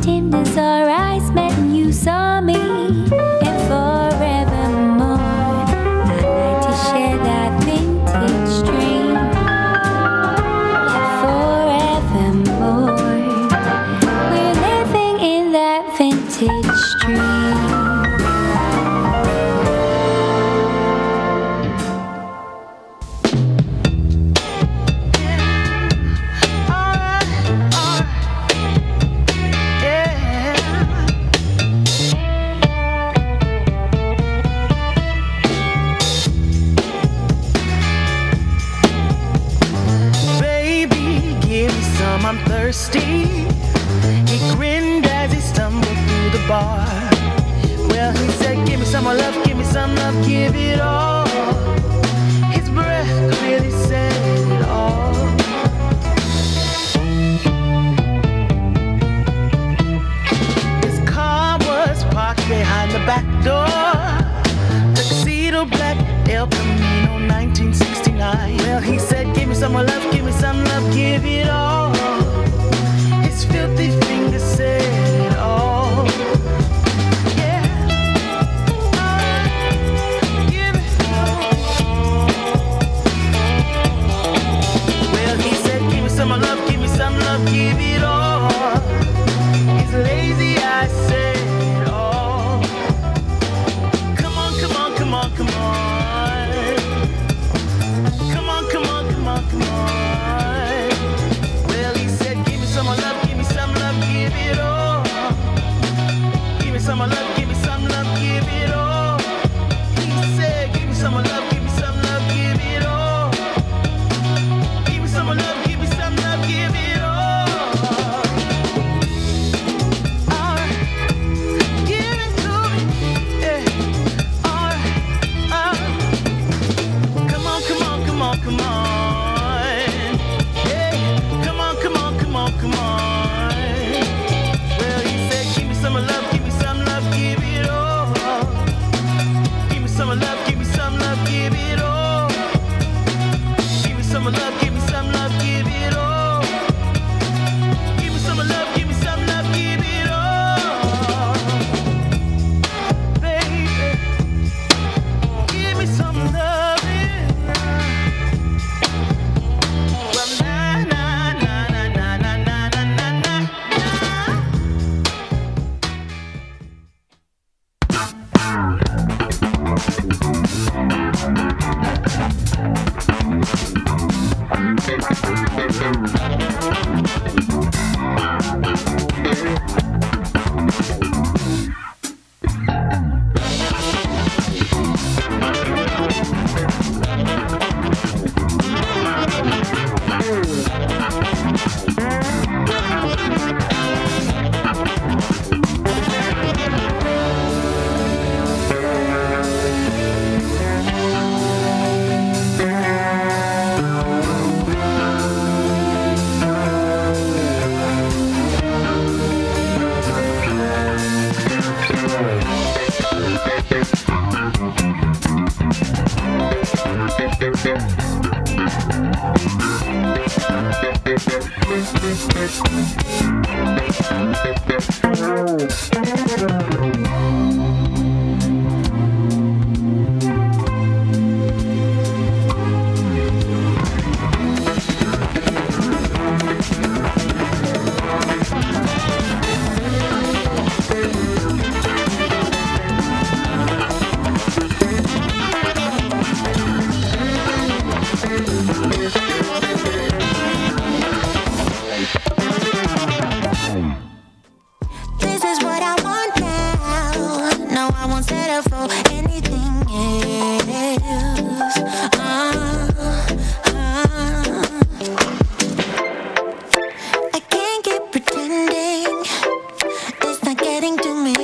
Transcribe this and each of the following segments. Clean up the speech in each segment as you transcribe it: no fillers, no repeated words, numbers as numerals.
him as our eyes met and you saw me. And forevermore, I'd like to share that vintage dream. Yeah, forevermore, we're living in that vintage dream. I'm thirsty. He grinned as he stumbled through the bar. Well, he said, give me some more love, give me some love, give it all. His breath clearly said it all. His car was parked behind the back door. Tuxedo black, El Camino 1969. Well, he said, give me some more love, give me some love, give it all. His filthy fingers said it all. Yeah. Give it all. Well, he said, give me some more love, give me some love, give it all. His lazy eyes said it all. Come on, come on, come on, come on. Come on, come on, come on, come on. Well, he said, give me some more love, give me some love, give it all. Give me some more love, give me some love, give it all. He said, give me some more love, give me some love, give it all. Give me some more love, give me some love, give it all. All right, give it to me, yeah. All right, come on, come on, come on, come on. Yeah, come on, come on, come on, come on. Well, he said, give me some love, give me some love, give it all. Give me some love, give me some love, give it all. Give me some love, give me some love, give it all. Give me some love, give me some love, give it all. Baby, give me some love. Well, na na na na na na na na na. This is what I want now. No, I won't settle for anything else. I can't keep pretending. It's not getting to me.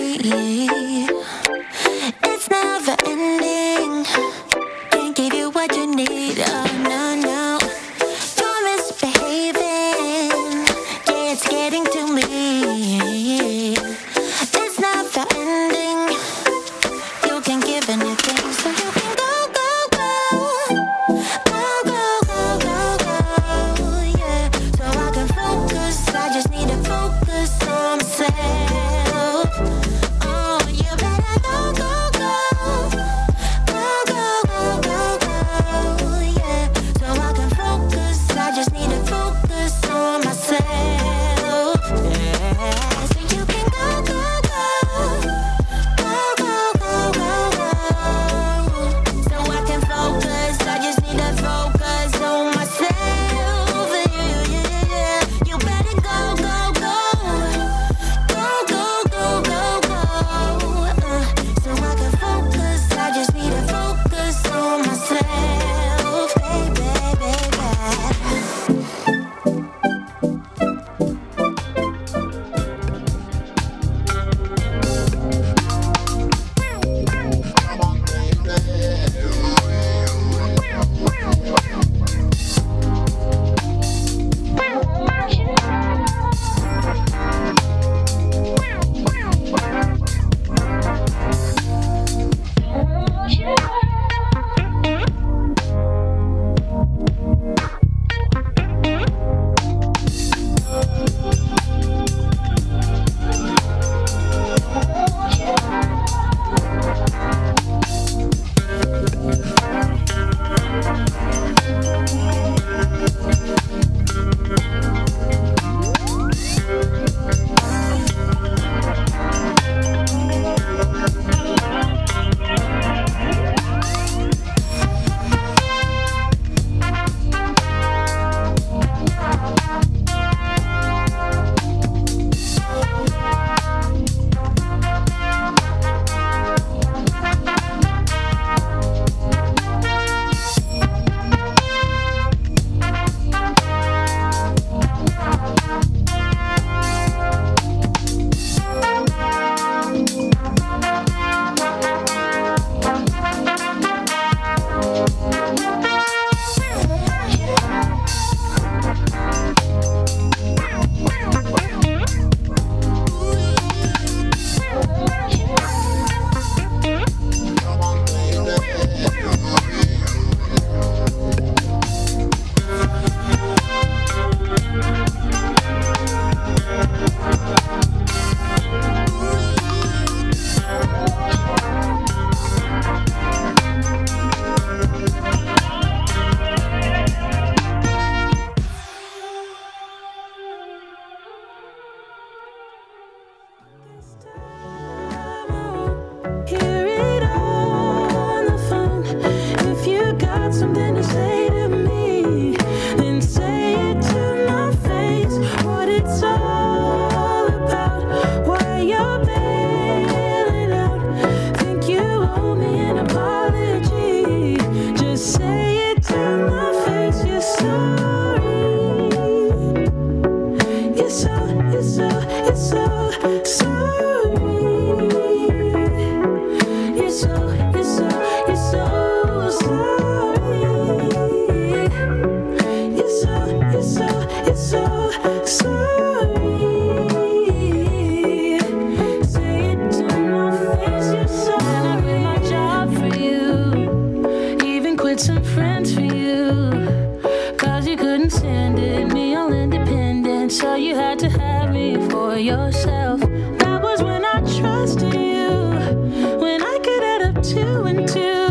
It's never ending. Can't give you what you need. Oh no, no. You're misbehaving. Yeah, it's getting to me. It's never ending. You can give anything, so you can go, go, go. Go, go, go, go, go. Yeah, so I can focus. I just need to focus on myself. something to say to me, then say it to my face. What it's all about, why you're bailing out. Think you owe me an apology. Just say it to my face. You're sorry. You're so sorry. You're so sorry. You're so sorry. Say it to my face. You're sorry. I quit my job for you, even quit some friends for you, 'cause you couldn't stand it, me all independent, so you had to have me for yourself. That was when I trusted you, when I could add up 2 and 2,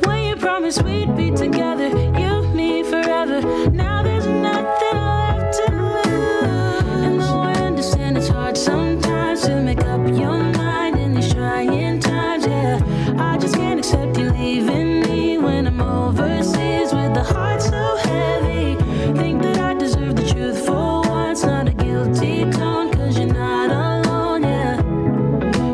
when you promised we'd be together, you, me, forever. Now there's nothing left to lose. And though I understand it's hard sometimes to make up your mind in these trying times, yeah, I just can't accept you leaving me when I'm overseas with the heart so heavy. Think that I deserve the truth for once, not a guilty tone, 'cause you're not alone, yeah.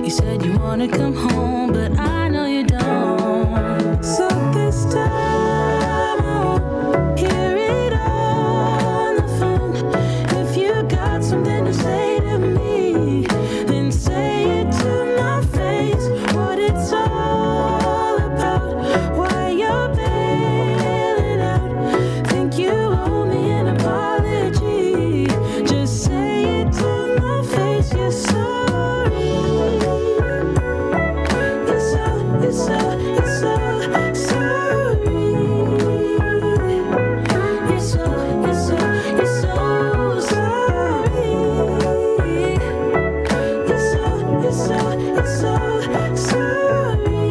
You said you wanna come home, but I know you don't. So this time I won't hear it on the phone. If you got something to say to me, then say it to my face. What it's all about, why you're bailing out. Think you owe me an apology. Just say it to my face. You're sorry. You're so sorry. You're so sorry.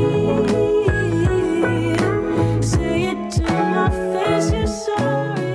Say it to my face. You're sorry.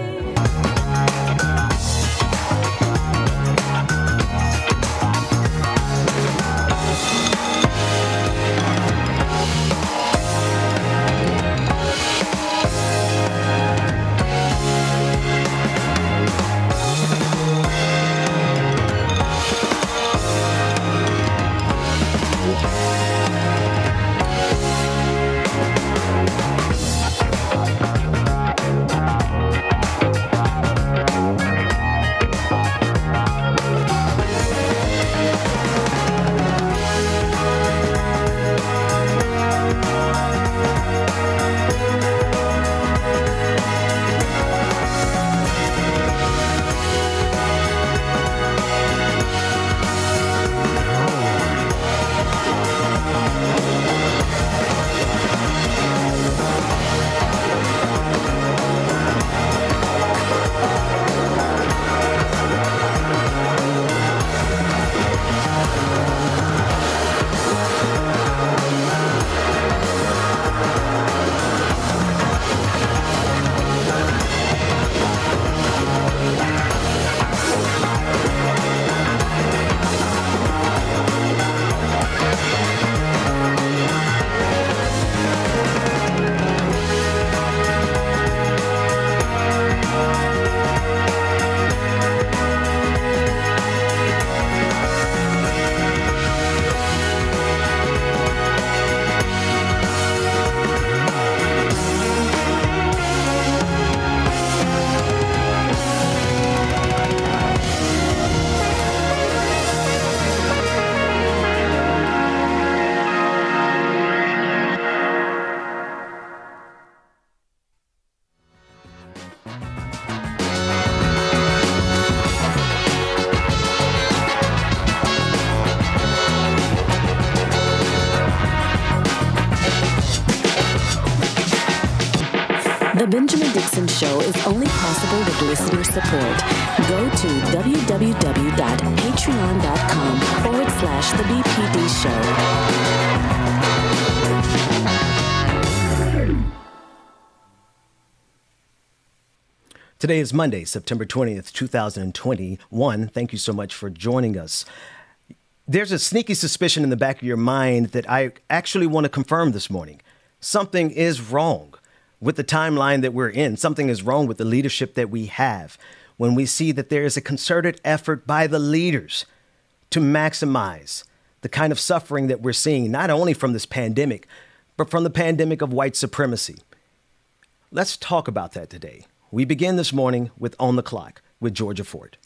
The Benjamin Dixon Show is only possible with listener support. Go to www.patreon.com/The BPD Show. Today is Monday, September 20th, 2021. Thank you so much for joining us. There's a sneaky suspicion in the back of your mind that I actually want to confirm this morning. Something is wrong. with the timeline that we're in. Something is wrong with the leadership that we have when we see that there is a concerted effort by the leaders to maximize the kind of suffering that we're seeing, not only from this pandemic, but from the pandemic of white supremacy. Let's talk about that today. We begin this morning with On the Clock with Georgia Ford.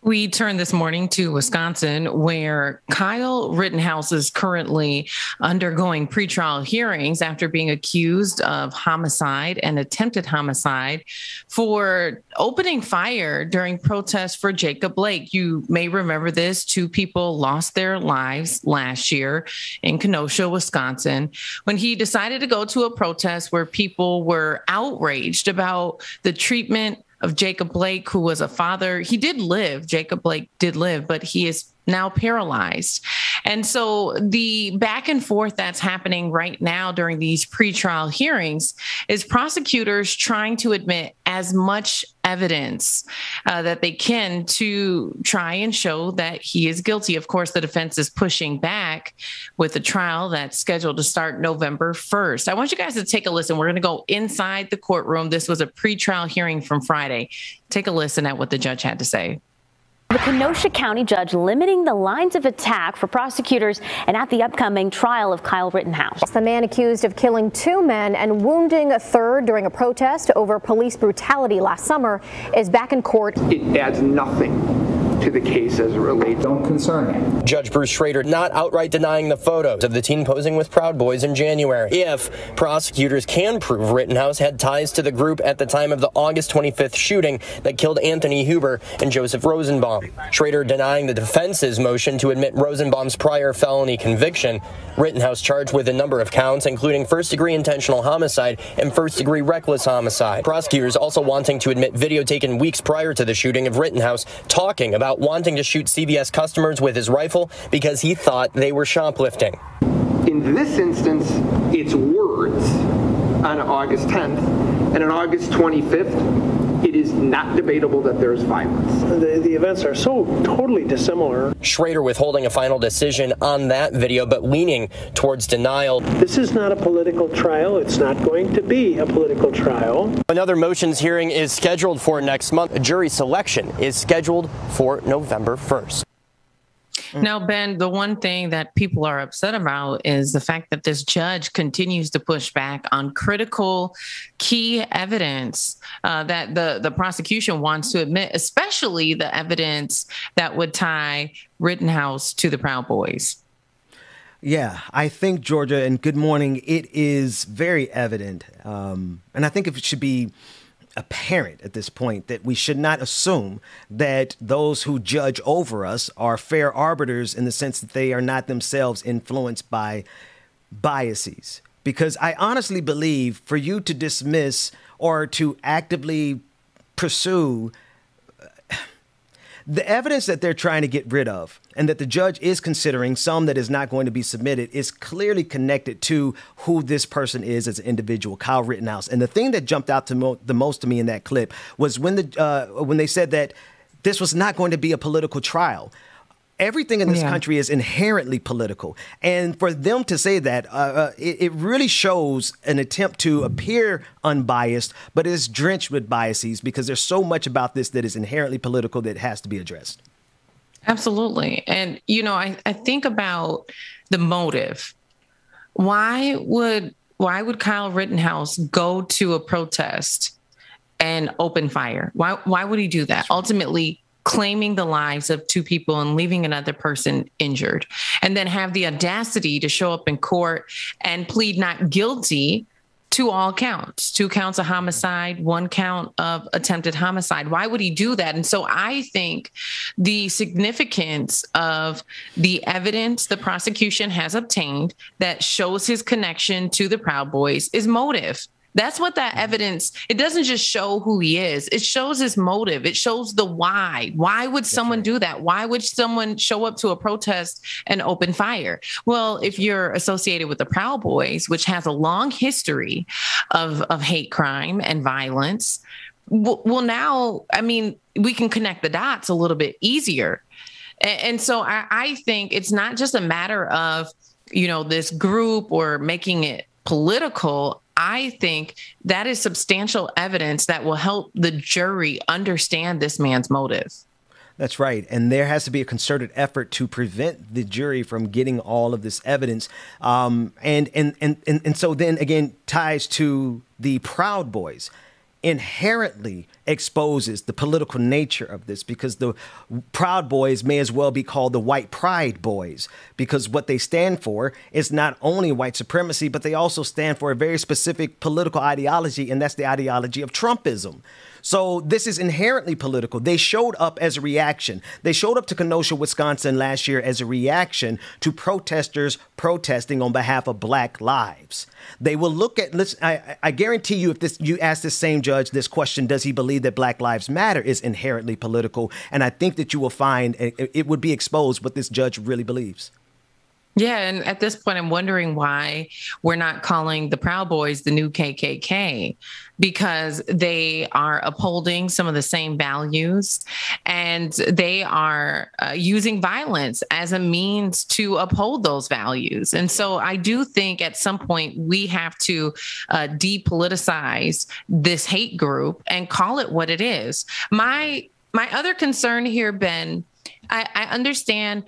We turn this morning to Wisconsin, where Kyle Rittenhouse is currently undergoing pretrial hearings after being accused of homicide and attempted homicide for opening fire during protests for Jacob Blake. You may remember this. 2 people lost their lives last year in Kenosha, Wisconsin, when he decided to go to a protest where people were outraged about the treatment of Jacob Blake, who was a father. He did live. Jacob Blake did live, but he is now paralyzed. And so the back and forth that's happening right now during these pretrial hearings is prosecutors trying to admit as much evidence that they can to try and show that he is guilty. Of course, the defense is pushing back with a trial that's scheduled to start November 1st. I want you guys to take a listen. We're going to go inside the courtroom. This was a pretrial hearing from Friday. Take a listen at what the judge had to say. The Kenosha County judge limiting the lines of attack for prosecutors and at the upcoming trial of Kyle Rittenhouse. The man accused of killing 2 men and wounding a third during a protest over police brutality last summer is back in court. It adds nothing to the case as it relates. Don't concern him. Judge Bruce Schrader not outright denying the photos of the teen posing with Proud Boys in January, if prosecutors can prove Rittenhouse had ties to the group at the time of the August 25th shooting that killed Anthony Huber and Joseph Rosenbaum. Schrader denying the defense's motion to admit Rosenbaum's prior felony conviction. Rittenhouse charged with a number of counts, including first-degree intentional homicide and first-degree reckless homicide. Prosecutors also wanting to admit video taken weeks prior to the shooting of Rittenhouse talking about wanting to shoot CVS customers with his rifle because he thought they were shoplifting. In this instance, it's words on August 10th, and on August 25th, it is not debatable that there's violence. The events are so totally dissimilar. Schrader withholding a final decision on that video, but leaning towards denial. This is not a political trial. It's not going to be a political trial. Another motions hearing is scheduled for next month. A jury selection is scheduled for November 1st. Now, Ben, the one thing that people are upset about is the fact that this judge continues to push back on critical key evidence that the prosecution wants to admit, especially the evidence that would tie Rittenhouse to the Proud Boys. Yeah, I think, Georgia, and good morning, it is very evident, and I think it should be apparent at this point that we should not assume that those who judge over us are fair arbiters in the sense that they are not themselves influenced by biases. Because I honestly believe for you to dismiss or to actively pursue the evidence that they're trying to get rid of and that the judge is considering, some that is not going to be submitted, is clearly connected to who this person is as an individual, Kyle Rittenhouse. And the thing that jumped out to the most to me in that clip was when they said that this was not going to be a political trial. Everything in this country is inherently political. And for them to say that, it really shows an attempt to appear unbiased, but is drenched with biases because there's so much about this that is inherently political that has to be addressed. Absolutely. And, you know, I think about the motive. Why would Kyle Rittenhouse go to a protest and open fire? Why would he do that? Ultimately, claiming the lives of 2 people and leaving another person injured, and then have the audacity to show up in court and plead not guilty to all counts, 2 counts of homicide, 1 count of attempted homicide. Why would he do that? And so I think the significance of the evidence the prosecution has obtained that shows his connection to the Proud Boys is motive. That's what that evidence, it doesn't just show who he is. It shows his motive. It shows the why. Why would someone do that? Why would someone show up to a protest and open fire? Well, if you're associated with the Proud Boys, which has a long history of hate crime and violence, well, now, I mean, we can connect the dots a little bit easier. And so I think it's not just a matter of, this group or making it political. I think that is substantial evidence that will help the jury understand this man's motive. That's right. And there has to be a concerted effort to prevent the jury from getting all of this evidence. And so then again, ties to the Proud Boys inherently exposes the political nature of this, because the Proud Boys may as well be called the White Pride Boys, because what they stand for is not only white supremacy, but they also stand for a very specific political ideology, and that's the ideology of Trumpism. So this is inherently political. They showed up as a reaction. They showed up to Kenosha, Wisconsin last year as a reaction to protesters protesting on behalf of Black lives. They will look at, I guarantee you, if you ask this same judge this question, does he believe that Black Lives Matter is inherently political? And I think that you will find it would be exposed what this judge really believes. Yeah. And at this point, I'm wondering why we're not calling the Proud Boys the new KKK, because they are upholding some of the same values, and they are using violence as a means to uphold those values. And so I do think at some point we have to depoliticize this hate group and call it what it is. My other concern here, Ben, I understand,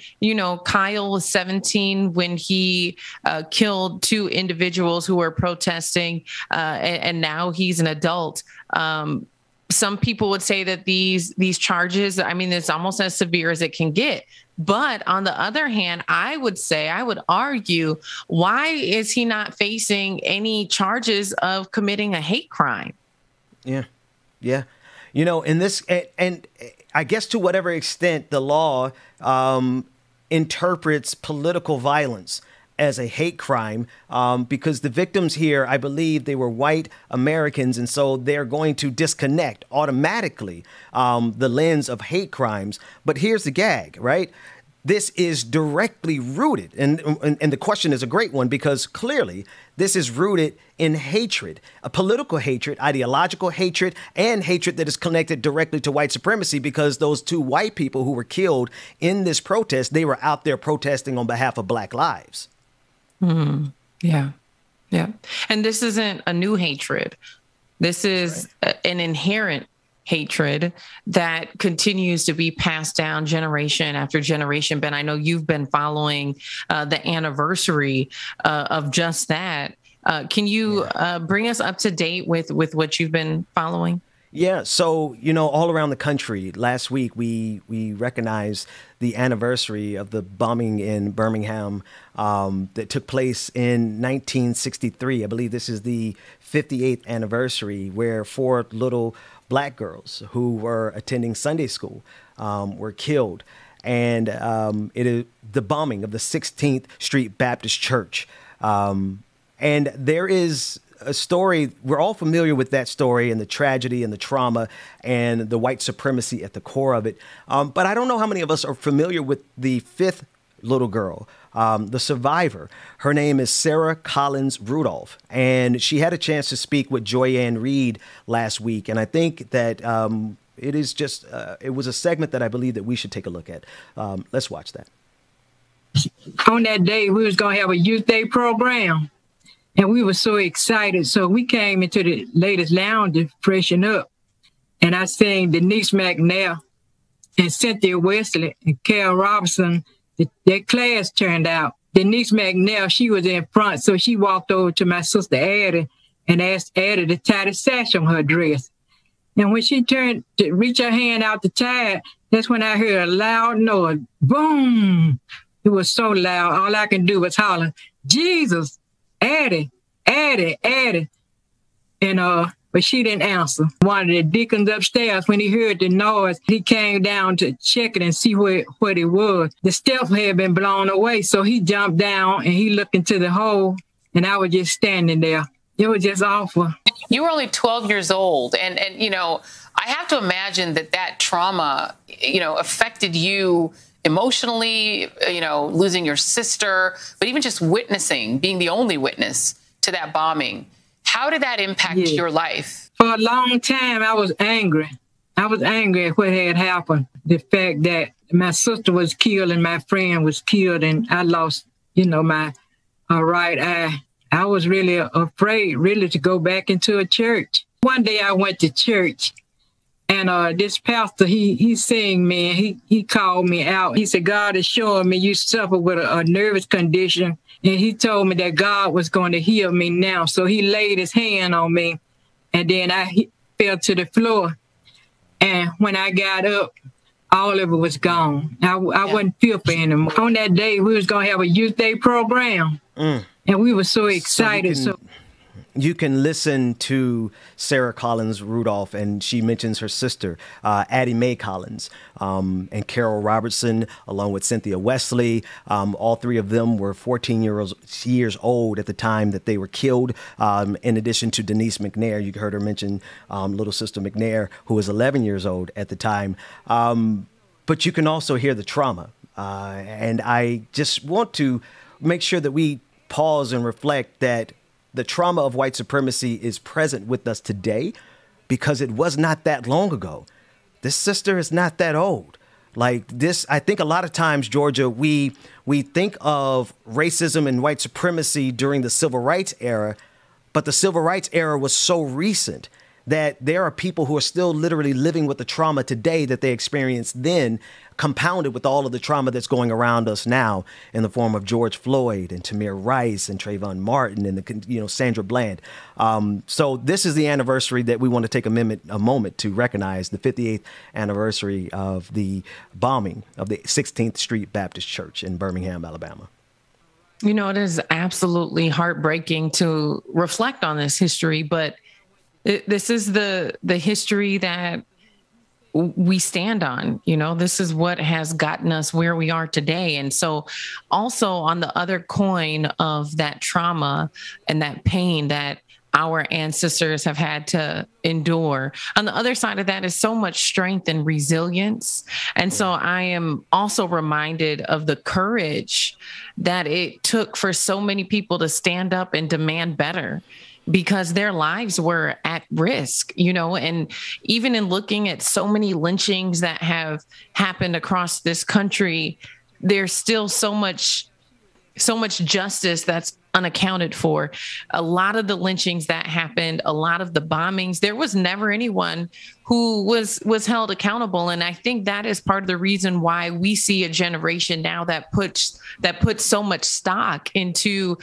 Kyle was 17 when he killed two individuals who were protesting, and now he's an adult. Some people would say that these charges, it's almost as severe as it can get. But on the other hand, I would argue, why is he not facing any charges of committing a hate crime? Yeah. In this, and I guess to whatever extent the law interprets political violence as a hate crime, because the victims here, I believe they were white Americans, and so they're going to disconnect automatically the lens of hate crimes. But here's the gag, right? This is directly rooted, and the question is a great one, because clearly this is rooted in hatred, a political hatred, ideological hatred, and hatred that is connected directly to white supremacy, because those two white people who were killed in this protest, they were out there protesting on behalf of Black lives. Mm-hmm. Yeah. And this isn't a new hatred. This is an inherent hatred that continues to be passed down generation after generation. Ben, I know you've been following the anniversary of just that. Can you bring us up to date with what you've been following? Yeah. So, all around the country, last week, we recognized the anniversary of the bombing in Birmingham that took place in 1963. I believe this is the 58th anniversary, where 4 little Black girls who were attending Sunday school were killed. And it is the bombing of the 16th Street Baptist Church. And there is a story, we're all familiar with that story and the tragedy and the trauma and the white supremacy at the core of it. But I don't know how many of us are familiar with the 5th little girl, the survivor. Her name is Sarah Collins Rudolph, and she had a chance to speak with Joyanne Reed last week. And I think that it is just, it was a segment that I believe that we should take a look at. Let's watch that. On that day, we was going to have a youth day program. And we were so excited. So we came into the ladies' lounge to freshen up. And I sang Denise McNair and Cynthia Wesley and Carol Robinson. Their class turned out. Denise McNair, she was in front. So she walked over to my sister Addie and asked Addie to tie the sash on her dress. And when she turned to reach her hand out to tie it, that's when I heard a loud noise. Boom! It was so loud. All I could do was holler, Jesus! Addie. And, but she didn't answer. One of the deacons upstairs, when he heard the noise, he came down to check it and see what it was. The step had been blown away, so he jumped down and he looked into the hole, and I was just standing there. It was just awful. You were only 12 years old, and I have to imagine that trauma, affected you emotionally, losing your sister, but even just witnessing, being the only witness to that bombing. How did that impact your life? For a long time, I was angry. I was angry at what had happened. The fact that my sister was killed and my friend was killed and I lost, my right eye. I was really afraid, really, to go back into a church. One day I went to church and this pastor, he seen me and he called me out. He said, God is showing me you suffer with a nervous condition. And he told me that God was going to heal me now. So he laid his hand on me and then I fell to the floor. And when I got up, all of it was gone. I wasn't fearful anymore. On that day, we was going to have a youth day program. And we were so excited. You can listen to Sarah Collins Rudolph, and she mentions her sister, Addie Mae Collins, and Carol Robertson, along with Cynthia Wesley. All three of them were 14 years old at the time that they were killed. In addition to Denise McNair, you heard her mention little sister McNair, who was 11 years old at the time. But you can also hear the trauma. And I just want to make sure that we pause and reflect that the trauma of white supremacy is present with us today because it was not that long ago. This sister is not that old. Like this, I think a lot of times, Georgia, we think of racism and white supremacy during the civil rights era, but the civil rights era was so recent that there are people who are still literally living with the trauma today that they experienced then, compounded with all of the trauma that's going around us now in the form of George Floyd and Tamir Rice and Trayvon Martin and Sandra Bland. So this is the anniversary that we want to take a moment to recognize, the 58th anniversary of the bombing of the 16th Street Baptist Church in Birmingham, Alabama. It is absolutely heartbreaking to reflect on this history, but this is the history that we stand on. This is what has gotten us where we are today. And so also on the other coin of that trauma and that pain that our ancestors have had to endure, on the other side of that is so much strength and resilience. And so I am also reminded of the courage that it took for so many people to stand up and demand better, because their lives were at risk, and even in looking at so many lynchings that have happened across this country, there's still so much justice that's unaccounted for. A lot of the lynchings that happened, a lot of the bombings, there was never anyone who was held accountable. And I think that is part of the reason why we see a generation now that puts so much stock into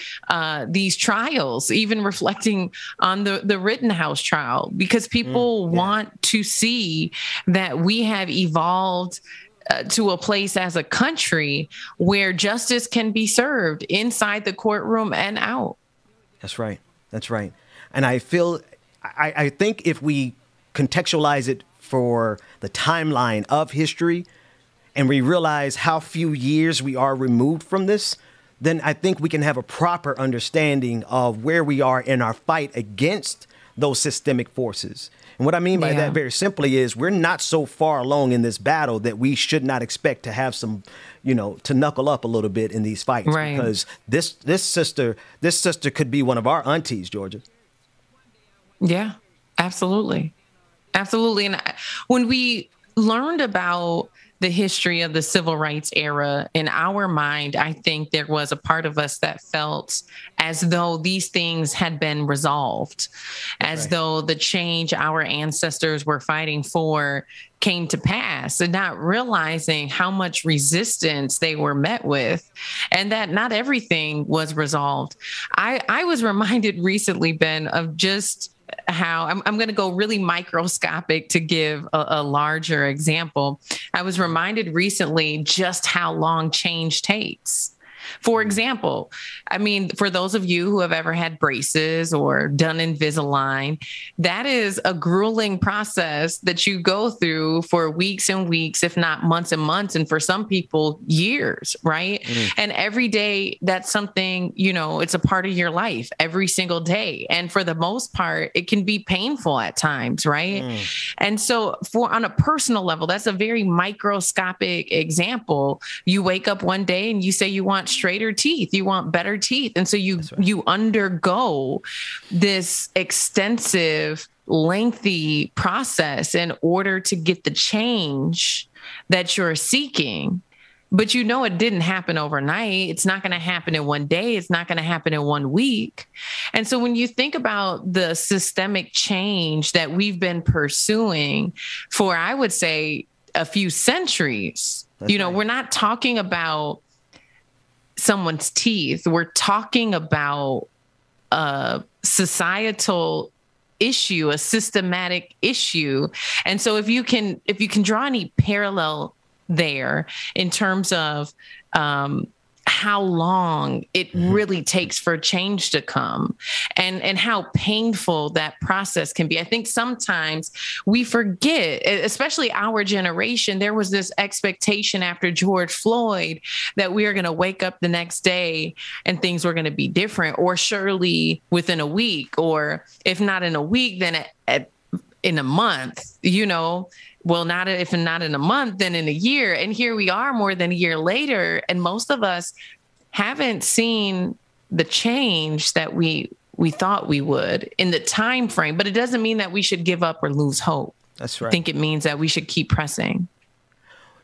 these trials, even reflecting on the Rittenhouse trial, because people want to see that we have evolved to a place as a country where justice can be served inside the courtroom and out. That's right. That's right. And I think if we contextualize it for the timeline of history and we realize how few years we are removed from this, then I think we can have a proper understanding of where we are in our fight against those systemic forces. And what I mean by that very simply is we're not so far along in this battle that we should not expect to have some, to knuckle up a little bit in these fights. Right. Because this sister could be one of our aunties, Georgia. Yeah, absolutely. Absolutely. And when we learned about the history of the civil rights era, in our mind, I think there was a part of us that felt as though these things had been resolved, as though the change our ancestors were fighting for came to pass, and not realizing how much resistance they were met with and that not everything was resolved. I was reminded recently, Ben, of just how I'm going to go really microscopic to give a larger example. I was reminded recently just how long change takes. For example, for those of you who have ever had braces or done Invisalign, that is a grueling process that you go through for weeks and weeks, if not months and months, and for some people, years, right? And every day, that's something, it's a part of your life every single day. And for the most part, it can be painful at times, right? And so on a personal level, that's a very microscopic example. You wake up one day and you say you want straighter teeth, you want better teeth. And so you undergo this extensive lengthy process in order to get the change that you're seeking. But you know it didn't happen overnight. It's not going to happen in one day. It's not going to happen in 1 week. And so when you think about the systemic change that we've been pursuing for, I would say, a few centuries, we're not talking about someone's teeth. We're talking about a societal issue, a systematic issue. And so if you can draw any parallel there in terms of how long it really takes for change to come and how painful that process can be. I think sometimes we forget, especially our generation, there was this expectation after George Floyd that we are going to wake up the next day and things were going to be different, or surely within a week, or if not in a week, then in a month, well, if not in a month, then in a year. And here we are more than a year later. And most of us haven't seen the change that we thought we would in the time frame. But it doesn't mean that we should give up or lose hope. That's right. I think it means that we should keep pressing.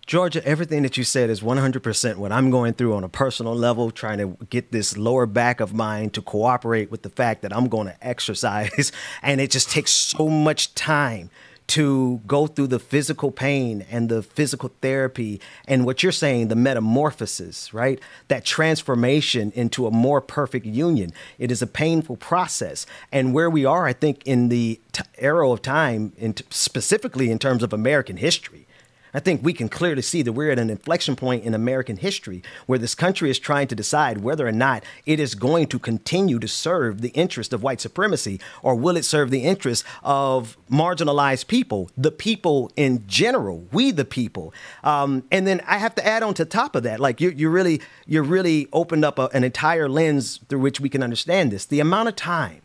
Georgia, everything that you said is 100% what I'm going through on a personal level, trying to get this lower back of mine to cooperate with the fact that I'm going to exercise. And it just takes so much time to go through the physical pain and the physical therapy and what you're saying, the metamorphosis, right? That transformation into a more perfect union. It is a painful process. And where we are, I think, in the era of time, specifically in terms of American history, I think we can clearly see that we're at an inflection point in American history where this country is trying to decide whether or not it is going to continue to serve the interest of white supremacy, or will it serve the interest of marginalized people, the people in general, we the people. And then I have to add on to top of that, like you really opened up an entire lens through which we can understand this. The amount of time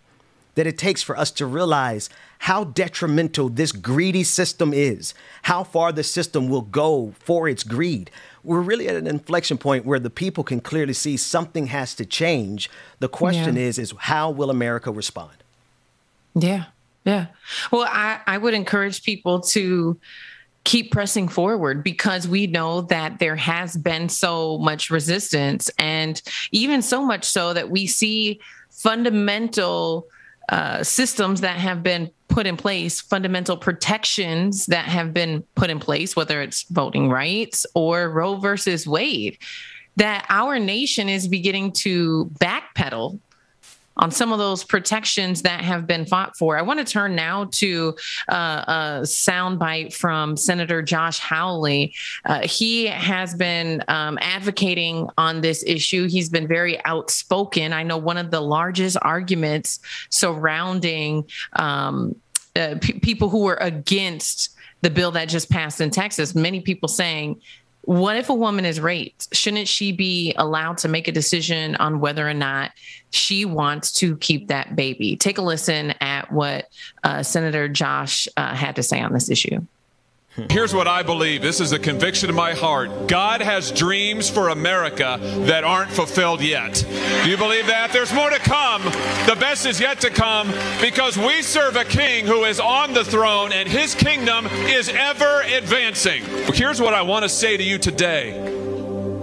that it takes for us to realize how detrimental this greedy system is, how far the system will go for its greed. We're really at an inflection point where the people can clearly see something has to change. The question is how will America respond? Yeah. Well, I would encourage people to keep pressing forward, because we know that there has been so much resistance, and even so much so that we see fundamental systems that have been put in place, fundamental protections that have been put in place, whether it's voting rights or Roe versus Wade, that our nation is beginning to backpedal on some of those protections that have been fought for. I want to turn now to a soundbite from Senator Josh Hawley. He has been advocating on this issue. He's been very outspoken. I know one of the largest arguments surrounding people who were against the bill that just passed in Texas, many people saying, what if a woman is raped? Shouldn't she be allowed to make a decision on whether or not she wants to keep that baby? Take a listen at what Senator Josh had to say on this issue. Here's what I believe. This is a conviction in my heart. God has dreams for America that aren't fulfilled yet. Do you believe that? There's more to come. The best is yet to come, because we serve a king who is on the throne and his kingdom is ever advancing. Here's what I want to say to you today.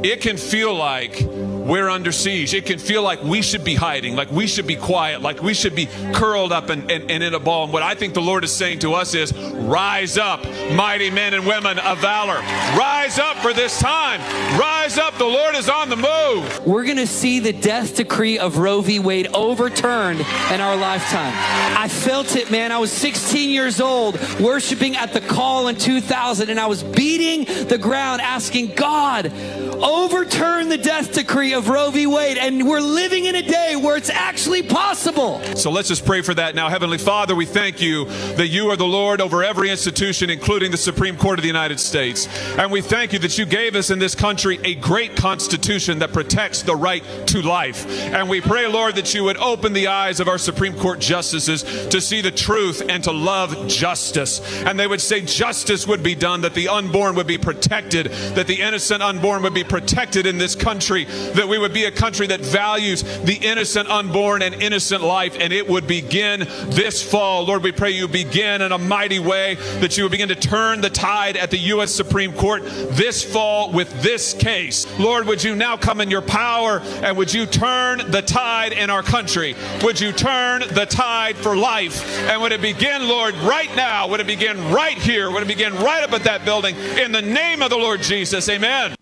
It can feel like we're under siege. It can feel like we should be hiding, like we should be quiet, like we should be curled up and in a ball. And what I think the Lord is saying to us is, rise up, mighty men and women of valor. Rise up for this time. Rise up. The Lord is on the move. We're going to see the death decree of Roe v. Wade overturned in our lifetime. I felt it, man. I was 16 years old, worshiping at the Call in 2000, and I was beating the ground asking God, overturn the death decree of Roe v. Wade. And we're living in a day where it's actually possible. So let's just pray for that now. Heavenly Father, we thank you that you are the Lord over every institution, including the Supreme Court of the United States. And we thank you that you gave us in this country a great constitution that protects the right to life. And we pray, Lord, that you would open the eyes of our Supreme Court justices to see the truth and to love justice. And they would say justice would be done, that the unborn would be protected, that the innocent unborn would be protected in this country, that we would be a country that values the innocent unborn and innocent life, and it would begin this fall. Lord, we pray you begin in a mighty way, that you would begin to turn the tide at the U.S. Supreme Court this fall with this case. Lord, would you now come in your power, and would you turn the tide in our country? Would you turn the tide for life? And would it begin, Lord, right now? Would it begin right here? Would it begin right up at that building? In the name of the Lord Jesus, amen.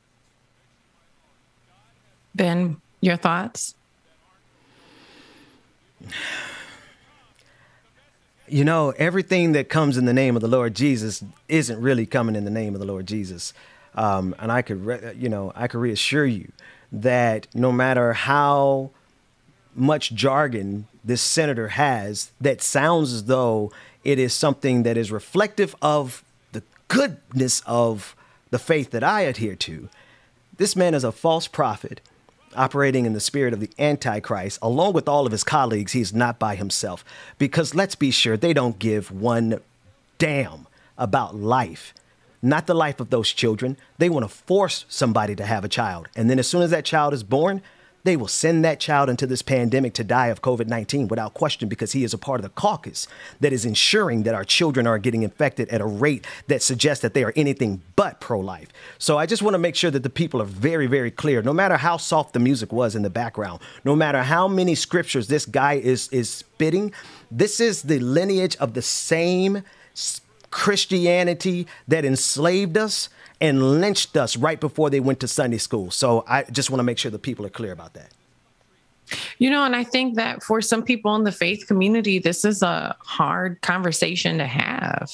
Ben, your thoughts? You know, everything that comes in the name of the Lord Jesus isn't really coming in the name of the Lord Jesus. And I could reassure you that no matter how much jargon this senator has that sounds as though it is something that is reflective of the goodness of the faith that I adhere to, this man is a false prophet operating in the spirit of the Antichrist. Along with all of his colleagues, he's not by himself, because let's be sure they don't give one damn about life, not the life of those children. They want to force somebody to have a child. And then as soon as that child is born, they will send that child into this pandemic to die of COVID-19 without question, because he is a part of the caucus that is ensuring that our children are getting infected at a rate that suggests that they are anything but pro-life. So I just want to make sure that the people are very, very clear. No matter how soft the music was in the background, no matter how many scriptures this guy is spitting, this is the lineage of the same Christianity that enslaved us and lynched us right before they went to Sunday school. So I just want to make sure the people are clear about that. You know, and I think that for some people in the faith community, this is a hard conversation to have.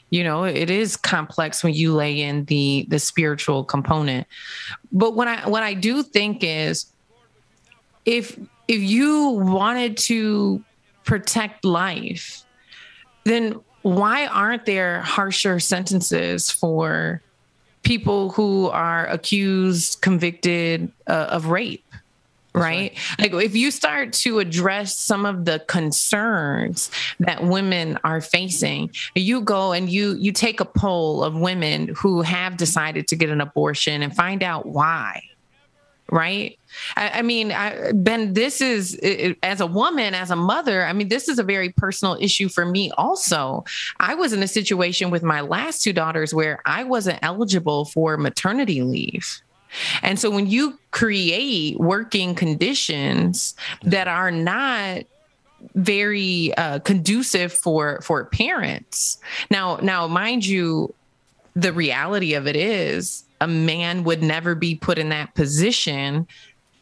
You know, it is complex when you lay in the spiritual component. But what I do think is, if you wanted to protect life, then why aren't there harsher sentences for people who are accused, convicted of rape? Right? Like, if you start to address some of the concerns that women are facing, you go and you take a poll of women who have decided to get an abortion and find out why. Right? I mean, Ben, this is, as a woman, as a mother, I mean, this is a very personal issue for me also. I was in a situation with my last two daughters where I wasn't eligible for maternity leave. And so when you create working conditions that are not very conducive for parents. Now, mind you, the reality of it is a man would never be put in that position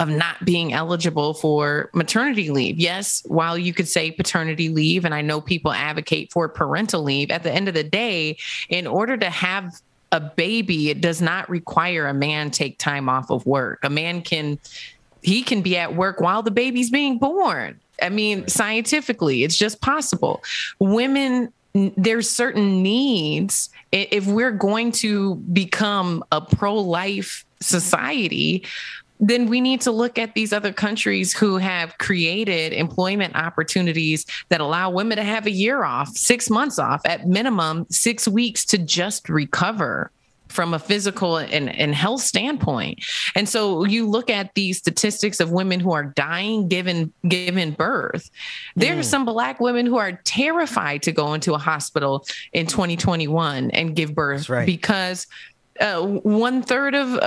of not being eligible for maternity leave. Yes, while you could say paternity leave, and I know people advocate for parental leave, at the end of the day, in order to have a baby, it does not require a man take time off of work. A man can be at work while the baby's being born. I mean, scientifically, it's just possible. Women, there's certain needs. If we're going to become a pro-life society, then we need to look at these other countries who have created employment opportunities that allow women to have a year off, 6 months off, at minimum 6 weeks to just recover from a physical and health standpoint. And so you look at these statistics of women who are dying given birth. There are some Black women who are terrified to go into a hospital in 2021 and give birth, because 1/3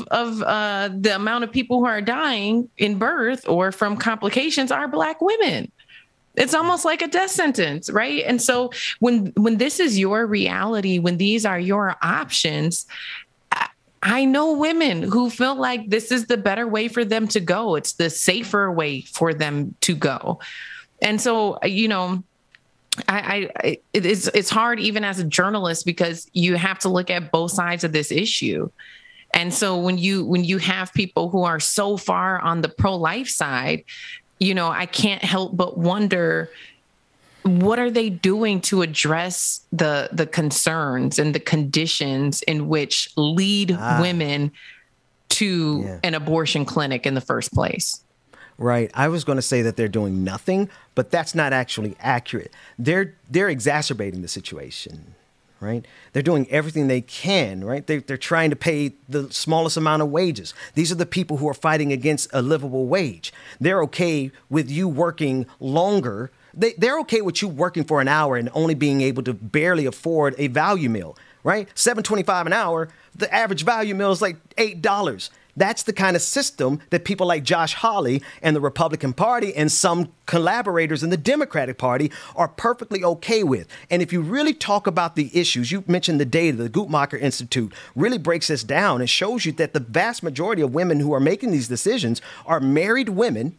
of the amount of people who are dying in birth or from complications are Black women. It's almost like a death sentence, right? And so when this is your reality, when these are your options, I know women who feel like this is the better way for them to go. It's the safer way for them to go. And so, you know, it's hard even as a journalist, because you have to look at both sides of this issue. And so when you have people who are so far on the pro-life side, you know, I can't help but wonder, what are they doing to address the concerns and the conditions in which lead women to an abortion clinic in the first place? Right. I was going to say that they're doing nothing, but that's not actually accurate. They're exacerbating the situation. right? They're doing everything they can, right? They're trying to pay the smallest amount of wages. These are the people who are fighting against a livable wage. They're okay with you working longer. They're okay with you working for an hour and only being able to barely afford a value meal, right? $7.25 an hour. The average value meal is like $8. That's the kind of system that people like Josh Hawley and the Republican Party and some collaborators in the Democratic Party are perfectly okay with. And if you really talk about the issues, you mentioned the data, the Guttmacher Institute really breaks this down and shows you that the vast majority of women who are making these decisions are married women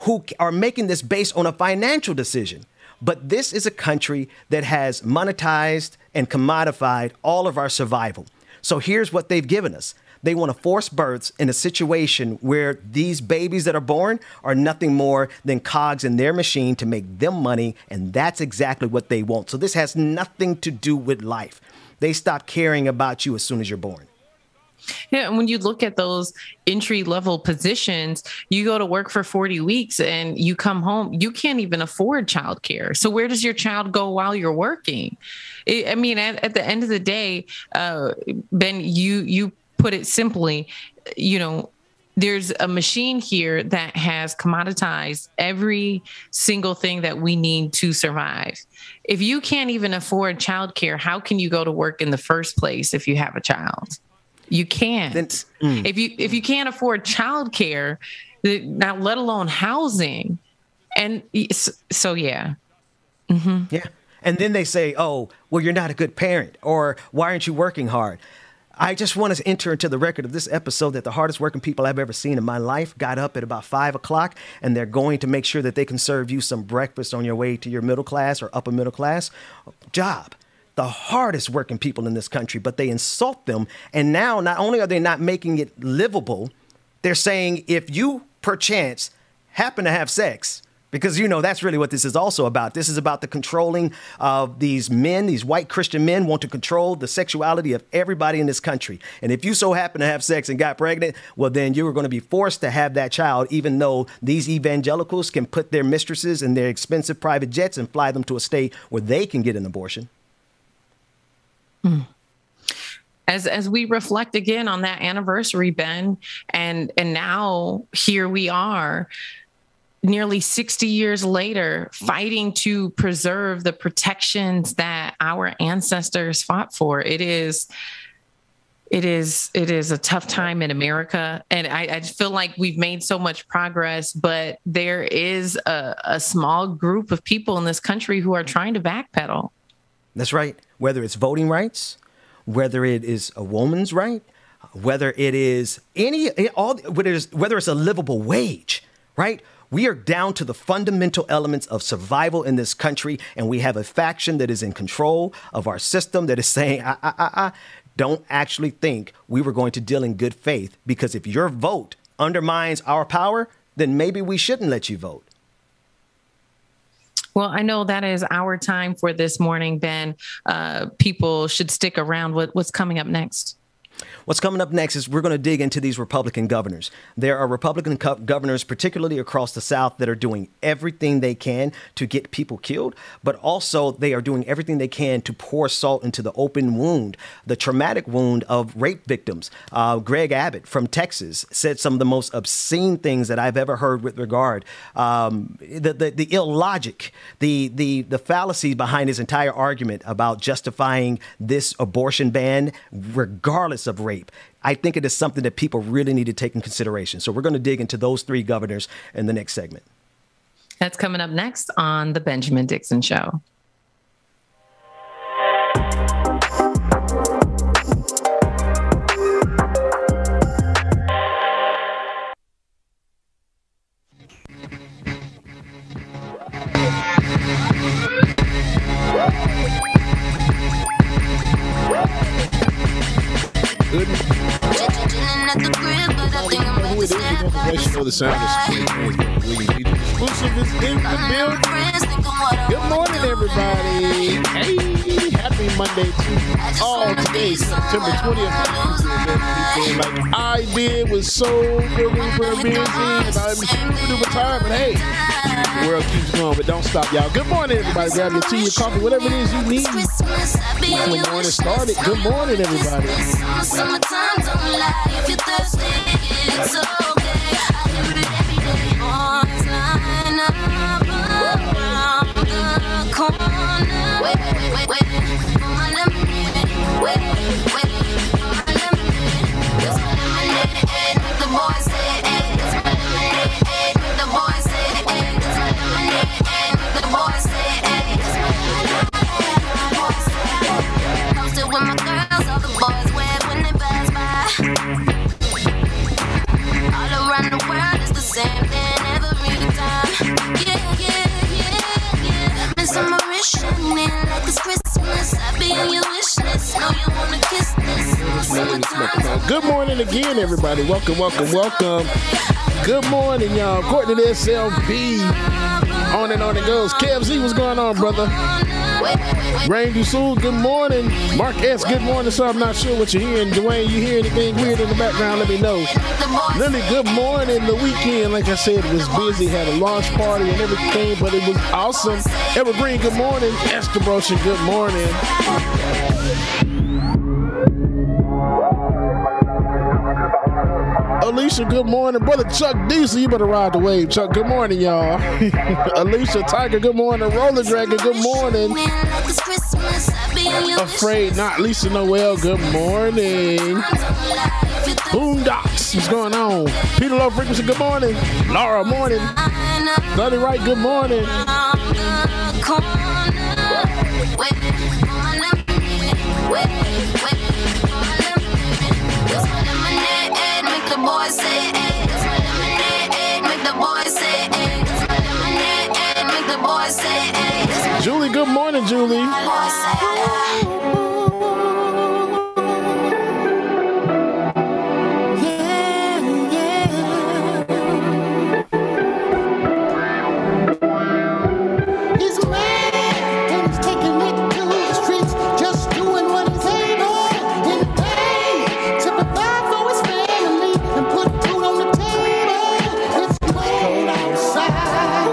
who are making this based on a financial decision. But this is a country that has monetized and commodified all of our survival. So here's what they've given us. They want to force births in a situation where these babies that are born are nothing more than cogs in their machine to make them money. And that's exactly what they want. So this has nothing to do with life. They stop caring about you as soon as you're born. Yeah, and when you look at those entry-level positions, you go to work for 40 weeks and you come home, you can't even afford childcare. So where does your child go while you're working? I mean, at the end of the day, Ben, you put it simply, you know, there's a machine here that has commoditized every single thing that we need to survive. If you can't even afford childcare, how can you go to work in the first place if you have a child? You can't. If you can't afford childcare, now let alone housing, and so yeah. Mm-hmm. Yeah, and then they say, "Oh, well, you're not a good parent," or "Why aren't you working hard?" I just want to enter into the record of this episode that the hardest working people I've ever seen in my life got up at about 5 o'clock, and they're going to make sure that they can serve you some breakfast on your way to your middle class or upper middle class job. The hardest working people in this country, but they insult them. And now not only are they not making it livable, they're saying if you perchance happen to have sex, because, you know, that's really what this is also about. This is about the controlling of these men. These white Christian men want to control the sexuality of everybody in this country. And if you so happen to have sex and got pregnant, well, then you were going to be forced to have that child, even though these evangelicals can put their mistresses in their expensive private jets and fly them to a state where they can get an abortion. As we reflect again on that anniversary, Ben, and now here we are, nearly 60 years later, fighting to preserve the protections that our ancestors fought for. It is a tough time in America. And I feel like we've made so much progress, but there is a small group of people in this country who are trying to backpedal. That's right. Whether it's voting rights, whether it is a woman's right, whether it is whether it's a livable wage, right? We are down to the fundamental elements of survival in this country, and we have a faction that is in control of our system that is saying, don't actually think we were going to deal in good faith, because if your vote undermines our power, then maybe we shouldn't let you vote. Well, I know that is our time for this morning, Ben. People should stick around. What's coming up next? What's coming up next is we're going to dig into these Republican governors. There are Republican governors, particularly across the South, that are doing everything they can to get people killed, but also they are doing everything they can to pour salt into the open wound, the traumatic wound of rape victims. Greg Abbott from Texas said some of the most obscene things that I've ever heard with regard. The illogic, the fallacy behind his entire argument about justifying this abortion ban, regardless of rape. I think it is something that people really need to take in consideration. So we're going to dig into those three governors in the next segment. That's coming up next on The Benjamin Dixon Show. The sound exclusive is in the building. Good morning, everybody. Hey, happy Monday to all. Today, September 20th. Like I did was so super busy, and I'm super tired. But hey, the world keeps going, but don't stop, y'all. Good morning, everybody. Grab your tea, your coffee, whatever it is you need. Brooklyn morning started. Good morning, everybody. Summertime, don't lie. If you're thirsty, it's okay. I do it every day. Boys line up around the corner. Wait for my lemonade. Wait for my lemonade. It's my lemonade. Make the boys say, hey. It's my lemonade. Make the boys say, hey. It's my lemonade. Make the boys say, hey. It's my lemonade. Posted with my girls, all the boys wave when they pass by. All around the world it's the same thing every time. Yeah. Miss a Mauritian man like it's Christmas. I be on your wish list. Know you wanna kiss this. Summertime. Good morning again, everybody. Welcome. Good morning, y'all. Courtney to SLB. On and goes. Kev Z, what's going on, brother? Rain Dusul, good morning. Mark S, good morning. So I'm not sure what you're hearing. Dwayne, you hear anything weird in the background? Let me know. Lily, good morning. The weekend, like I said, was busy. Had a launch party and everything, but it was awesome. Evergreen, good morning. Esther Broshin, good morning. Alicia, good morning. Brother Chuck Diesel, you better ride the wave. Chuck, good morning, y'all. Alicia Tiger, good morning. Roller Dragon, good morning. Afraid Not, Lisa Noel, good morning. Boondocks, what's going on? Peter Low Frequency, good morning. Laura, morning. Bloody Right, good morning. Boys say, hey, that's my lemonade. Make the boys say, hey, that's my lemonade. Make the boys say, hey, that's my Julie, good morning, Julie. He's a man and he's taking it to the streets, just doing what he's able in the day to provide for his family and put food on the table. It's cold outside,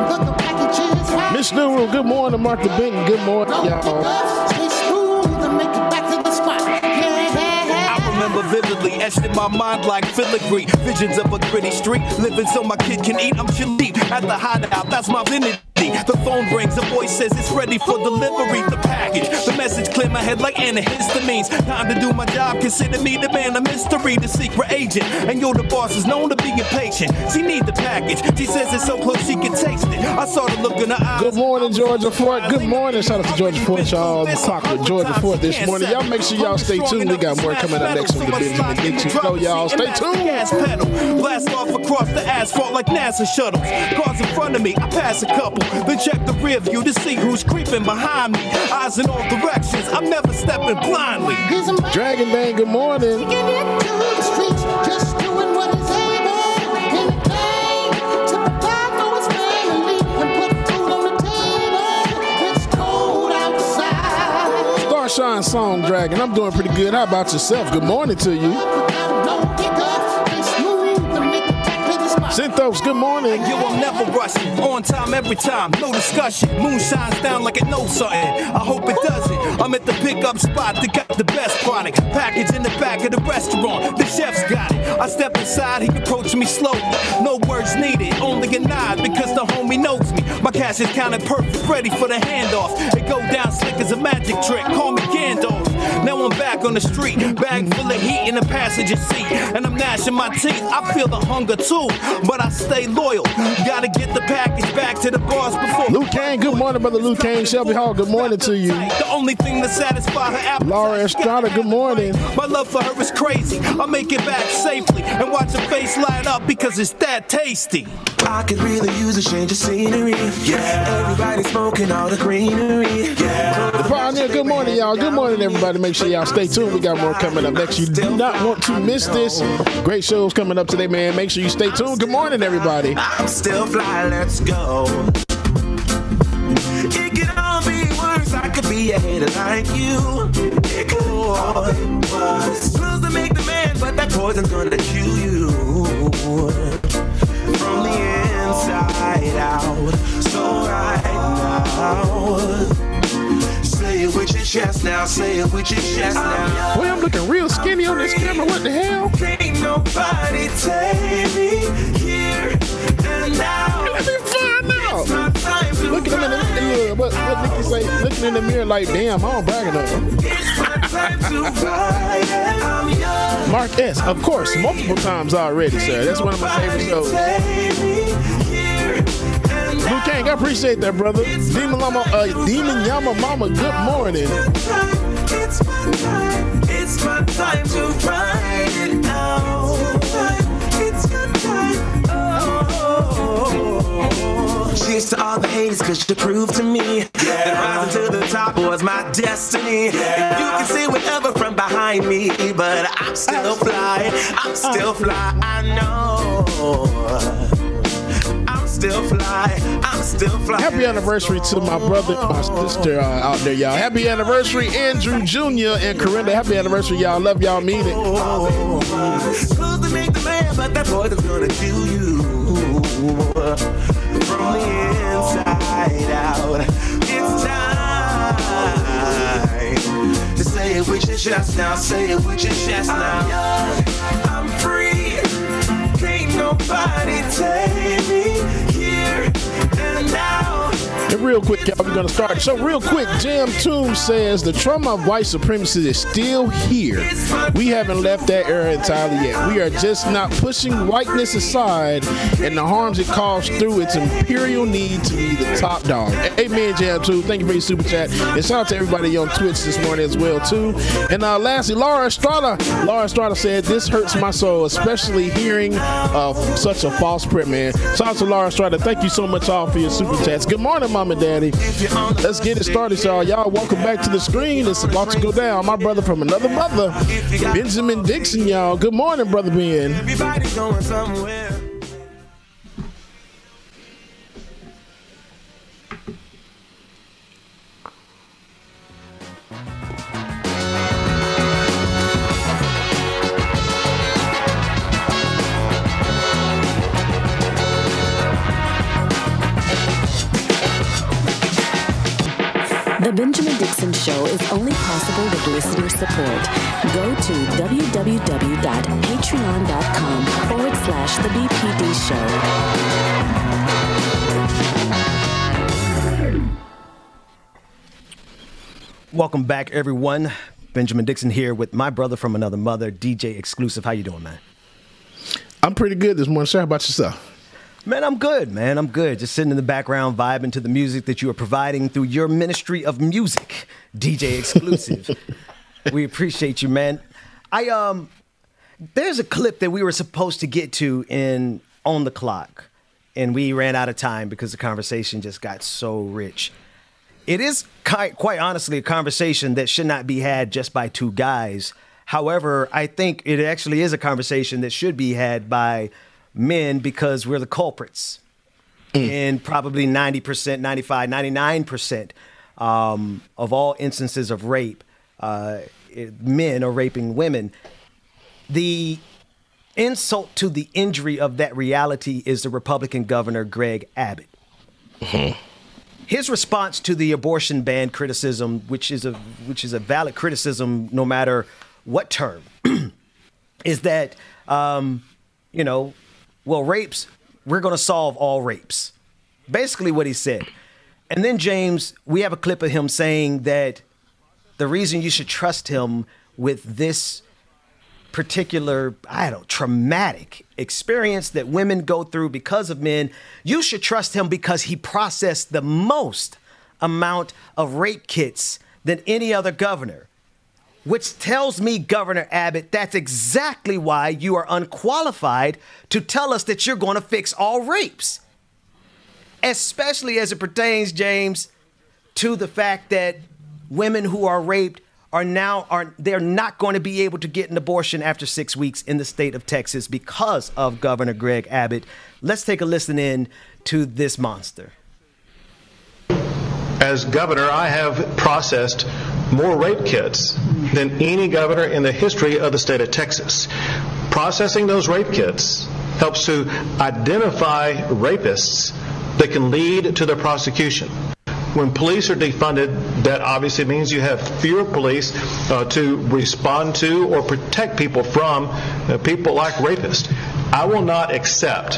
but the package is hot. Miss Nuru, good morning. Martha Benton, good morning, y'all. Stay smooth and make it back to the spot. I remember vividly, etched in my mind like filigree. Visions of a gritty street, living so my kid can eat. I'm chilly at the hideout, that's my vanity. The phone rings, a voice says it's ready for delivery. The package, the message clear my head like antihistamines. Time to do my job, consider me the man of mystery, the secret agent. And you're the boss is known to be impatient. She need the package, she says it's so close she can taste it. I saw the look in her eyes. Good morning, Georgia Fort. Good morning. Shout out to Georgia Fort, y'all. The clock with Georgia Fort this morning. Y'all make sure y'all stay tuned. We got more coming up next from the Benjamin Dixon Show, y'all. Stay tuned. Gas pedal, blast off across the asphalt like NASA shuttles. Cars in front of me, I pass a couple, then check the rear view to see who's creeping behind me. Eyes in all directions, I'm never stepping blindly. Dragon Bang, good morning. Just doing what he's able in the day to provide for his family and put food on the table. It's cold outside. Starshine Song Dragon, I'm doing pretty good. How about yourself? Good morning to you. Synthos, good morning. Yo, I'm never rushing. On time every time, no discussion. Moon shines down like it knows something. I hope it doesn't. I'm at the pickup spot that got the best product. Package in the back of the restaurant. The chef's got it. I step inside, he approached me slowly. No words needed, only a nod because the homie knows me. My cash is counted perfect, ready for the handoff. It go down slick as a magic trick. Call me Gandalf. Now I'm back on the street, bag full of heat in the passenger seat, and I'm gnashing my teeth. I feel the hunger too, but I stay loyal. Gotta get the package back to the boss before. Luke Kane, good morning, brother Luke Kane. Shelby Hall, good morning to you. The only thing that satisfies her appetite. Laura Estrada, good morning. My love for her is crazy. I'll make it back safely and watch her face light up because it's that tasty. I could really use a change of scenery. Yeah, everybody smoking all the greenery. Yeah. The Pioneer, good morning, y'all. Good morning, everybody. Make sure y'all stay tuned. We got more coming up next. You do not want to miss this. Great shows coming up today, man. Make sure you stay tuned. Good morning, everybody. I'm still fly, let's go. It could all be worse. I could be a hater like you. It could all be worse. Pills to make the man, but that poison's gonna kill you. From the inside out. So right now, say it with your chest now. Say it with your chest now. Boy, I'm looking real skinny on this camera. What the hell? Can't nobody take me here and now. Let me find out. Looking in the mirror. What Nikki say? Looking in the mirror like, damn, I don't brag enough. It's my time to ride. I'm young. Mark S, of course, multiple times already, sir. That's one of my favorite shows. Blue King, I appreciate that, brother. Demon Yama Mama, good morning. It's my time to ride it now. It's your time. Cheers to all the haters, cause you proved to me that rising to the top was my destiny. Yeah. You can say whatever from behind me, but I'm still fly. I'm still fly, I know. I'm still fly. I'm still fly. Happy anniversary to my brother and my sister out there, y'all. Happy anniversary, Andrew Jr. and Corinda. Happy anniversary, y'all. Love y'all, mean it. Supposed to make the man, but that boy is gonna kill you from the inside out. It's time to say it with your chest now. Say it with your chest now. I'm free. Can't nobody take me here and now. And real quick, y'all, we're going to start the show real quick. Jam Toom says the trauma of white supremacy is still here. We haven't left that era entirely yet. We are just not pushing whiteness aside and the harms it caused through its imperial need to be the top dog. Amen, Jam Toom. Thank you for your super chat. And shout out to everybody on Twitch this morning as well, too. And lastly, Laura Estrada. Laura Estrada said, this hurts my soul, especially hearing of such a false print, man. Shout out to Laura Estrada. Thank you so much, all, for your super chats. Good morning, Mom and Daddy. Let's get it started, y'all. Y'all, welcome back to the screen. It's about to go down. My brother from another mother, Benjamin Dixon, y'all. Good morning, Brother Ben. Everybody's going somewhere. The Benjamin Dixon Show is only possible with listener support. Go to www.patreon.com/The BPD Show. Welcome back, everyone. Benjamin Dixon here with my brother from another mother, DJ Exclusive. How you doing, man? I'm pretty good this morning, sir. How about yourself? Man, I'm good, man. I'm good. Just sitting in the background, vibing to the music that you are providing through your ministry of music, DJ Exclusive. We appreciate you, man. There's a clip that we were supposed to get to in On the Clock, and we ran out of time because the conversation just got so rich. It is quite honestly a conversation that should not be had just by two guys. However, I think it actually is a conversation that should be had by men because we're the culprits in probably 90%, 95, 99% of all instances of rape. Men are raping women. The insult to the injury of that reality is the Republican governor, Greg Abbott. Mm-hmm. His response to the abortion ban criticism, which is a valid criticism no matter what term, is that, well, rapes, we're going to solve all rapes. Basically what he said. And then, James, we have a clip of him saying that the reason you should trust him with this particular, traumatic experience that women go through because of men, you should trust him because he processed the most amount of rape kits than any other governor. Which tells me, Governor Abbott, that's exactly why you are unqualified to tell us that you're going to fix all rapes. Especially as it pertains, James, to the fact that women who are raped they're not going to be able to get an abortion after 6 weeks in the state of Texas because of Governor Greg Abbott. Let's take a listen in to this monster. As governor, I have processed more rape kits than any governor in the history of the state of Texas. Processing those rape kits helps to identify rapists that can lead to the prosecution. When police are defunded, that obviously means you have fewer police to respond to or protect people from people like rapists. I will not accept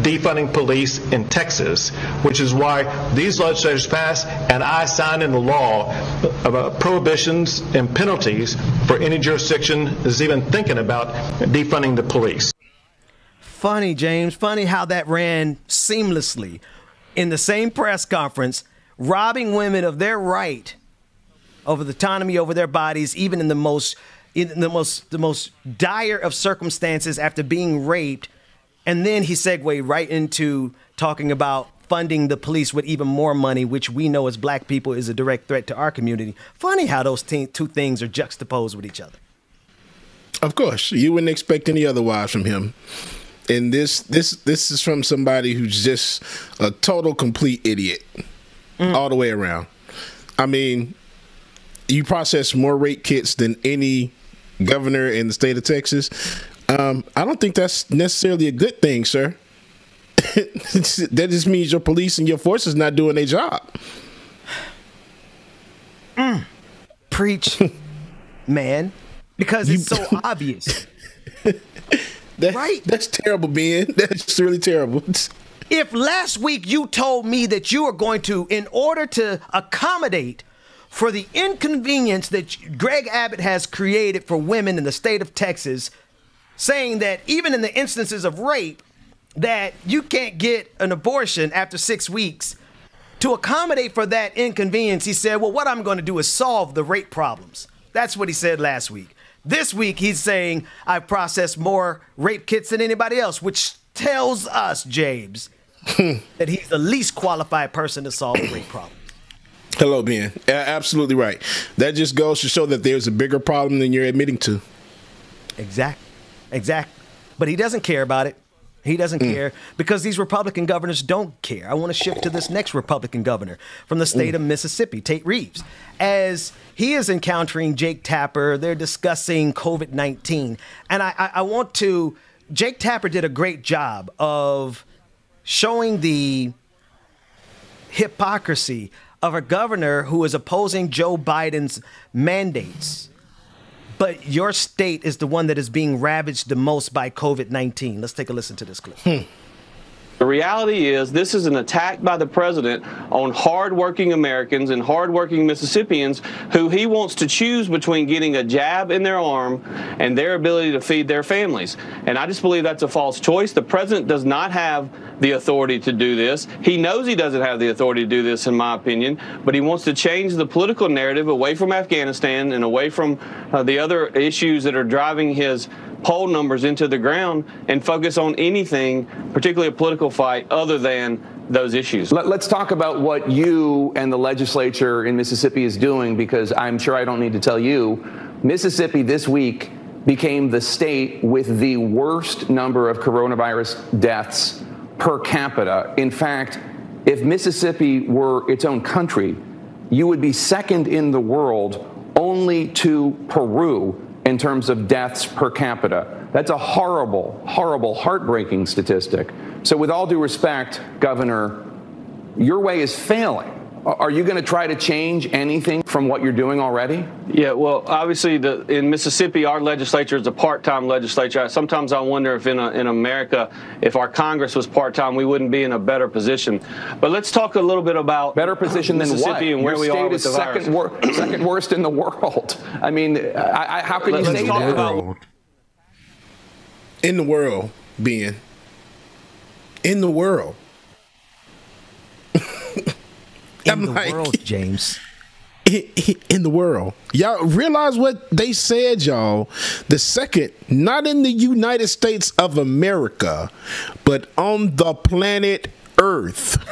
defunding police in Texas, which is why these legislators passed and I signed into law about prohibitions and penalties for any jurisdiction that's even thinking about defunding the police. Funny, James. Funny how that ran seamlessly in the same press conference, robbing women of their right over the autonomy over their bodies, even in the most dire of circumstances after being raped. And then he segued right into talking about funding the police with even more money, which we know as black people is a direct threat to our community. Funny how those two things are juxtaposed with each other. Of course, you wouldn't expect any otherwise from him. And this is from somebody who's just a total complete idiot all the way around. I mean, you process more rape kits than any governor in the state of Texas. I don't think that's necessarily a good thing, sir. That just means your police and your forces not doing their job. Preach, man, because it's so obvious. Right? That's terrible, Ben. That's really terrible. If last week you told me that you are going to, in order to accommodate for the inconvenience that Greg Abbott has created for women in the state of Texas, saying that even in the instances of rape, that you can't get an abortion after 6 weeks, to accommodate for that inconvenience, he said, well, what I'm going to do is solve the rape problems. That's what he said last week. This week, he's saying, I've processed more rape kits than anybody else, which tells us, James, that he's the least qualified person to solve the rape problem. Hello, Ben. Absolutely right. That just goes to show that there's a bigger problem than you're admitting to. Exactly. But he doesn't care about it. He doesn't care because these Republican governors don't care. I want to shift to this next Republican governor from the state of Mississippi, Tate Reeves. As he is encountering Jake Tapper, they're discussing COVID-19. And I want to, Jake Tapper did a great job of showing the hypocrisy of a governor who is opposing Joe Biden's mandates. But your state is the one that is being ravaged the most by COVID-19. Let's take a listen to this clip. The reality is this is an attack by the president on hardworking Americans and hardworking Mississippians who he wants to choose between getting a jab in their arm and their ability to feed their families. And I just believe that's a false choice. The president does not have the authority to do this. He knows he doesn't have the authority to do this, in my opinion, but he wants to change the political narrative away from Afghanistan and away from the other issues that are driving his poll numbers into the ground and focus on anything, particularly a political fight, other than those issues. Let's talk about what you and the legislature in Mississippi is doing, because I'm sure I don't need to tell you, Mississippi this week became the state with the worst number of coronavirus deaths per capita. In fact, if Mississippi were its own country, you would be second in the world only to Peru in terms of deaths per capita. That's a horrible, horrible, heartbreaking statistic. So with all due respect, Governor, your way is failing. Are you going to try to change anything from what you're doing already? Yeah, well, obviously, in Mississippi, our legislature is a part-time legislature. Sometimes I wonder if in America, if our Congress was part-time, we wouldn't be in a better position. But let's talk a little bit about better position than Mississippi and where we are with the virus. Second worst in the world. I mean, how can you say that? In the world, Ben. In the world. In the world, James. In the world. Y'all realize what they said, y'all? The second, not in the United States of America, but on the planet Earth.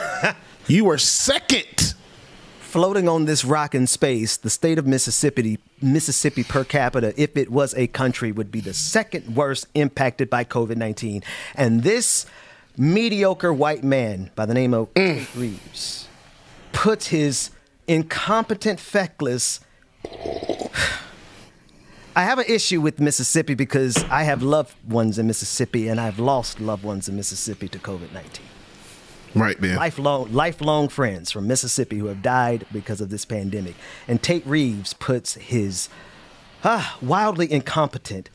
You are second. Floating on this rock in space, the state of Mississippi per capita, if it was a country, would be the second worst impacted by COVID-19. And this mediocre white man by the name of Tate Reeves puts his incompetent, feckless. I have an issue with Mississippi because I have loved ones in Mississippi and I've lost loved ones in Mississippi to COVID-19. Right, man. Lifelong friends from Mississippi who have died because of this pandemic. And Tate Reeves puts his wildly incompetent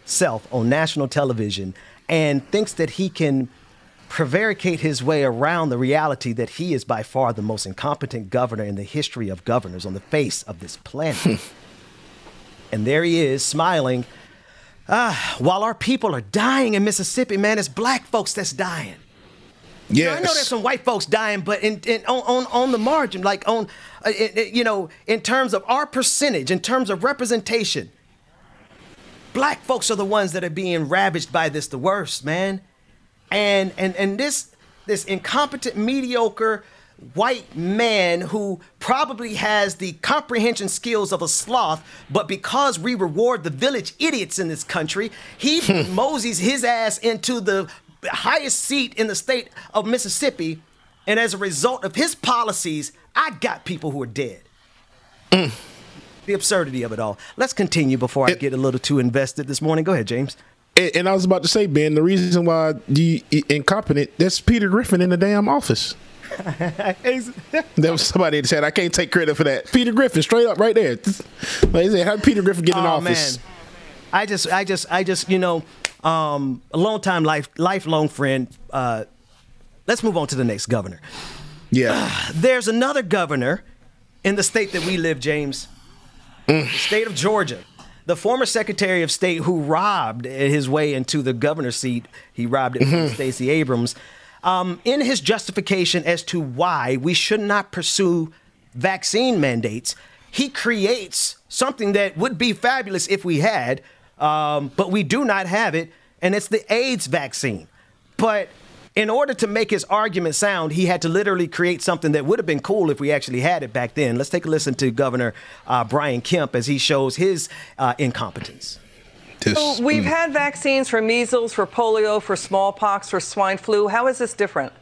self on national television and thinks that he can prevaricate his way around the reality that he is by far the most incompetent governor in the history of governors on the face of this planet. And there he is smiling. While our people are dying in Mississippi, man, it's black folks that's dying. Yes. I know there's some white folks dying, but on the margin, like in terms of our percentage, in terms of representation, black folks are the ones that are being ravaged by this the worst, man. And this incompetent, mediocre white man who probably has the comprehension skills of a sloth, but because we reward the village idiots in this country, he moseys his ass into the highest seat in the state of Mississippi. And as a result of his policies, I got people who are dead. The absurdity of it all. Let's continue before I get a little too invested this morning. Go ahead, James. And I was about to say, Ben, the reason why you incompetent, that's Peter Griffin in the damn office. There was somebody that said, I can't take credit for that. Peter Griffin, straight up right there. Like I said, how did Peter Griffin get in office? Man. I just, a long time, lifelong friend. Let's move on to the next governor. Yeah. There's another governor in the state that we live, James. The state of Georgia. The former Secretary of State who robbed his way into the governor's seat, he robbed it from Stacey Abrams. In his justification as to why we should not pursue vaccine mandates, he creates something that would be fabulous if we had, but we do not have it, and it's the AIDS vaccine. But in order to make his argument sound, he had to literally create something that would have been cool if we actually had it back then. Let's take a listen to Governor Brian Kemp as he shows his incompetence. So we've had vaccines for measles, for polio, for smallpox, for swine flu. How is this different?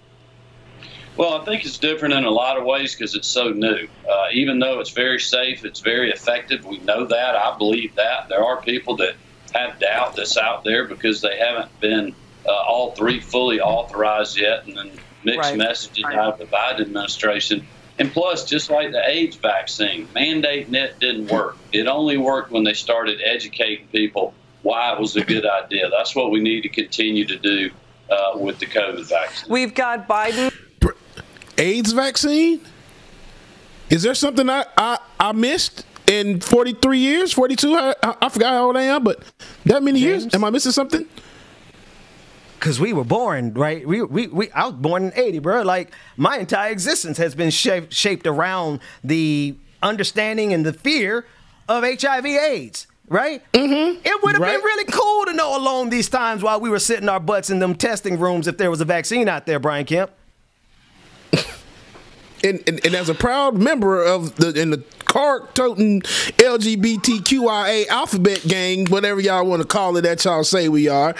Well, I think it's different in a lot of ways because it's so new. Even though it's very safe, it's very effective. We know that. I believe that. There are people that have doubt that's out there because they haven't been all three fully authorized yet, and then mixed messaging out of the Biden administration. And plus, just like the AIDS vaccine, mandating it didn't work. It only worked when they started educating people why it was a good idea. That's what we need to continue to do with the COVID vaccine. We've got Biden. AIDS vaccine? Is there something I missed in 43 years, 42? I forgot how old I am, but that many years? Am I missing something? Because we were born, right? I was born in 80, bro. Like, my entire existence has been shaped around the understanding and the fear of HIV/AIDS, right? It would have been really cool to know along these times while we were sitting our butts in them testing rooms if there was a vaccine out there, Brian Kemp. And as a proud member of the card-toting LGBTQIA alphabet gang, whatever y'all want to call it that y'all say we are,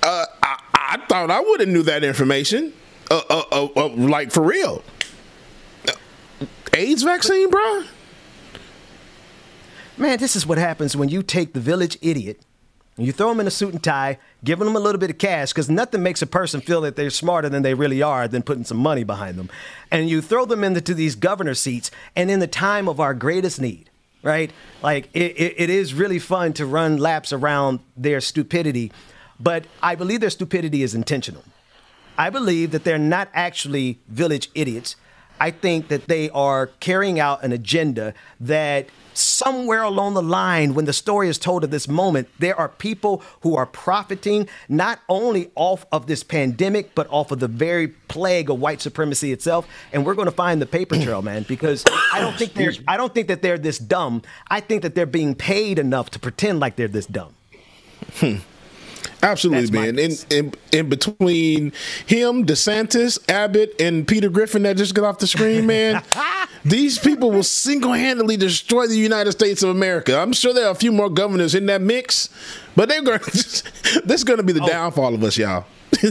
I thought I would have knew that information, like for real. AIDS vaccine, bro? Man, this is what happens when you take the village idiot and you throw them in a suit and tie, giving them a little bit of cash, because nothing makes a person feel that they're smarter than they really are than putting some money behind them. And you throw them into these governor seats, and in the time of our greatest need, right? Like, it is really fun to run laps around their stupidity, but I believe their stupidity is intentional. I believe that they're not actually village idiots. I think that they are carrying out an agenda that somewhere along the line, when the story is told of this moment, there are people who are profiting not only off of this pandemic, but off of the very plague of white supremacy itself. And we're going to find the paper trail, man, because I don't think that they're this dumb. I think that they're being paid enough to pretend like they're this dumb. Absolutely, man. In between him, DeSantis, Abbott, and Peter Griffin that just got off the screen, man, these people will single-handedly destroy the United States of America. I'm sure there are a few more governors in that mix, but this is going to be the downfall of us, y'all.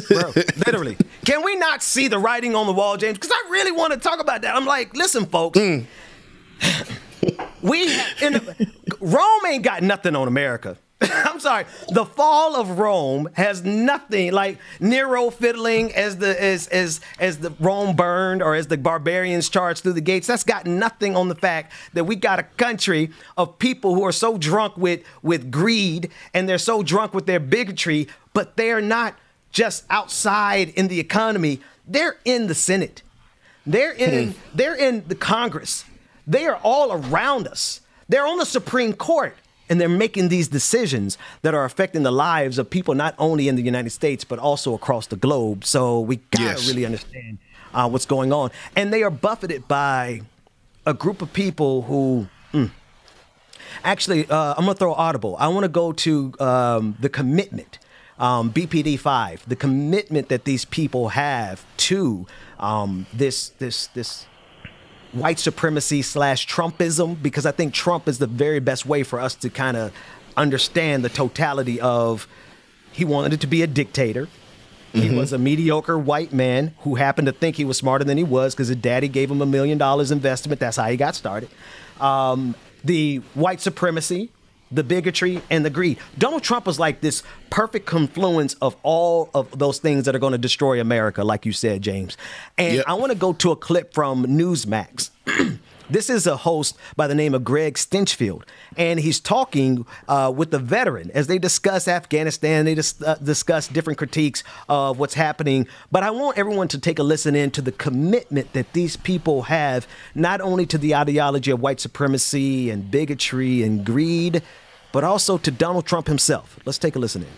Bro, literally. Can we not see the writing on the wall, James? Because I really want to talk about that. I'm like, listen, folks. Rome ain't got nothing on America. I'm sorry. The fall of Rome has nothing like Nero fiddling as the Rome burned or as the barbarians charged through the gates. That's got nothing on the fact that we got a country of people who are so drunk with greed and they're so drunk with their bigotry, but they're not just outside in the economy. They're in the Senate. They're in the Congress. They are all around us. They're on the Supreme Court. And they're making these decisions that are affecting the lives of people not only in the United States, but also across the globe. So we got to really understand what's going on. And they are buffeted by a group of people who actually, I'm going to throw audible. I want to go to the commitment, BPD 5, the commitment that these people have to this white supremacy / Trumpism, because I think Trump is the very best way for us to kind of understand the totality of he wanted to be a dictator. He was a mediocre white man who happened to think he was smarter than he was because his daddy gave him $1 million investment. That's how he got started. The white supremacy, the bigotry, and the greed. Donald Trump was like this perfect confluence of all of those things that are going to destroy America, like you said, James. And I want to go to a clip from Newsmax. This is a host by the name of Greg Stinchfield, and he's talking with the veteran as they discuss Afghanistan. They discuss different critiques of what's happening. But I want everyone to take a listen in to the commitment that these people have, not only to the ideology of white supremacy and bigotry and greed, but also to Donald Trump himself. Let's take a listen in.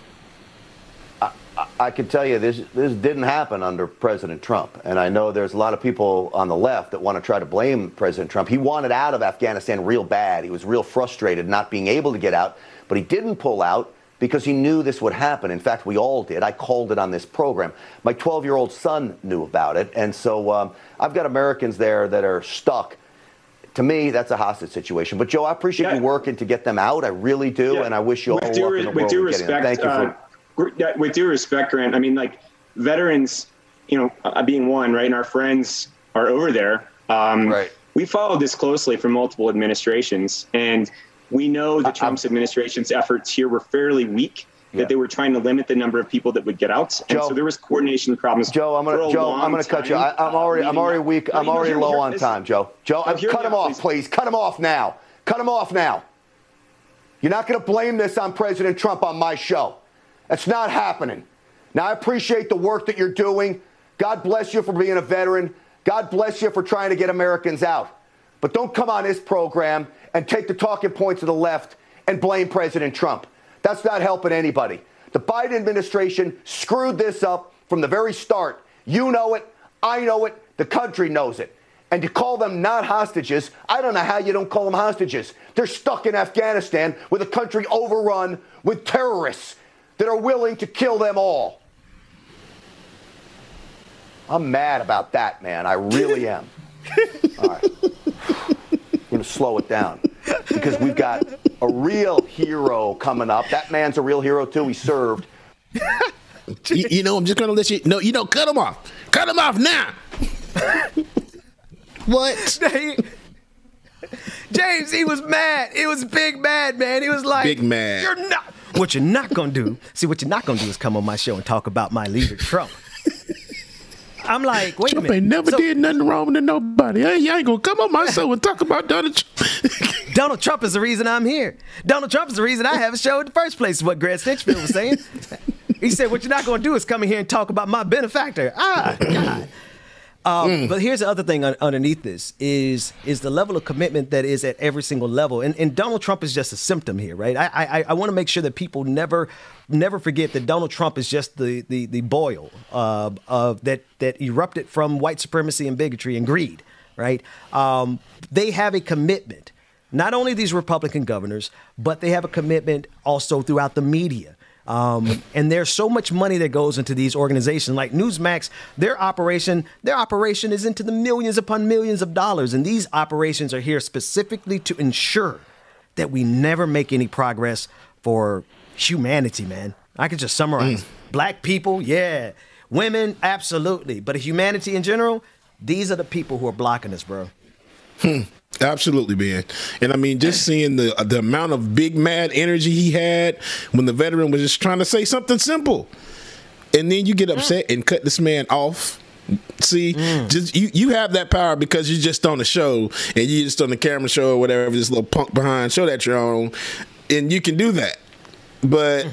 I can tell you this didn't happen under President Trump. And I know there's a lot of people on the left that want to try to blame President Trump. He wanted out of Afghanistan real bad. He was real frustrated not being able to get out. But he didn't pull out because he knew this would happen. In fact, we all did. I called it on this program. My 12-year-old son knew about it. And so I've got Americans there that are stuck. To me, that's a hostage situation. But, Joe, I appreciate you working to get them out. I really do. And I wish you all luck in the world. With due respect, thank you for with due respect, Grant, I mean, like, veterans, you know, being one, right, and our friends are over there. Right. We followed this closely from multiple administrations, and we know that Trump's administration's efforts here were fairly weak, that they were trying to limit the number of people that would get out. And so there was coordination problems. Joe, I'm going to cut you. I'm already weak. I'm already low on time, Joe. Joe, cut him off, please. Cut him off now. Cut him off now. You're not going to blame this on President Trump on my show. That's not happening. Now, I appreciate the work that you're doing. God bless you for being a veteran. God bless you for trying to get Americans out. But don't come on this program and take the talking points of the left and blame President Trump. That's not helping anybody. The Biden administration screwed this up from the very start. You know it. I know it. The country knows it. And to call them not hostages, I don't know how you don't call them hostages. They're stuck in Afghanistan with a country overrun with terrorists that are willing to kill them all. I'm mad about that, man. I really am. All right. I'm going to slow it down because we've got a real hero coming up. That man's a real hero, too. He served. You know, I'm just going to let you know, cut him off. Cut him off now. What? James, he was mad. He was big mad, man. He was like, big mad. You're not. What you're not going to do, what you're not going to do is come on my show and talk about my leader, Trump. I'm like, wait Trump a minute. Ain't never did nothing wrong to nobody. Hey, you ain't going to come on my show and talk about Donald Trump. Donald Trump is the reason I'm here. Donald Trump is the reason I have a show in the first place, is what Greg Stinchfield was saying. He said, what you're not going to do is come in here and talk about my benefactor. God. But here's the other thing underneath this is the level of commitment that is at every single level. And Donald Trump is just a symptom here, right? I want to make sure that people never forget that Donald Trump is just the boil that erupted from white supremacy and bigotry and greed, right? They have a commitment, not only these Republican governors, but they have a commitment also throughout the media. And there's so much money that goes into these organizations like Newsmax. Their operation is into the millions upon millions of dollars. And these operations are here specifically to ensure that we never make any progress for humanity, man. I could just summarize. Black people, yeah. Women, absolutely. But humanity in general, these are the people who are blocking us, bro. Absolutely, man. And I mean, just seeing the amount of big mad energy he had when the veteran was just trying to say something simple, and then you get upset and cut this man off. See, just you have that power because you're just on the show and you're just on the camera show or whatever, this little punk behind show that you're on, and you can do that. But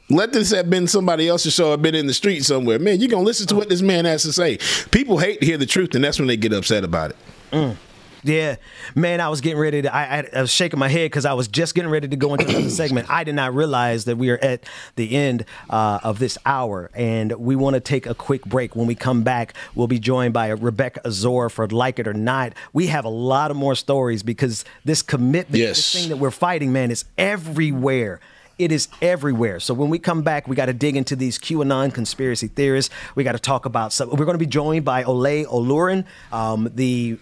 let this have been somebody else's show or been in the street somewhere. Man, you're going to listen to what this man has to say. People hate to hear the truth, and that's when they get upset about it. Yeah, man, I was getting ready to, I was shaking my head because I was just getting ready to go into another segment. I did not realize that we are at the end of this hour, and we want to take a quick break. When we come back, we'll be joined by Rebecca Azor for Like It or Not. We have a lot of more stories because this commitment, this thing that we're fighting, man, is everywhere. It is everywhere. So when we come back, we got to dig into these QAnon conspiracy theorists. We got to talk about some. We're going to be joined by Olurin, the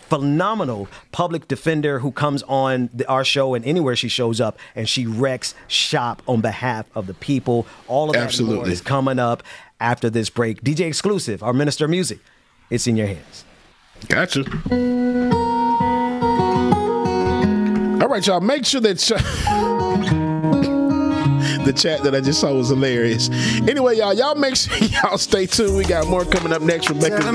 phenomenal public defender who comes on our show and anywhere she shows up, and she wrecks shop on behalf of the people. All of that and more is coming up after this break. DJ Exclusive, our Minister of Music. It's in your hands. Gotcha. All right, y'all. Make sure that the chat that I just saw was hilarious. Anyway, y'all make sure y'all stay tuned. We got more coming up next. Rebecca, Like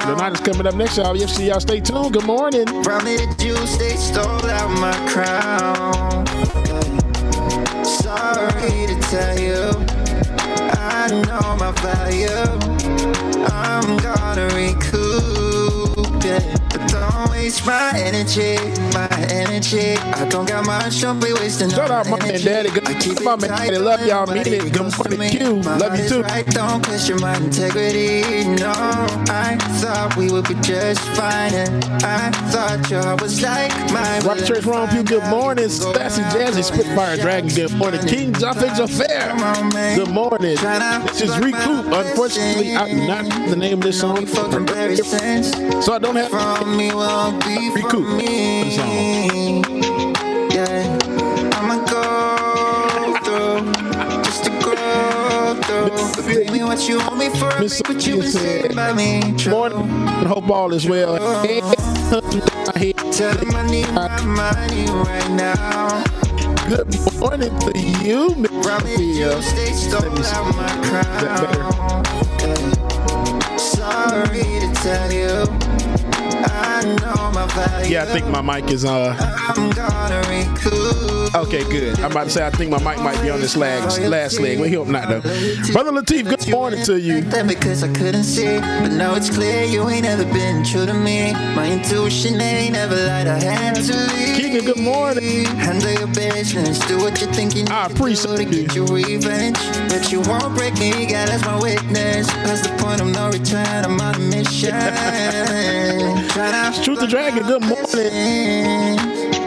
It or Not is coming up next, y'all. Y'all stay tuned. Good morning. Promised you they stole out my crown. Sorry to tell you, I know my value. I'm gonna recoup it. But don't waste my energy, I don't got much, don't be wasting. Shout out my man, Daddy. Good my man, Daddy. Love y'all. Mean it. Good morning, Q. Love you too. Right, don't question my integrity. No, I thought we would be just fine, and I thought your heart was like mine. Rock Church Wrong Pew. Good morning. Sassy Jazzy Spitfire Dragon. Good morning. King Jaffe Affair. Good morning. This is Recoup. Unfortunately, I'm not the name of this song, so I don't have me won't be Recoup. Yeah, I'ma go through just to go through. But baby, what you want me for? What you would say about me? Morning. I hope all is well. Tell them I need my money right now. Good morning to you, Miss Stay stole out my crown. Sorry to tell you, I know my value. Yeah, I think my mic is I'm gonna recoup. Okay, good. I'm about to say I think my mic might be on this last leg. We hope not though. Brother Lateef, good morning to you. Because I couldn't see, but now it's clear you ain't ever been true to me. My intuition ain't never lied. I had to leave. Keegan, good morning. Handle your business, do what you're thinking. I appreciate to get your revenge, but you won't break me. God as my witness. Past the point of no return, I'm on a mission. Truth the Dragon, good morning.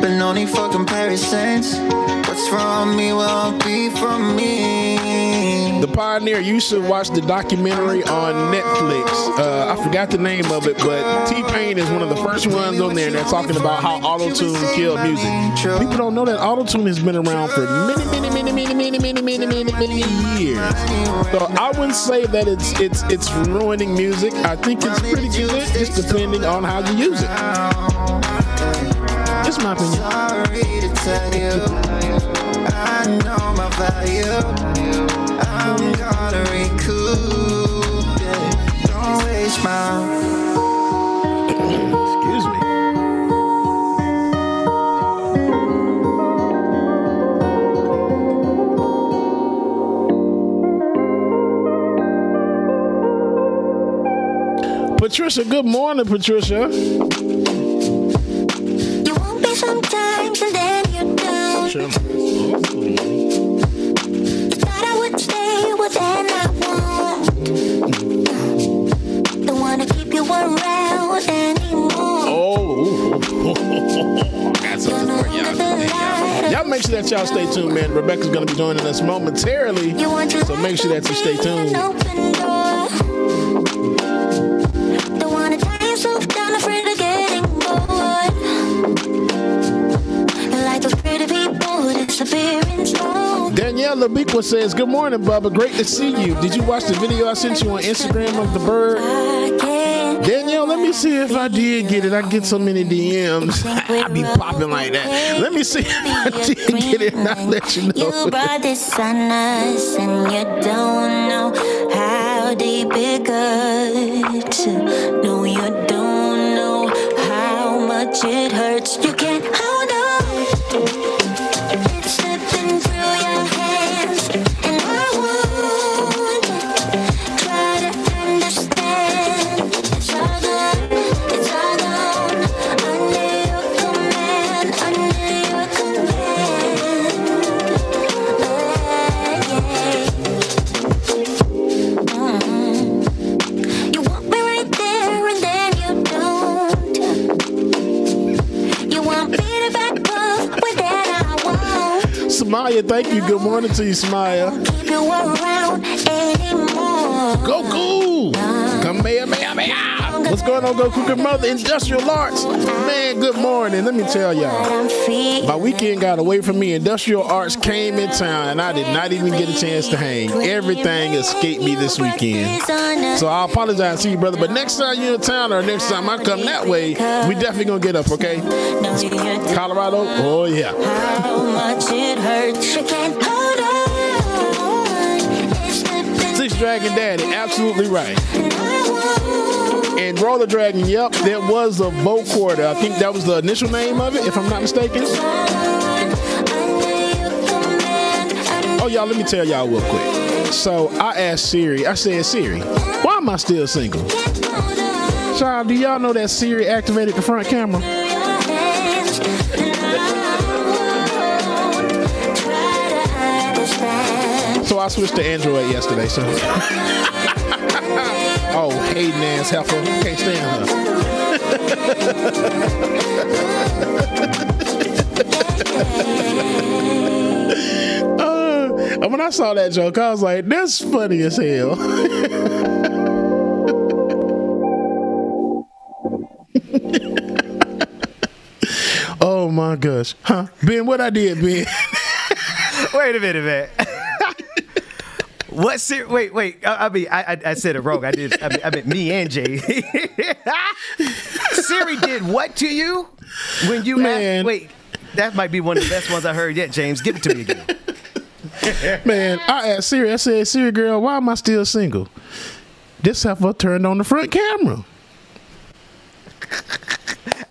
But no need for comparisons. What's from me won't be from me. The Pioneer, you should watch the documentary on Netflix. I forgot the name of it, but T-Pain is one of the first ones on there, and they're talking about how auto-tune killed music. People don't know that auto-tune has been around for many years. So I wouldn't say that it's ruining music. I think it's pretty good, just depending on how you use it. It's my opinion. Sorry to tell you, I know my value. I'm gonna recoup it. Don't waste my. Excuse me. Patricia, good morning, Patricia. Sometimes and then you don't. Sure. You thought I would stay, well then I won't. Don't wanna keep you around anymore. Oh. That's y'all make sure that y'all stay tuned, man. Rebecca's gonna be joining us momentarily, so make sure that you stay tuned. Don't wanna tie yourself down, afraid of getting bored. Danielle Labiqua says, good morning, Bubba. Great to see you. Did you watch the video I sent you on Instagram of the bird? Danielle, Well, let me see if I did get it. I get so many DMs. I be popping like that. Let me see if I did get it, and I'll let you know. You brought this on us, and you don't know how deep it cuts. No, you don't know how much it hurts. You can't hold on. It's slipping through your hands, and I won't try to understand. It's all gone, it's all gone. Under your command, under your command. You want me right there, and then you don't. You want me to back up, but then I won't. Samaya, thank you. Good morning to you, Samaya. Keep you around anymore. Goku! Come here. What's going on, Goku? Good mother, Industrial Arts. Man, good morning. Let me tell y'all. My weekend got away from me. Industrial Arts came in town, and I did not even get a chance to hang. Everything escaped me this weekend. So I apologize to you, brother. But next time you're in town or next time I come that way, we definitely going to get up, okay? Colorado? Oh, yeah. How much it hurts. You can't hold on. Six Dragon Daddy, absolutely right. And Roller Dragon, yep, there was a vote quarter. I think that was the initial name of it, if I'm not mistaken. Oh, y'all, let me tell y'all real quick. So I asked Siri, I said, Siri, why am I still single? Child, do y'all know that Siri activated the front camera? So I switched to Android yesterday, so. Oh, hating ass heifer. Can't stand her. When I saw that joke, I was like, that's funny as hell. Oh my gosh. Huh? Ben, what I did, Ben? Wait a minute, man. What? Wait. I said it wrong. I meant me and Jay. Siri did what to you when you asked? Wait, that might be one of the best ones I heard yet, James. Give it to me again. Man, I asked Siri. I said, Siri, girl, why am I still single? This heifer turned on the front camera.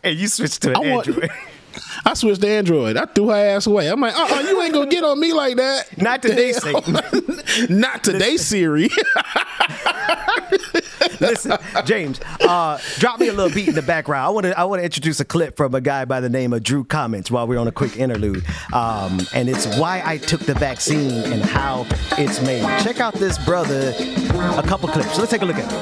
And you switched to Android. I switched to Android. I threw her ass away. I'm like, you ain't gonna get on me like that. Not today, Satan. Not today, Siri. Listen, James, drop me a little beat in the background. I want to introduce a clip from a guy by the name of Drew Comments while we're on a quick interlude. And it's why I took the vaccine and how it's made. Check out this brother, a couple clips. So let's take a look at it.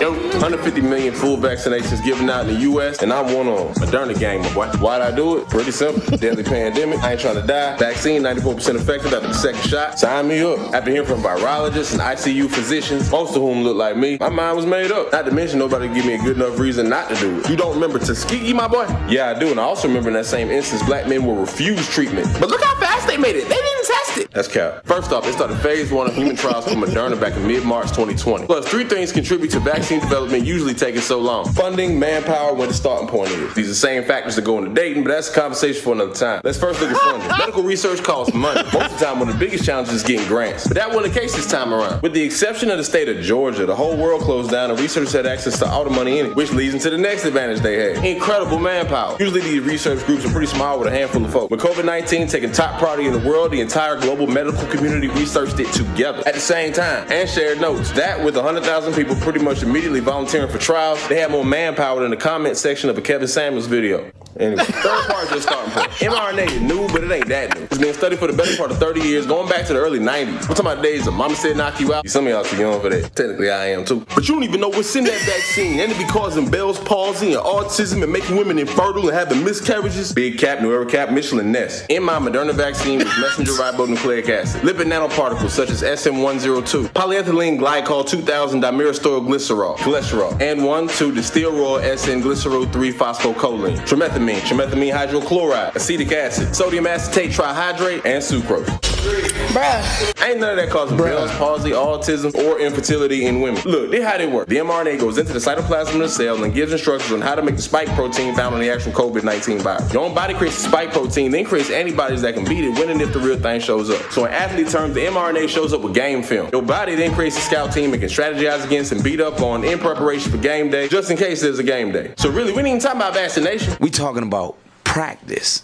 Yo, 150 million full vaccinations given out in the U.S., and I'm one on Moderna gang, my boy. Why'd I do it? Pretty simple. Deadly pandemic. I ain't trying to die. Vaccine, 94% effective after the second shot. Sign me up. After hearing from virologists and ICU physicians, most of whom look like me, my mind was made up. Not to mention, nobody give me a good enough reason not to do it. You don't remember Tuskegee, my boy? Yeah, I do, and I also remember in that same instance, black men were refused treatment. But look how fast they made it. They didn't test it. That's cap. First off, they started phase 1 of human trials for Moderna back in mid-March 2020. Plus, 3 things contribute to vaccine development usually taking so long. Funding, manpower, where the starting point is. These are the same factors that go into dating, but that's a conversation for another time. Let's first look at funding. Medical research costs money. Most of the time, one of the biggest challenges is getting grants. But that wasn't the case this time around. With the exception of the state of Georgia, the whole world closed down and researchers had access to all the money in it, which leads into the next advantage they had. Incredible manpower. Usually these research groups are pretty small with a handful of folks. With COVID-19 taking top priority in the world, the entire global medical community researched it together at the same time and shared notes. That, with 100,000 people pretty much immediately volunteering for trials, they had more manpower than the comment section of a Kevin Samuels video. Anyway, third part is the starting point. mRNA is new, but it ain't that new. It's been studied for the better part of 30 years, going back to the early 90s. We're talking about days of mama said knock you out. Some of y'all too young for that. Technically, I am too. But you don't even know what's in that vaccine. And it be causing Bell's palsy and autism and making women infertile and having miscarriages. Big cap, New Era cap, Michelin Ness. In my Moderna vaccine was messenger ribonucleic acid, lipid nanoparticles such as SM102, polyethylene glycol 2000 dimethylglycerol, cholesterol, and 1,2-distill-raw SN-glycerol 3-phosphocholine, trimethamine hydrochloride, acetic acid, sodium acetate trihydrate, and sucrose. Bruh. Ain't none of that causing Bell's palsy, autism, or infertility in women. Look, this how they work. The mRNA goes into the cytoplasm of the cell and gives instructions on how to make the spike protein found on the actual COVID-19 virus. Your own body creates the spike protein, then creates antibodies that can beat it when and if the real thing shows up. So in athlete terms, the mRNA shows up with game film. Your body then creates a scout team and can strategize against and beat up on in preparation for game day, just in case there's a game day. So really, we ain't even talking about vaccination. We talking about practice.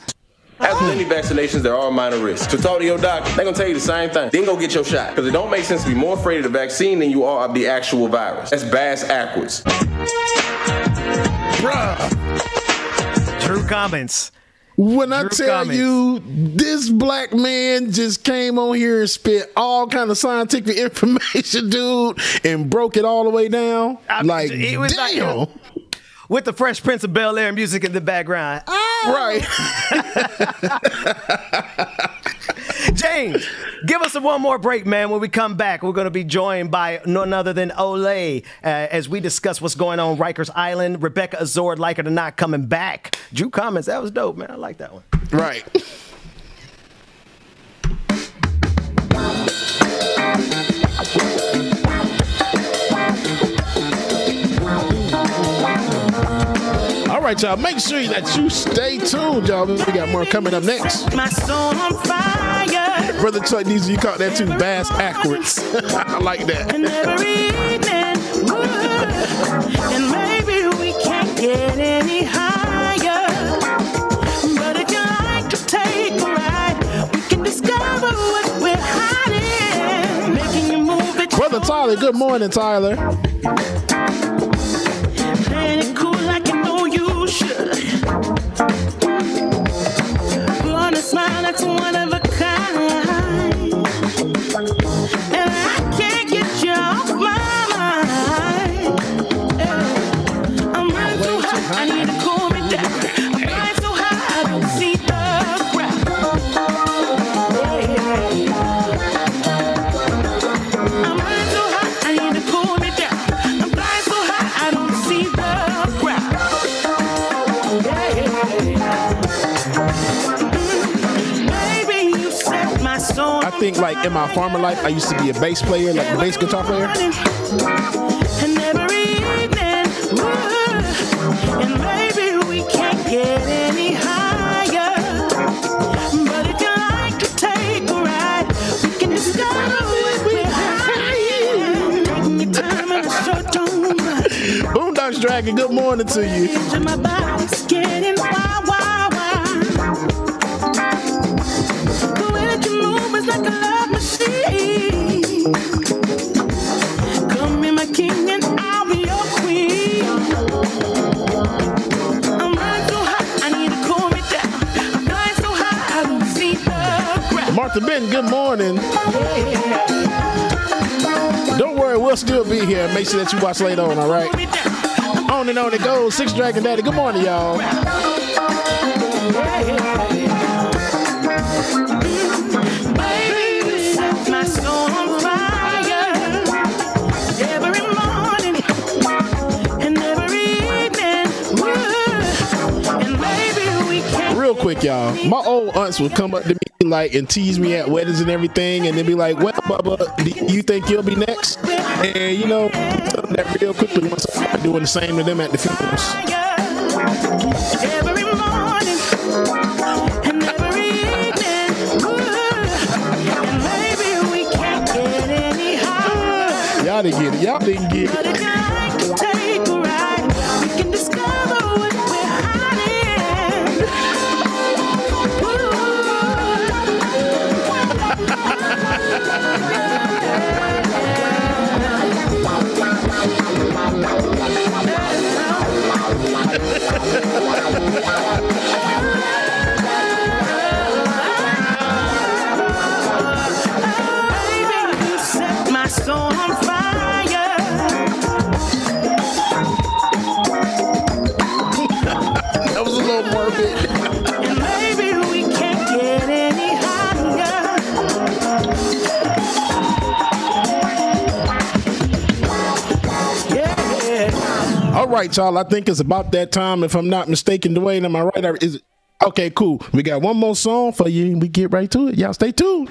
As with any vaccinations, there are minor risks. So talk to your doctor. They're gonna tell you the same thing. Then go get your shot. Because it don't make sense to be more afraid of the vaccine than you are of the actual virus. That's bass backwards. Bruh. True comments. When I tell you this black man just came on here and spit all kind of scientific information, dude, and broke it all the way down. It was damn. Like, with the Fresh Prince of Bel-Air music in the background. Right. James, give us one more break, man. When we come back, we're going to be joined by none other than Olay as we discuss what's going on Rikers Island. Rebecca Azord, like it or not, coming back. Drew comments. That was dope, man. I like that one. Right. All right, y'all. Make sure that you stay tuned, y'all. We got more coming up next. My soul on fire. Brother Chuck needs you caught that too bass backwards. I like that. And every evening, and maybe we can't get any higher. But if you like to take a ride, we can discover what we're hiding. Making you move it. Brother Tyler, good morning, Tyler. Playing it cool like you know you should. Gonna smile, that's one of a kind. And I can't get you off my mind. I'm running too hot, I need to cool me down. I'm flying so high, I don't see the ground. I'm running too hot, I need to cool me down. I'm flying so high, I don't see the ground. Baby, you set my soul. I think like in my farmer life, I used to be a bass player, like a bass guitar player. And every evening, and maybe we can't get any higher. But if you like to take a ride, we can discover what we're hiding. Taking your time and short don't run. Boondocks Dragon, good morning to you. My body's getting wild, wild, wild. The way that you move is like a love machine. Come be my king and I'll be your queen. I'm running too hot, I need to cool me down. I'm flying so high, I don't see the ground. Martha Ben, good morning. Don't worry, we'll still be here. Make sure that you watch later on, all right? On and on it goes. Six Dragon Daddy, good morning, y'all. Baby, set my soul on fire. Every morning and every evening. And maybe we can. Real quick, y'all. My old aunts would come up to me like and tease me at weddings and everything, and then be like, "Well, Bubba, do you think you'll be next?" And you know, that real quickly once I started doing the same to them at the funerals. Every morning and every evening. And maybe we can't get any higher. Y'all didn't get it. Y'all didn't get But it. if you like to take a ride, we can discover what we're hiding. Baby, you set my soul on fire. That was a little morbid. And maybe we can't get any higher. Yeah. All right, y'all. I think it's about that time. If I'm not mistaken, Dwayne, am I right? Is it? Okay, cool. We got one more song for you, and we get right to it. Y'all stay tuned.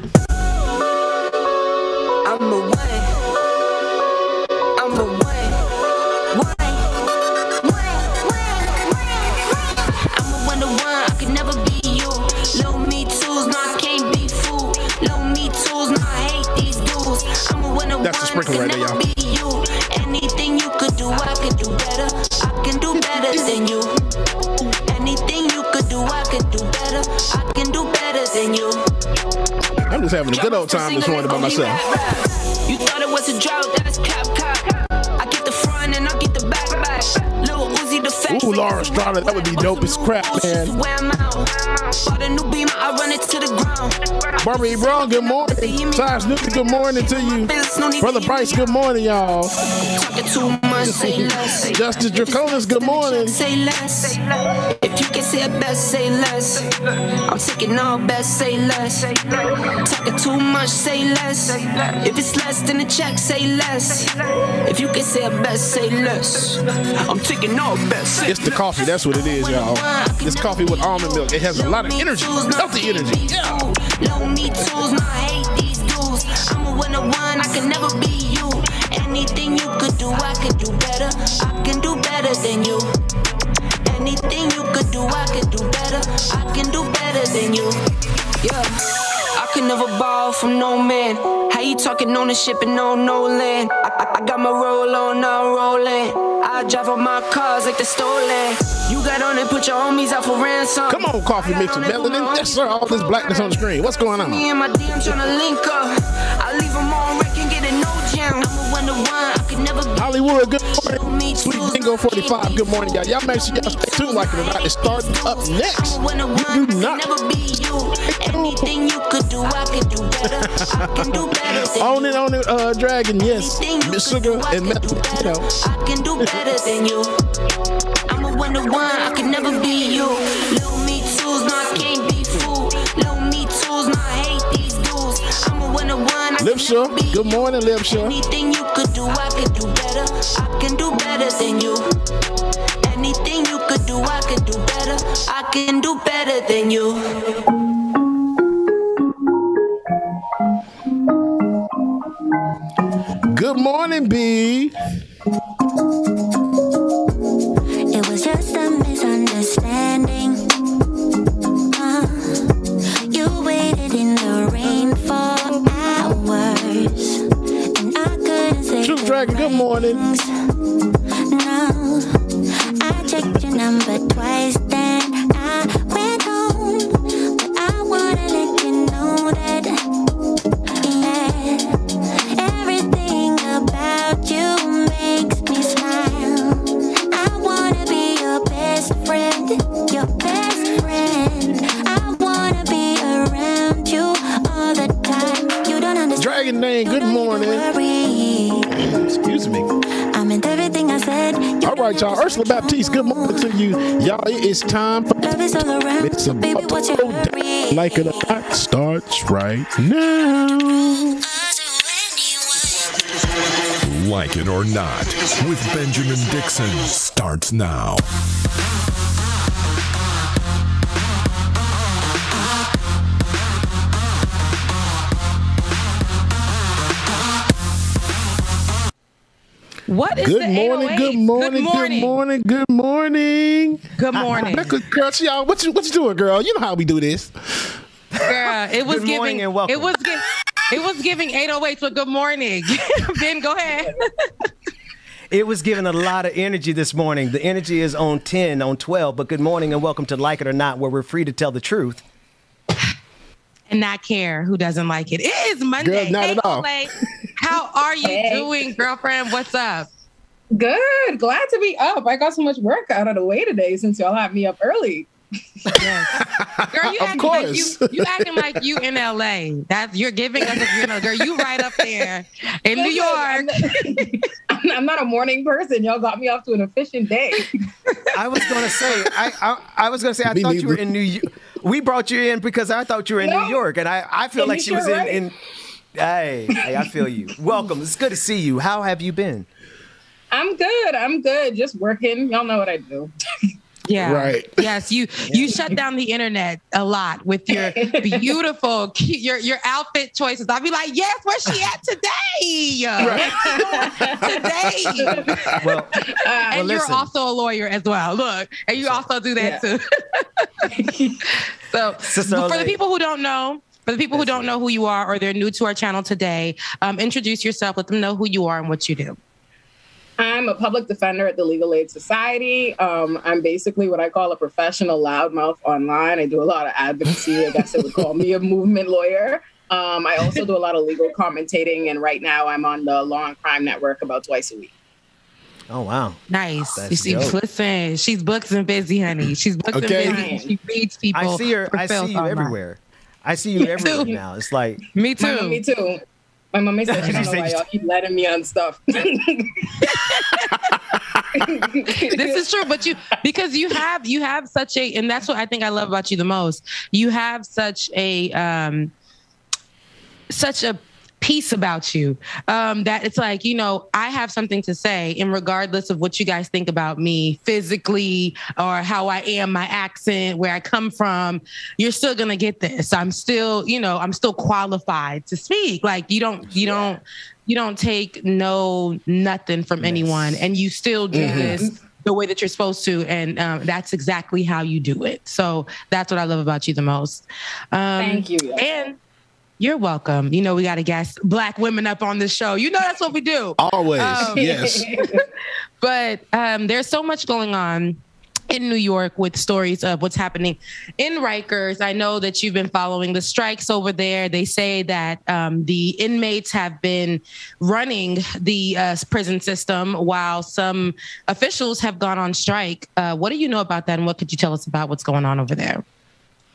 I can do better than you. I'm just having a good old time this morning by myself. You thought it was a drought, that's cap. I get the front and I get the back. Lil Uzi the face. Ooh, Laura Estrada, that would be dope as crap, man. Bought a new beamer, I run it to the ground. Barbara E. Brown, good morning. Ty Snoopy, good morning to you. Brother Bryce, good morning, y'all. Talking too much, say less. Justice Draconis, good morning. Say less. If you can say it best, say less. I'm taking all best, say less. Talking too much, say less. If it's less than a check, say less. If you can say it best, say less. I'm taking all best. It's the coffee, that's what it is, y'all. It's coffee with almond milk. It has a lot of energy, healthy energy. Yeah. Don't need tools, no, I hate these dudes. I'm a winner one, I can never be you. Anything you could do, I could do better. I can do better than you. Anything you could do, I could do better. I can do better than you. Yeah. I can never borrow from no man. How you talking ownership and no land? I got my roll on, now rolling. I drive on my cars like they're stolen. You got on and put your homies out for ransom. Come on, coffee mix with melanin. Yes, sir. All this blackness on the screen. What's going on? Me and my DM tryna link up. I leave them on wreck and get a no jam. I'm a one to one. I can never be. Hollywood, good morning. Sweet Bingo 45, good morning, y'all. Y'all make sure y'all stay tuned like it or not. It's starting up next. You do not. Never be you. Anything you could do, I could do better. I can do better than On it, Dragon, yes. Miss Sugar and Metal, you know. I can do better than you. I'm a one to one, I can never be you. Little me tools, no, I can't be fooled. Little me tools, no, I hate these dudes. I'm a one to one, Lipsha, good morning, Lipsha. Anything you could do, I could do better. I can do better than you. Anything you could do, I could do better. I can do better than you. Good morning, B. It was just a misunderstanding. You waited in the rain for hours, and I couldn't say Truth Dragon, good morning. No, I checked your number twice, then I went home. But I wanna let you know that, yeah, everything about you makes me smile. I wanna be your best friend, your best friend. I wanna be around you all the time. You don't understand. Dragon name, good morning. Excuse me. I meant everything I said. All right, y'all. Ursula Baptiste, good morning to you. Y'all, it is time for Love is all around. it's a Baby, what's your hurry? Like it or not starts right now. Like It or Not with Benjamin Dixon starts now. What is Good the morning, 808? good morning, Good morning. good morning, good morning. Good morning. Girl, y'all, what you doing, girl? You know how we do this. Girl, it was Good morning giving. and welcome. It was giving 808. So good morning, Ben. Go ahead. It was giving a lot of energy this morning. The energy is on 10, on 12. But good morning and welcome to Like It or Not, where we're free to tell the truth and not care who doesn't like it. It is Monday. Girl, not hey, at all. Olay, how are you doing, girlfriend? What's up? Good. Glad to be up. I got so much work out of the way today since y'all had me up early. Girl, you acting like you in LA. You're giving us a girl, you right up there in New York. I'm not a morning person. Y'all got me off to an efficient day. I was gonna say, I thought you were in New York. We brought you in because I thought you were in New York, and I feel like she was in. Hey, I feel you. Welcome. It's good to see you. How have you been? I'm good. Just working. Y'all know what I do. Yeah. Right. Yes, you shut down the internet a lot with your beautiful your outfit choices. I'll be like, yes, where's she at today? Today. Well, and you're listen. also a lawyer as well. Look, and you also do that too. So for the people who don't know. For the people who don't know who you are or they're new to our channel today, introduce yourself. Let them know who you are and what you do. I'm a public defender at the Legal Aid Society. I'm basically what I call a professional loudmouth online. I do a lot of advocacy. I guess they would call me a movement lawyer. I also do a lot of legal commentating, and right now I'm on the Law and Crime Network about twice a week. Oh, wow. Nice. That's you see, dope. Listen, she's books and busy, honey. She's books and busy. She reads people. I see you everywhere. I see you everywhere now. It's like me too. Me too. My mommy said she don't know why y'all keep letting me on stuff. This is true, but because you have such a, and that's what I think I love about you the most. You have such a piece about you that it's like, I have something to say, and regardless of what you guys think about me physically or how I am, my accent, where I come from, you're still gonna get this. I'm still qualified to speak. Like you don't take nothing from anyone, and you still do this the way that you're supposed to, and that's exactly how you do it. So that's what I love about you the most. Thank you. And you're welcome. We got to gas Black women up on this show. That's what we do. Always, yes. But there's so much going on in New York with stories of what's happening in Rikers. I know that you've been following the strikes over there. They say that the inmates have been running the prison system while some officials have gone on strike. What do you know about that, and what could you tell us about what's going on over there?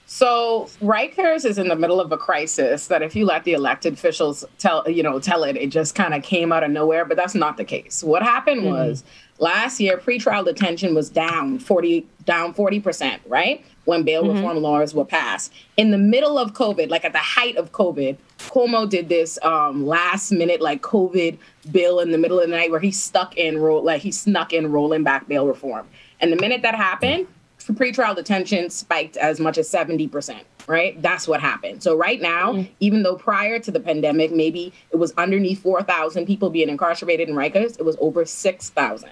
So Rikers is in the middle of a crisis that if you let the elected officials tell it, it just kind of came out of nowhere. But that's not the case. What happened was last year, pretrial detention was down 40%, right? When bail reform laws were passed. In the middle of COVID, like at the height of COVID, Cuomo did this last minute COVID bill in the middle of the night where he snuck in rolling back bail reform. And the minute that happened, pretrial detention spiked as much as 70%, right? That's what happened. So right now, even though prior to the pandemic, maybe it was underneath 4,000 people being incarcerated in Rikers, it was over 6,000.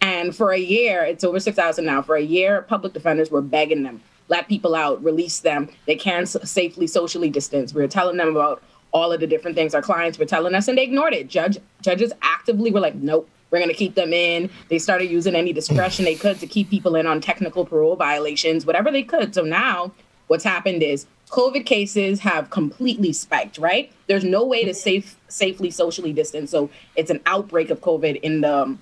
And for a year, it's over 6,000 now. For a year, public defenders were begging them, let people out, release them. They can safely socially distance. We were telling them about all of the different things our clients were telling us, and they ignored it. Judges actively were like, nope. We're going to keep them in. They started using any discretion they could to keep people in on technical parole violations, whatever they could. So now what's happened is COVID cases have completely spiked, right? There's no way to safely socially distance. So it's an outbreak of COVID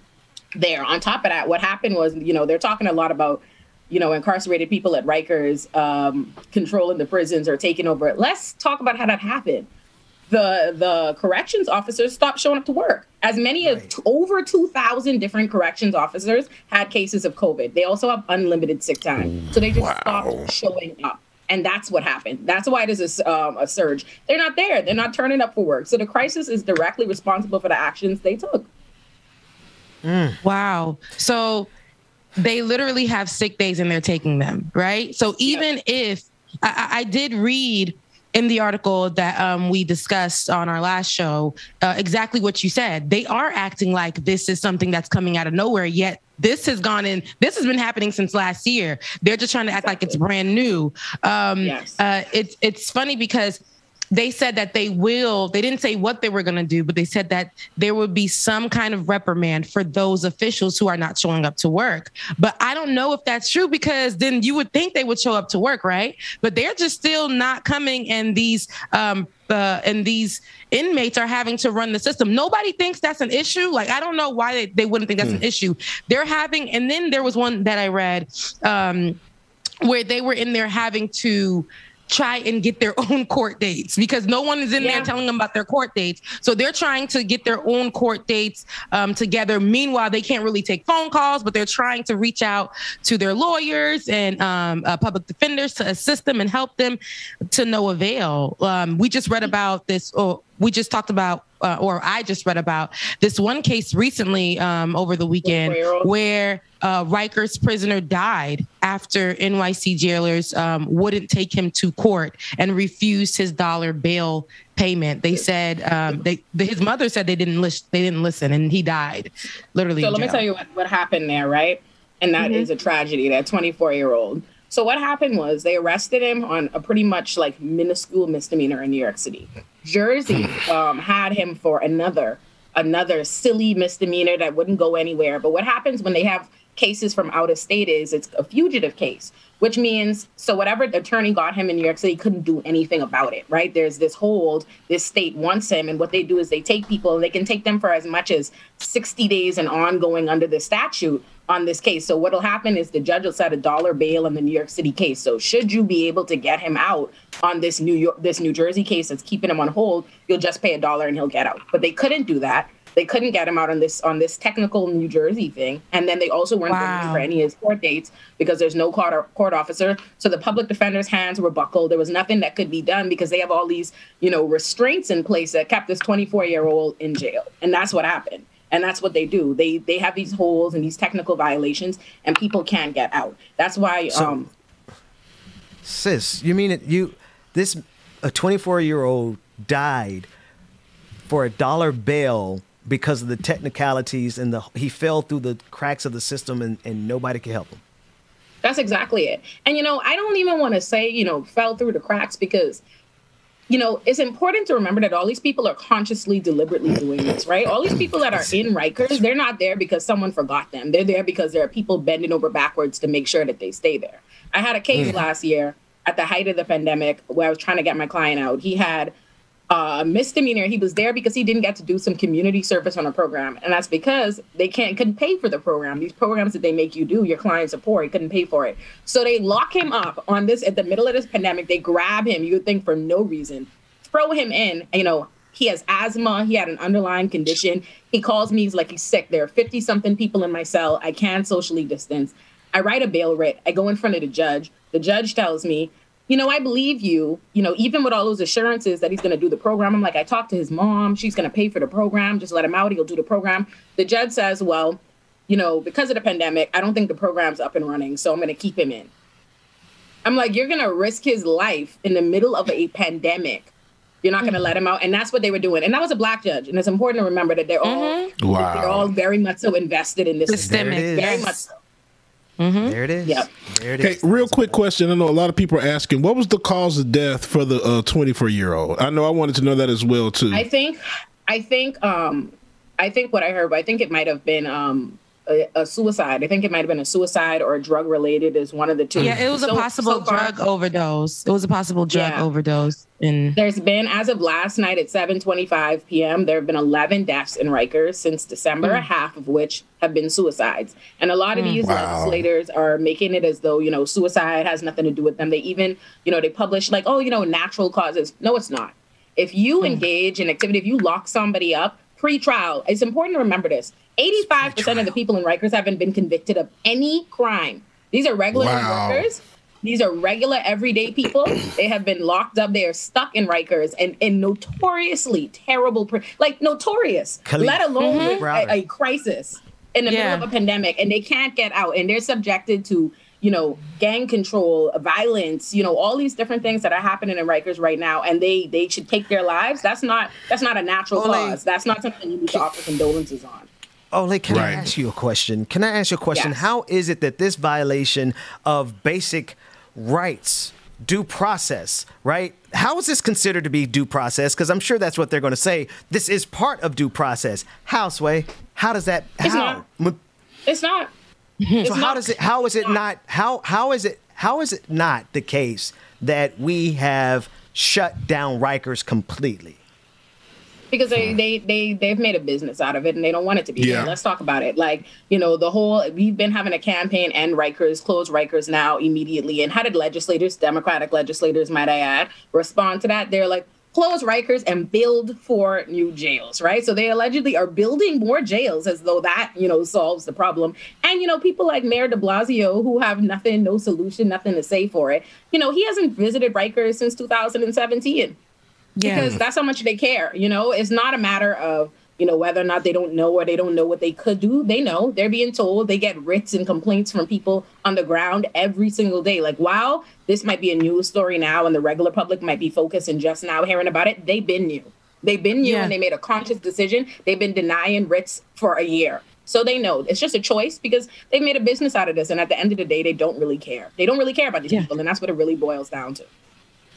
there. On top of that, what happened was, they're talking a lot about, incarcerated people at Rikers controlling the prisons or taking over. Let's talk about how that happened. The corrections officers stopped showing up to work. As many as over 2,000 different corrections officers had cases of COVID. They also have unlimited sick time. So they just stopped showing up. And that's what happened. That's why there's a surge. They're not there. They're not turning up for work. So the crisis is directly responsible for the actions they took. Wow. So they literally have sick days and they're taking them, right? So even if I did read in the article that we discussed on our last show, exactly what you said. They are acting like this is something that's coming out of nowhere, yet this has been happening since last year. They're just trying to act like it's brand new. It's funny because they said that they didn't say what they were going to do, but they said that there would be some kind of reprimand for those officials who are not showing up to work. But I don't know if that's true, because then you would think they would show up to work, right? But they're just still not coming, and these inmates are having to run the system. Nobody thinks that's an issue. Like, I don't know why they wouldn't think that's an issue. And then there was one that I read where they were in there having to try and get their own court dates because no one is in there telling them about their court dates. So they're trying to get their own court dates together. Meanwhile, they can't really take phone calls, but they're trying to reach out to their lawyers and public defenders to assist them and help them, to no avail. We just read about this, or we just talked about, or I just read about this one case recently over the weekend where Rikers prisoner died after NYC jailers wouldn't take him to court and refused his $1 bail payment. They said his mother said they didn't listen, and he died literally. So let me tell you what happened there, right? And that is a tragedy. That 24-year-old. So what happened was they arrested him on a pretty much minuscule misdemeanor in New York City. Jersey had him for another another silly misdemeanor that wouldn't go anywhere. But what happens when they have cases from out of state is it's a fugitive case, which means, so whatever the attorney got him in New York City couldn't do anything about it, right? There's this hold, this state wants him, and what they do is they take people, and they can take them for as much as 60 days and ongoing under the statute on this case. So what'll happen is the judge will set $1 bail on the New York City case. So should you be able to get him out on this New Jersey case that's keeping him on hold, you'll just pay $1 and he'll get out. But they couldn't do that. They couldn't get him out on this technical New Jersey thing. And then they also weren't going for any of his court dates because there's no court officer. So the public defender's hands were buckled. There was nothing that could be done because they have all these, restraints in place that kept this 24-year-old in jail. And that's what happened. And that's what they do. They have these holes and these technical violations, and people can't get out. That's why. Sis, you mean a 24-year-old died for $1 bail because of the technicalities and he fell through the cracks of the system and nobody could help him? That's exactly it. And I don't even want to say fell through the cracks because. It's important to remember that all these people are consciously, deliberately doing this, right? All these people that are in Rikers, they're not there because someone forgot them. They're there because there are people bending over backwards to make sure that they stay there. I had a case last year at the height of the pandemic where I was trying to get my client out. He had a misdemeanor. He was there because he didn't get to do some community service on a program. And that's because they couldn't pay for the program. These programs that they make you do, your clients are poor. He couldn't pay for it. So they lock him up on this at the middle of this pandemic. They grab him, you would think for no reason, throw him in. He has asthma. He had an underlying condition. He calls me. He's like, he's sick. There are 50-something people in my cell. I can't socially distance. I write a bail writ. I go in front of the judge. The judge tells me, I believe you, even with all those assurances that he's going to do the program. I'm like, I talked to his mom. She's going to pay for the program. Just let him out. He'll do the program. The judge says, well, because of the pandemic, I don't think the program's up and running. So I'm going to keep him in. I'm like, you're going to risk his life in the middle of a pandemic. You're not going to let him out. And that's what they were doing. And that was a black judge. And it's important to remember that they're all very much so invested in this. Systemic. Very much so. Mm-hmm. There it is. Yep. There it is. Okay, real quick question. I know a lot of people are asking, what was the cause of death for the 24-year-old? I know I wanted to know that as well too. I think what I heard, but I think it might have been a suicide. I think it might have been a suicide or a drug related is one of the two. Yeah, it was a possible drug overdose. It was a possible drug overdose. There's been, as of last night at 7:25 p.m., there have been 11 deaths in Rikers since December, half of which have been suicides. And a lot of these legislators are making it as though, suicide has nothing to do with them. They even, they publish like, natural causes. No, it's not. If you engage in activity, if you lock somebody up pre-trial, it's important to remember this. 85% of the people in Rikers haven't been convicted of any crime. These are regular workers. These are regular, everyday people. They have been locked up. They are stuck in Rikers and in notoriously terrible, notorious, let alone a crisis in the middle of a pandemic. And they can't get out. And they're subjected to, gang control, violence, all these different things that are happening in Rikers right now. And they should take their lives. That's not a natural cause. That's not something you need to offer condolences on. Olay, can I ask you a question? Yes. How is it that this violation of basic rights, due process, right? How is this considered to be due process? Because I'm sure that's what they're going to say. This is part of due process. How, Sway? How does that? It's not. It's not. So how is it not the case that we have shut down Rikers completely? Because they've made a business out of it and they don't want it to be there. Let's talk about it. We've been having a campaign, end Rikers, close Rikers now immediately. And how did legislators, Democratic legislators, might I add, respond to that? They're like, close Rikers and build 4 new jails, right? So they allegedly are building more jails as though that, solves the problem. And, people like Mayor de Blasio, who have nothing, no solution, nothing to say for it. He hasn't visited Rikers since 2017. Because that's how much they care. It's not a matter of, whether or not they don't know or they don't know what they could do. They know. They're being told. They get writs and complaints from people on the ground every single day. Like, wow, this might be a news story now and the regular public might be focused and just now hearing about it. They've been new. And they made a conscious decision. They've been denying writs for a year. So they know. It's just a choice because they've made a business out of this. And at the end of the day, they don't really care. They don't really care about these people. And that's what it really boils down to.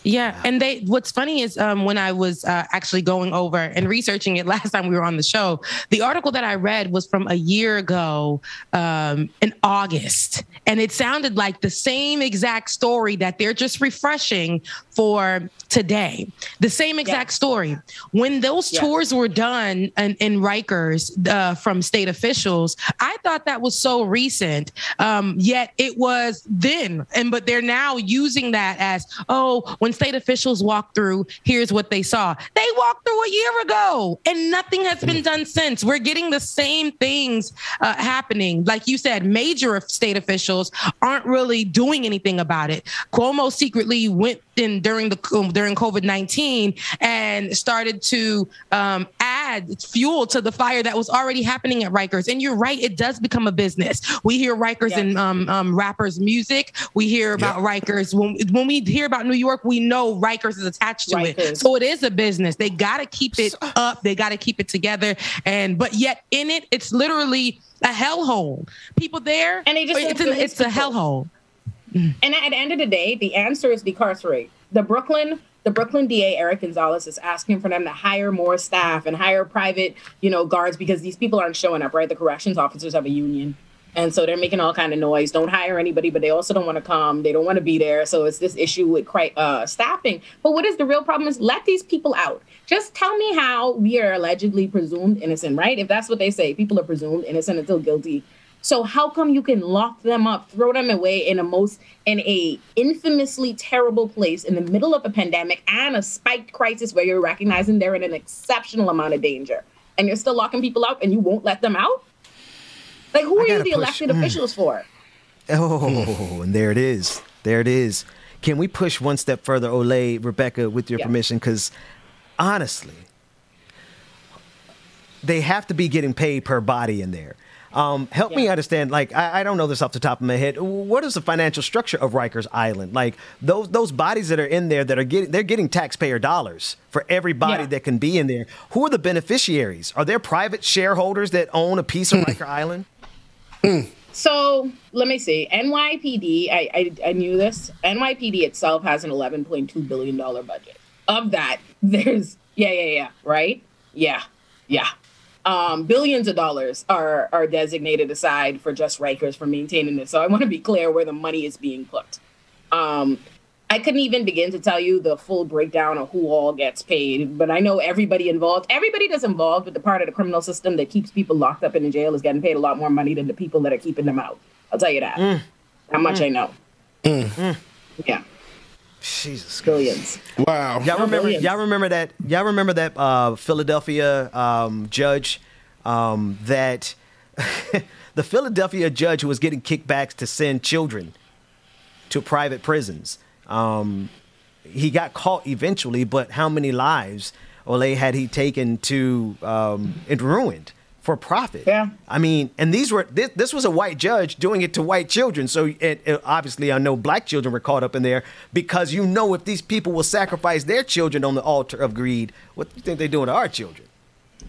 Yeah. And what's funny is when I was actually going over and researching it last time we were on the show, the article that I read was from a year ago in August. And it sounded like the same exact story that they're just refreshing for today. The same exact story. When those tours were done in Rikers from state officials, I thought that was so recent. Yet it was then. But they're now using that as, when state officials walked through, here's what they saw. They walked through a year ago and nothing has been done since. We're getting the same things happening. Like you said, major state officials aren't really doing anything about it. Cuomo secretly went in during COVID-19 and started to add fuel to the fire that was already happening at Rikers. And you're right, it does become a business. We hear Rikers in rappers' music. We hear about Rikers. When we hear about New York, we know Rikers is attached to it. So it is a business. They got to keep it up. They got to keep it together. But yet in it, it's literally a hellhole. People there, and it's a hellhole. And at the end of the day, the answer is decarcerate. The Brooklyn DA, Eric Gonzalez, is asking for them to hire more staff and hire private, guards, because these people aren't showing up, right? The corrections officers have a union. And so they're making all kind of noise. Don't hire anybody, but they also don't want to come. They don't want to be there. So it's this issue with staffing. But what is the real problem is let these people out. Just tell me how we are allegedly presumed innocent, right? If that's what they say, people are presumed innocent until guilty. So how come you can lock them up, throw them away in a infamously terrible place in the middle of a pandemic and a spiked crisis where you're recognizing they're in an exceptional amount of danger, and you're still locking people up and you won't let them out? Like, who are you the elected officials for? Oh, and there it is. There it is. Can we push one step further, Olay, Rebecca, with your permission? Because honestly, they have to be getting paid per body in there. Help me understand, like, I don't know this off the top of my head. What is the financial structure of Rikers Island? Like, those bodies that are in there they're getting taxpayer dollars for every body that can be in there. Who are the beneficiaries? Are there private shareholders that own a piece of Riker Island? So let me see. NYPD, I knew this. NYPD itself has an $11.2 billion budget. Of that, there's, right? Yeah. Billions of dollars are designated aside for just Rikers for maintaining this. So I want to be clear where the money is being put. I couldn't even begin to tell you the full breakdown of who all gets paid, but I know everybody that's involved with the part of the criminal system that keeps people locked up in the jail is getting paid a lot more money than the people that are keeping them out. I'll tell you that. How much I know. Yeah. Jesus. Billions. Wow. Y'all remember that Philadelphia judge that the Philadelphia judge who was getting kickbacks to send children to private prisons. He got caught eventually, but how many lives, Olay, had he taken to and ruined for profit? Yeah. I mean, and this was a white judge doing it to white children. So obviously I know black children were caught up in there because if these people will sacrifice their children on the altar of greed, what do you think they're doing to our children?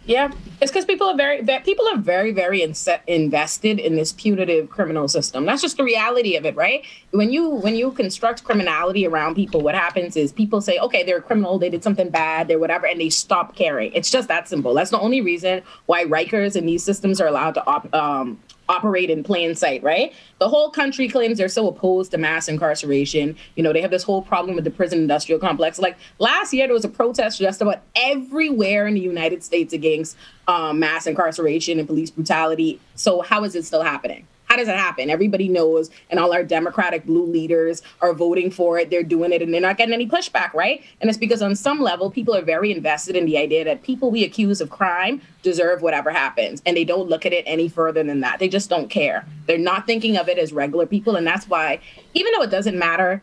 Yeah, it's because people are very, very invested in this punitive criminal system. That's just the reality of it, right? When you construct criminality around people, what happens is people say, okay, they're a criminal, they did something bad, they're whatever, and they stop caring. It's just that simple. That's the only reason why Rikers and these systems are allowed to operate in plain sight, right? The whole country claims they're so opposed to mass incarceration. They have this whole problem with the prison industrial complex. Like last year, there was a protest just about everywhere in the United States against mass incarceration and police brutality. So how is it still happening? How does it happen? Everybody knows, and all our Democratic blue leaders are voting for it. They're doing it, and they're not getting any pushback, right? And it's because on some level, people are very invested in the idea that people we accuse of crime deserve whatever happens, and they don't look at it any further than that. They just don't care. They're not thinking of it as regular people, and that's why, even though it doesn't matter,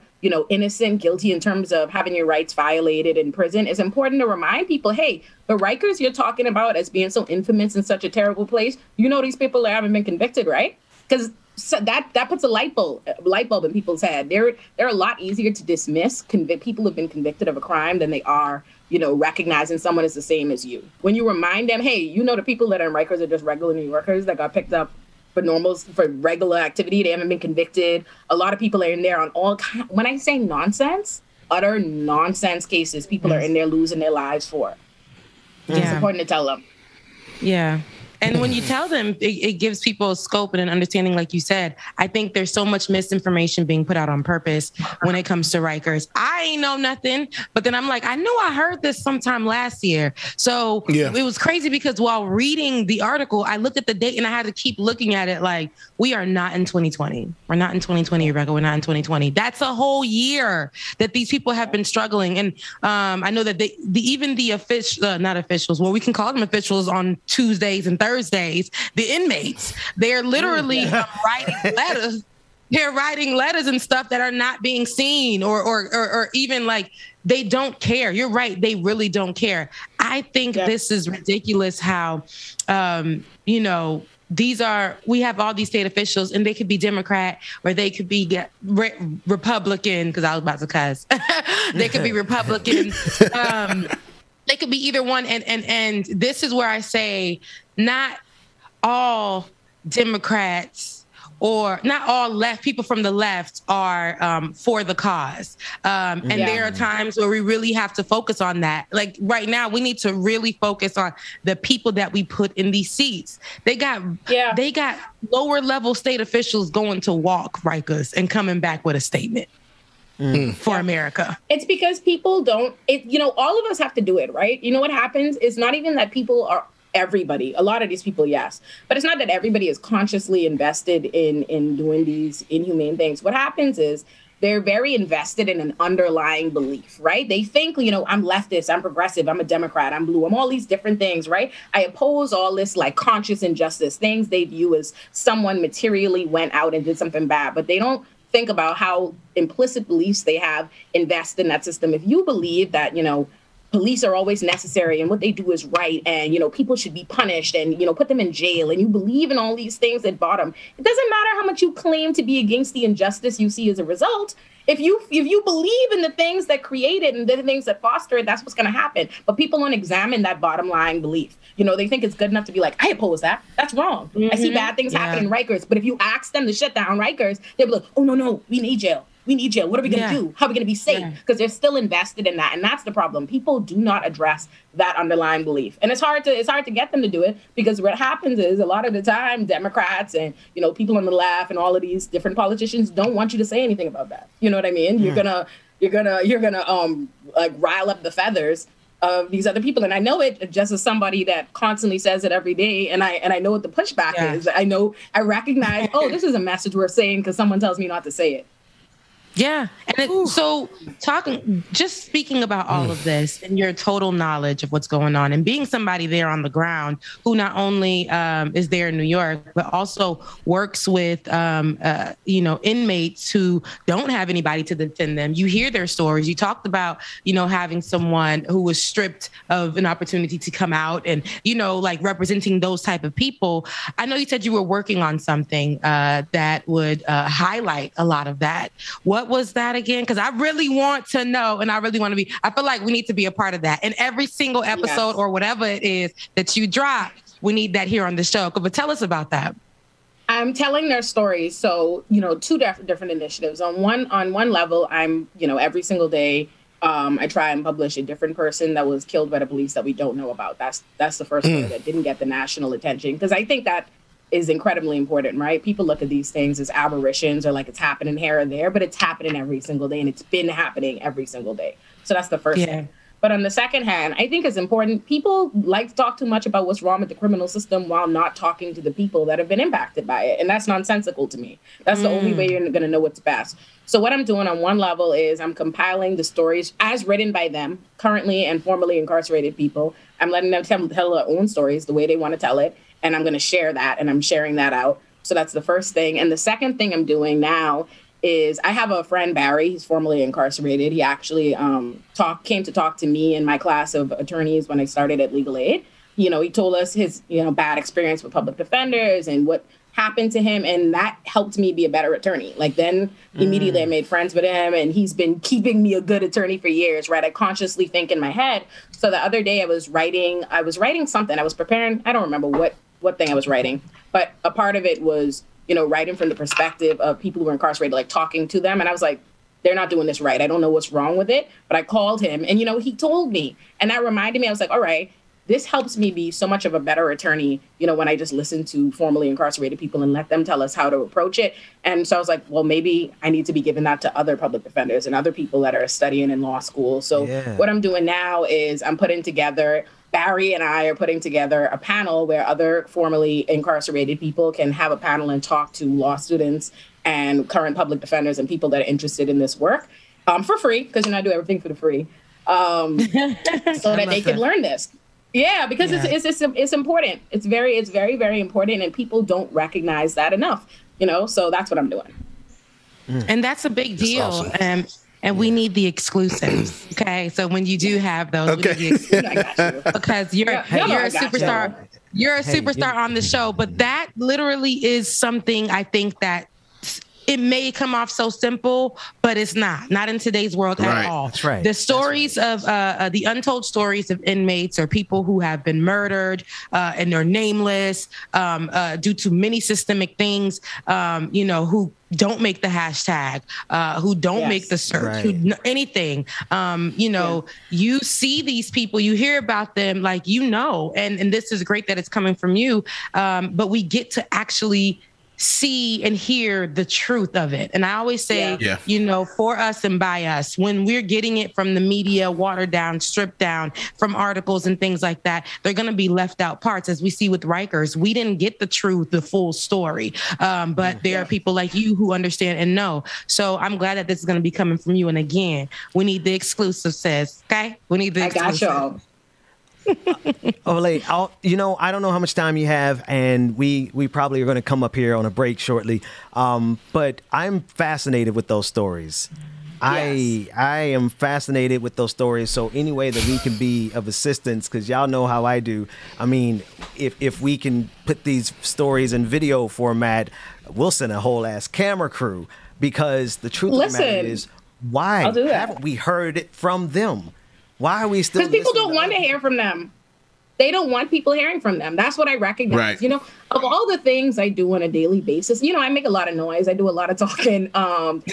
innocent, guilty in terms of having your rights violated in prison, it's important to remind people, hey, the Rikers you're talking about as being so infamous in such a terrible place, these people haven't been convicted, right? Because that puts a light bulb in people's head. They're a lot easier to dismiss. People who've been convicted of a crime than they are, recognizing someone is the same as you. When you remind them, hey, the people that are in Rikers are just regular New Yorkers that got picked up for regular activity. They haven't been convicted. A lot of people are in there on all kinds. When I say nonsense, utter nonsense cases people are in there losing their lives for. It's important to tell them. Yeah. And when you tell them, it gives people a scope and an understanding, like you said. I think there's so much misinformation being put out on purpose when it comes to Rikers. I ain't know nothing, but then I'm like, I know I heard this sometime last year. So it was crazy because while reading the article, I looked at the date and I had to keep looking at it like, we are not in 2020. We're not in 2020, Rebecca. We're not in 2020. That's a whole year that these people have been struggling. And I know that even the official, not officials, well, we can call them officials on Tuesdays and Thursdays, the inmates, they're literally writing letters. They're writing letters and stuff that are not being seen or even like they don't care. You're right. They really don't care. I think this is ridiculous how, we have all these state officials and they could be Democrat or they could be Republican, because I was about to cuss. They could be Republican. They could be either one. And this is where I say not all Democrats or not all people from the left are for the cause. There are times where we really have to focus on that. Like right now, we need to really focus on the people that we put in these seats. They got lower level state officials going to walk Rikers and coming back with a statement. For America. It's because people don't, all of us have to do it, right? You know what happens? It's not even that people are everybody. A lot of these people, yes. But it's not that everybody is consciously invested in doing these inhumane things. What happens is they're very invested in an underlying belief, right? They think, I'm leftist, I'm progressive, I'm a Democrat, I'm blue, I'm all these different things, right? I oppose all this like conscious injustice, things they view as someone materially went out and did something bad, but they don't think about how implicit beliefs they have invested in that system. If you believe that, police are always necessary and what they do is right and, people should be punished and, put them in jail and you believe in all these things at bottom, it doesn't matter how much you claim to be against the injustice you see as a result. If you believe in the things that create it and the things that foster it, that's what's going to happen. But people don't examine that bottom line belief. They think it's good enough to be like, I oppose that. That's wrong. I see bad things happen in Rikers. But if you ask them to shut down Rikers, they'll be like, oh, no, we need jail. We need jail. What are we going to do? How are we going to be safe? Because they're still invested in that. And that's the problem. People do not address that underlying belief. And it's hard to get them to do it because what happens is a lot of the time Democrats and, people on the left and all of these different politicians don't want you to say anything about that. You know what I mean? You're gonna like rile up the feathers of these other people. And I know it just as somebody that constantly says it every day. And I know what the pushback is. I recognize, this is a message we're saying because someone tells me not to say it. Yeah. And just speaking about all of this and your total knowledge of what's going on and being somebody there on the ground who not only is there in New York, but also works with, inmates who don't have anybody to defend them. You hear their stories. You talked about, having someone who was stripped of an opportunity to come out and, representing those type of people. I know you said you were working on something that would highlight a lot of that. What was that again? Because I really want to know and I really want to be, I feel like we need to be a part of that. And every single episode or whatever it is that you drop, we need that here on the show. But tell us about that. I'm telling their stories. So, two different initiatives. On one level, I'm, every single day, I try and publish a different person that was killed by the police that we don't know about. That's the first story that didn't get the national attention. Because I think that is incredibly important, right? People look at these things as aberrations or like it's happening here or there, but it's happening every single day and it's been happening every single day. So that's the first thing. But on the second hand, I think it's important. People like to talk too much about what's wrong with the criminal system while not talking to the people that have been impacted by it. And that's nonsensical to me. That's the only way you're going to know what's best. So what I'm doing on one level is I'm compiling the stories as written by them, currently and formerly incarcerated people. I'm letting them tell their own stories the way they want to tell it. And I'm going to share that and I'm sharing that out. So that's the first thing. And the second thing I'm doing now is I have a friend, Barry. He's formerly incarcerated. He actually came to talk to me in my class of attorneys when I started at Legal Aid. He told us his, bad experience with public defenders and what happened to him. And that helped me be a better attorney. Like then immediately I made friends with him and he's been keeping me a good attorney for years, right? I consciously think in my head. So the other day I was writing something. I was preparing. I don't remember what thing I was writing, but a part of it was, writing from the perspective of people who were incarcerated, like talking to them. And I was like, they're not doing this right. I don't know what's wrong with it. But I called him and, he told me. And that reminded me, I was like, all right, this helps me be so much of a better attorney, when I just listen to formerly incarcerated people and let them tell us how to approach it. And so I was like, well, maybe I need to be giving that to other public defenders and other people that are studying in law school. So what I'm doing now is Barry and I are putting together a panel where other formerly incarcerated people can have a panel and talk to law students and current public defenders and people that are interested in this work for free, because I do everything for the free, so that they can learn this. Yeah, because it's important. It's very, very important, and people don't recognize that enough. So that's what I'm doing. And that's a big deal. Awesome. And we need the exclusives. Okay, so when you do have those, we need the exclusives. Because you're a superstar. You're a superstar on the show, but that literally is something I think that. It may come off so simple, but it's not in today's world at all. That's right. The stories of the untold stories of inmates or people who have been murdered and they're nameless due to many systemic things, who don't make the hashtag, who don't make the search, anything. You see these people, you hear about them, and this is great that it's coming from you, but we get to actually see and hear the truth of it. And I always say, for us and by us, when we're getting it from the media, watered down, stripped down from articles and things like that, they're going to be left out parts. As we see with Rikers, we didn't get the truth, the full story. But there are people like you who understand and know. So I'm glad that this is going to be coming from you. And again, we need the exclusive, sis. Okay? We need the exclusive. I got y'all. Olay, I don't know how much time you have, and we probably are going to come up here on a break shortly. But I'm fascinated with those stories. Yes. I am fascinated with those stories. So any way that we can be of assistance, because y'all know how I do. I mean, if we can put these stories in video format, we'll send a whole ass camera crew, because the truth of the matter is, why haven't we heard it from them? Why are we still? Because people don't want to hear from them. They don't want people hearing from them. That's what I recognize. Right. Of all the things I do on a daily basis, I make a lot of noise. I do a lot of talking. And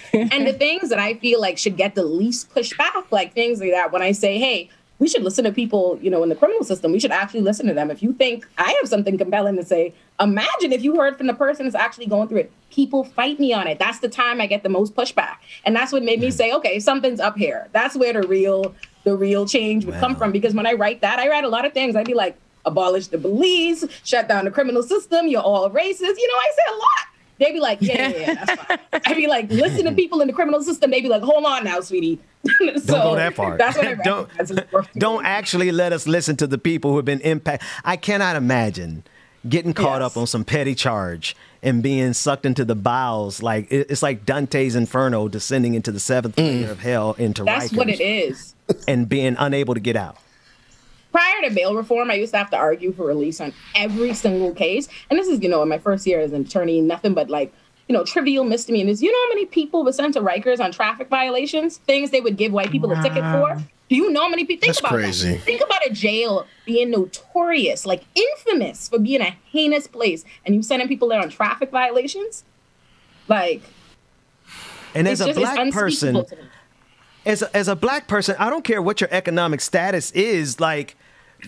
the things that I feel like should get the least pushback, like things like that, when I say, hey, we should listen to people, in the criminal system. We should actually listen to them. If you think I have something compelling to say, imagine if you heard from the person that's actually going through it. People fight me on it. That's the time I get the most pushback. And that's what made me say, okay, something's up here. That's where the real change would come from. Because when I write a lot of things. I'd be like, abolish the police, shut down the criminal system, you're all racist. I say a lot. They'd be like, yeah, that's fine. I'd be like, listen to people in the criminal system. They'd be like, hold on now, sweetie. Don't go that far. That's what I don't actually let us listen to the people who have been impacted. I cannot imagine getting caught up on some petty charge and being sucked into the bowels. Like it's like Dante's Inferno descending into the seventh layer of hell into Rikers. That's what it is. And being unable to get out. Prior to bail reform, I used to have to argue for release on every single case. And this is, in my first year as an attorney, nothing but trivial misdemeanors. You know how many people were sent to Rikers on traffic violations? Things they would give white people a ticket for? Do you know how many people? Think about crazy. That. Think about a jail being notorious, like infamous for being a heinous place, and you sending people there on traffic violations? And as a black person, as a black person, I don't care what your economic status is,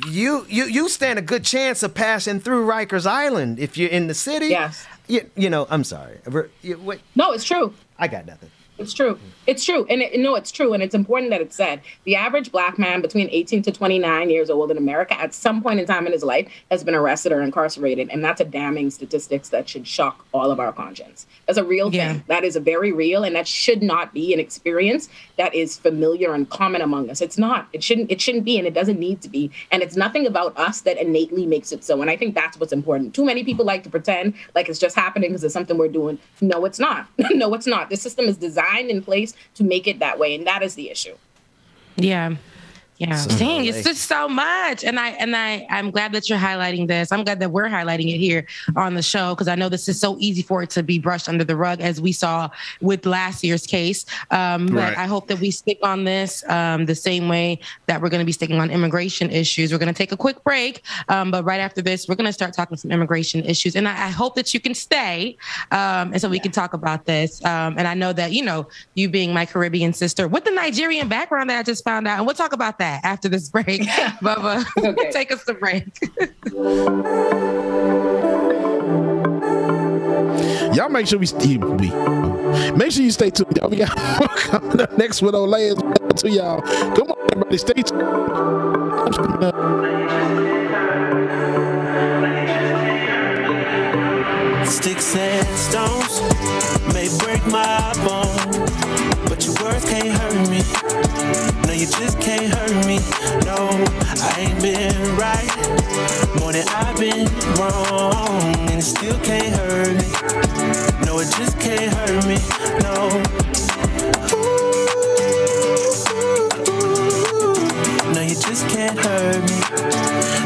you stand a good chance of passing through Rikers Island if you're in the city. Yes. I'm sorry. No, it's true. I got nothing. It's true. It's true. And it's true. And it's important that it's said. The average black man between 18 to 29 years old in America at some point in time in his life has been arrested or incarcerated. And that's a damning statistics that should shock all of our conscience. That's a real thing. That is a very real, and that should not be an experience that is familiar and common among us. It's not. It shouldn't be, and it doesn't need to be. And it's nothing about us that innately makes it so. And I think that's what's important. Too many people like to pretend like it's just happening because it's something we're doing. No, it's not. No, it's not. The system is designed in place to make it that way, and that is the issue. Yeah. Yeah, dang, it's just so much, and I'm glad that you're highlighting this. I'm glad that we're highlighting it here on the show because I know this is so easy for it to be brushed under the rug, as we saw with last year's case. But I hope that we stick on this the same way that we're going to be sticking on immigration issues. We're going to take a quick break, but right after this, we're going to start talking some immigration issues, and I hope that you can stay, and so we can talk about this. And I know that you being my Caribbean sister with the Nigerian background that I just found out, and we'll talk about that after this break. Bubba, take us to break. Y'all make sure make sure you stay tuned. We got coming up next with Olayemi to y'all. Come on, everybody, stay tuned. Sticks and stones may break my bone, but your words can't hurt me. No, you just can't hurt me. No, I ain't been right more than I've been wrong, and it still can't hurt me. No, it just can't hurt me. No. No, you just can't hurt me.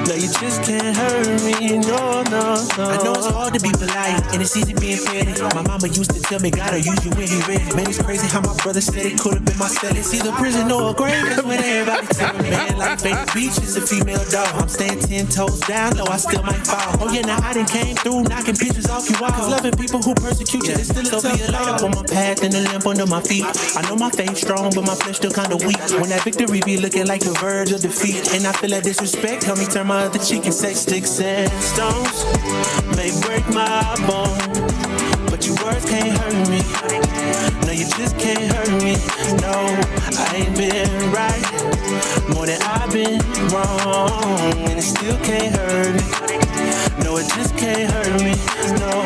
No, you just can't hurt me. No, no, no. I know it's hard to be polite, and it's easy being petty. My mama used to tell me, gotta use you when he ready. Man, it's crazy how my brother said it could have been my celly. It's either prison or a grave. That's what everybody tell me. Man, life ain't the beach, it's a female dog. I'm staying 10 toes down, though I still might fall. Oh yeah, now I done came through, knocking pictures off you all. Cause loving people who persecute you, it's still a tough light up on my path and a lamp under my feet. I know my faith strong, but my flesh still kinda weak. When that victory be looking like the verge of defeat, and I feel that disrespect, help me turn my other cheek and say sticks and stones may break my bone, but your words can't hurt me. No, you just can't hurt me. No, I ain't been right more than I've been wrong, and it still can't hurt me. No, it just can't hurt me. No.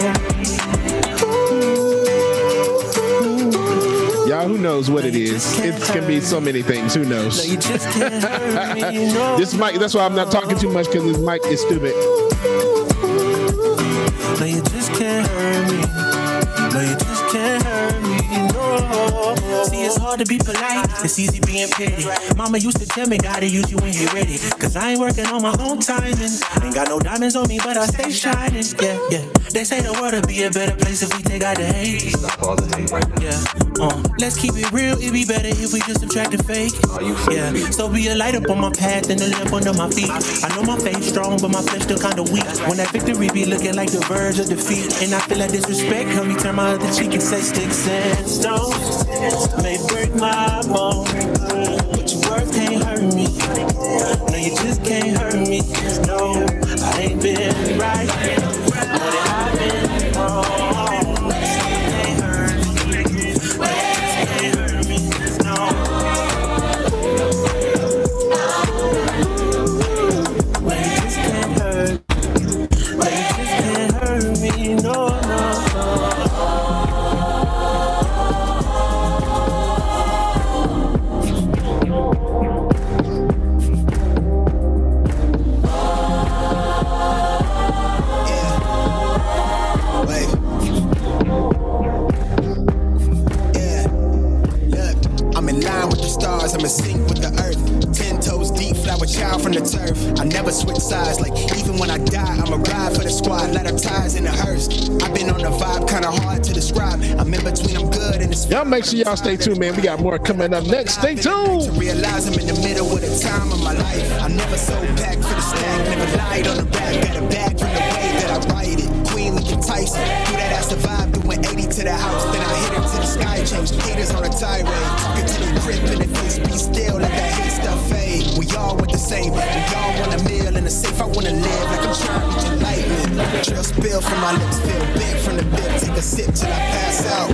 Y'all, who knows what it is? It can be so many things. Who knows? No, you just can't hurt me. No. This mic, that's why I'm not talking too much, because this mic is stupid. No, you just can't hurt me. No, you just can't hurt me. No. See, it's hard to be polite. It's easy being petty. Mama used to tell me, gotta use you when you're ready. Cause I ain't working on my own timing. Ain't got no diamonds on me, but I stay shining. Yeah, yeah. They say the world would be a better place if we take out the hate. Stop all the hate right now. Yeah. Let's keep it real. It'd be better if we just subtract the fake. Yeah. So be a light up on my path and a lamp under my feet. I know my faith strong, but my flesh still kinda weak. When that victory be looking like the verge of defeat, and I feel like disrespect, help me turn my other cheek and say sticks and stones may break my bone, but your words can't hurt me. No, you just can't hurt me. No, I ain't been right more than I've been wrong. It can't hurt me. It can't hurt me. No. Well, you just can't hurt. Well, you just can't hurt me. No, no, no. I'm in sync with the earth. 10 toes deep, flower child from the turf. I never switch sides, like even when I die, I'ma ride for the squad, let her ties in the hearse. I've been on the vibe, kinda hard to describe. I'm in between, I'm good and it's y'all make sure y'all stay tuned, man. We got more coming up next. Stay tuned. To realize I'm in the middle of the time of my life. I never sold back for the stack, never lied on the rap. Got a bag from the way that I write it. Queen looking Tyson, through that I survived, doing 80 to the house. Then I hit her to the sky, changed haters on a tirade. Talking to the grip in the face, be still, let that hate stuff fade. We all want the same, we all want a meal in the safe. I wanna live like I'm trying to reach enlightenment. Trail spill from my lips, feel big from the bib. Take a sip till I pass out.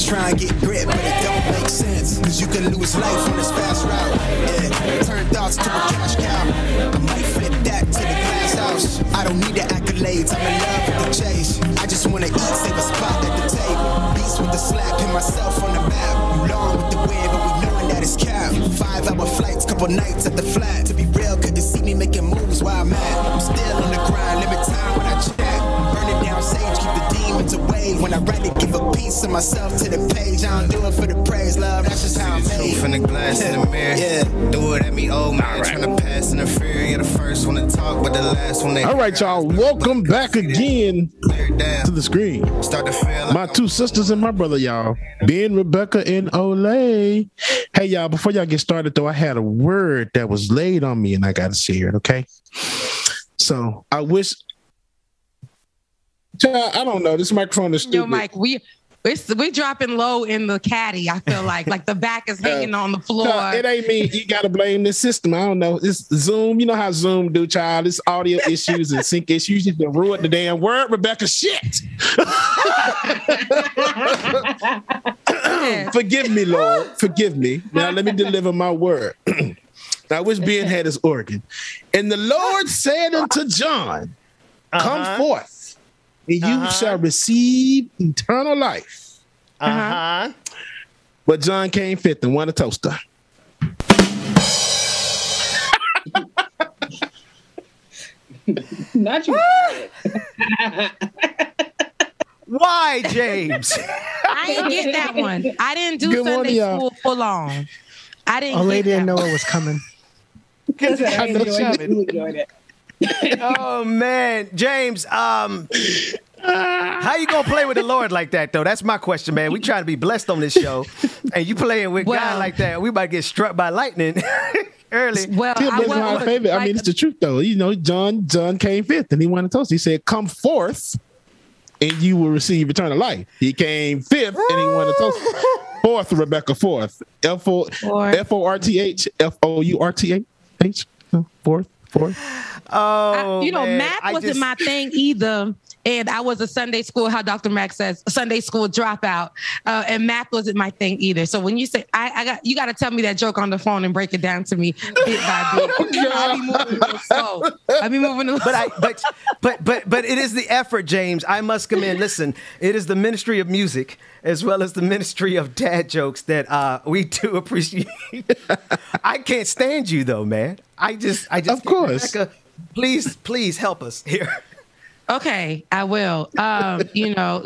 Try and get grit, but it don't make sense. Cause you can lose life on this fast route. Yeah, turn thoughts to a cash cow. I might flip that to the glass house. I don't need the accolades, I'm in love with the chase. I just wanna eat, save a spot at the table. Beats with the slap, pin myself on the map. You long with the wind, but we knowing that it's cap. 5-hour flights, couple nights at the flat. To be real, couldn't see me making moves while I'm at. I'm still on the grind, limit time when I chat. Burning down sage, keep the demons away. When I write it, give a piece piece of myself to the page. I don't do it for the praise, love. That's just how I'm made. Truth in the glass in the mirror. Yeah. Do it at me, old man. Trying to pass in the fear. You're the first one to talk, but the last one. All right, y'all. Welcome back again to the screen. My two sisters and my brother, y'all. Ben, Rebecca, and Olay. Hey, y'all. Before y'all get started, though, I had a word that was laid on me, and I got to share it. Okay. So I wish. I don't know. This microphone is stupid. Yo, Mike, we dropping low in the caddy. I feel like the back is hanging on the floor. No, it ain't me. You got to blame the system. I don't know. It's Zoom. You know how Zoom do, child. It's audio issues and sync issues. You can ruin the damn word, Rebecca. Shit. Forgive me, Lord. Forgive me. Now let me deliver my word. I wish Ben had his organ. And the Lord said unto John, come forth. And you shall receive eternal life. But John came fifth and won a toaster. Not you. Why, James? I didn't get that one. I didn't do Sunday school full on. I didn't. Olay didn't know it was coming. I enjoyed it. Oh man, James, how you gonna play with the Lord like that though? That's my question, man. We trying to be blessed on this show, and you playing with God like that, we might get struck by lightning early. Well, my favorite. I mean, it's the truth though. You know, John came fifth, and he won a toast. He said, "Come forth, and you will receive eternal life." He came fifth, and he won a toast. Fourth, Rebecca. Fourth, F-O-R-T-H, F-O-U-R-T-H. Fourth. Oh, math wasn't my thing either. And I was a Sunday school, how Dr. Mack says, a Sunday school dropout. And math wasn't my thing either. So when you say, you got to tell me that joke on the phone and break it down to me bit by bit. I'll be moving real slow. But it is the effort, James. I must commend. Listen, it is the ministry of music as well as the ministry of dad jokes that we do appreciate. I can't stand you though, man. I just of course. Rebecca, please help us here. Okay, I will.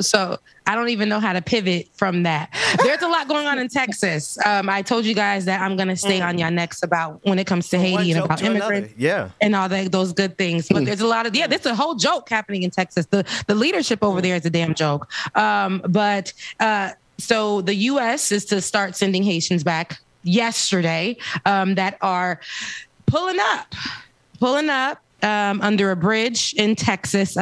So I don't even know how to pivot from that. There's a lot going on in Texas. I told you guys that I'm going to stay on y'all next about when it comes to Haiti and about immigrants and all those good things. But there's a lot of, there's a whole joke happening in Texas. The leadership over there is a damn joke. So the U.S. is to start sending Haitians back yesterday that are pulling up under a bridge in Texas.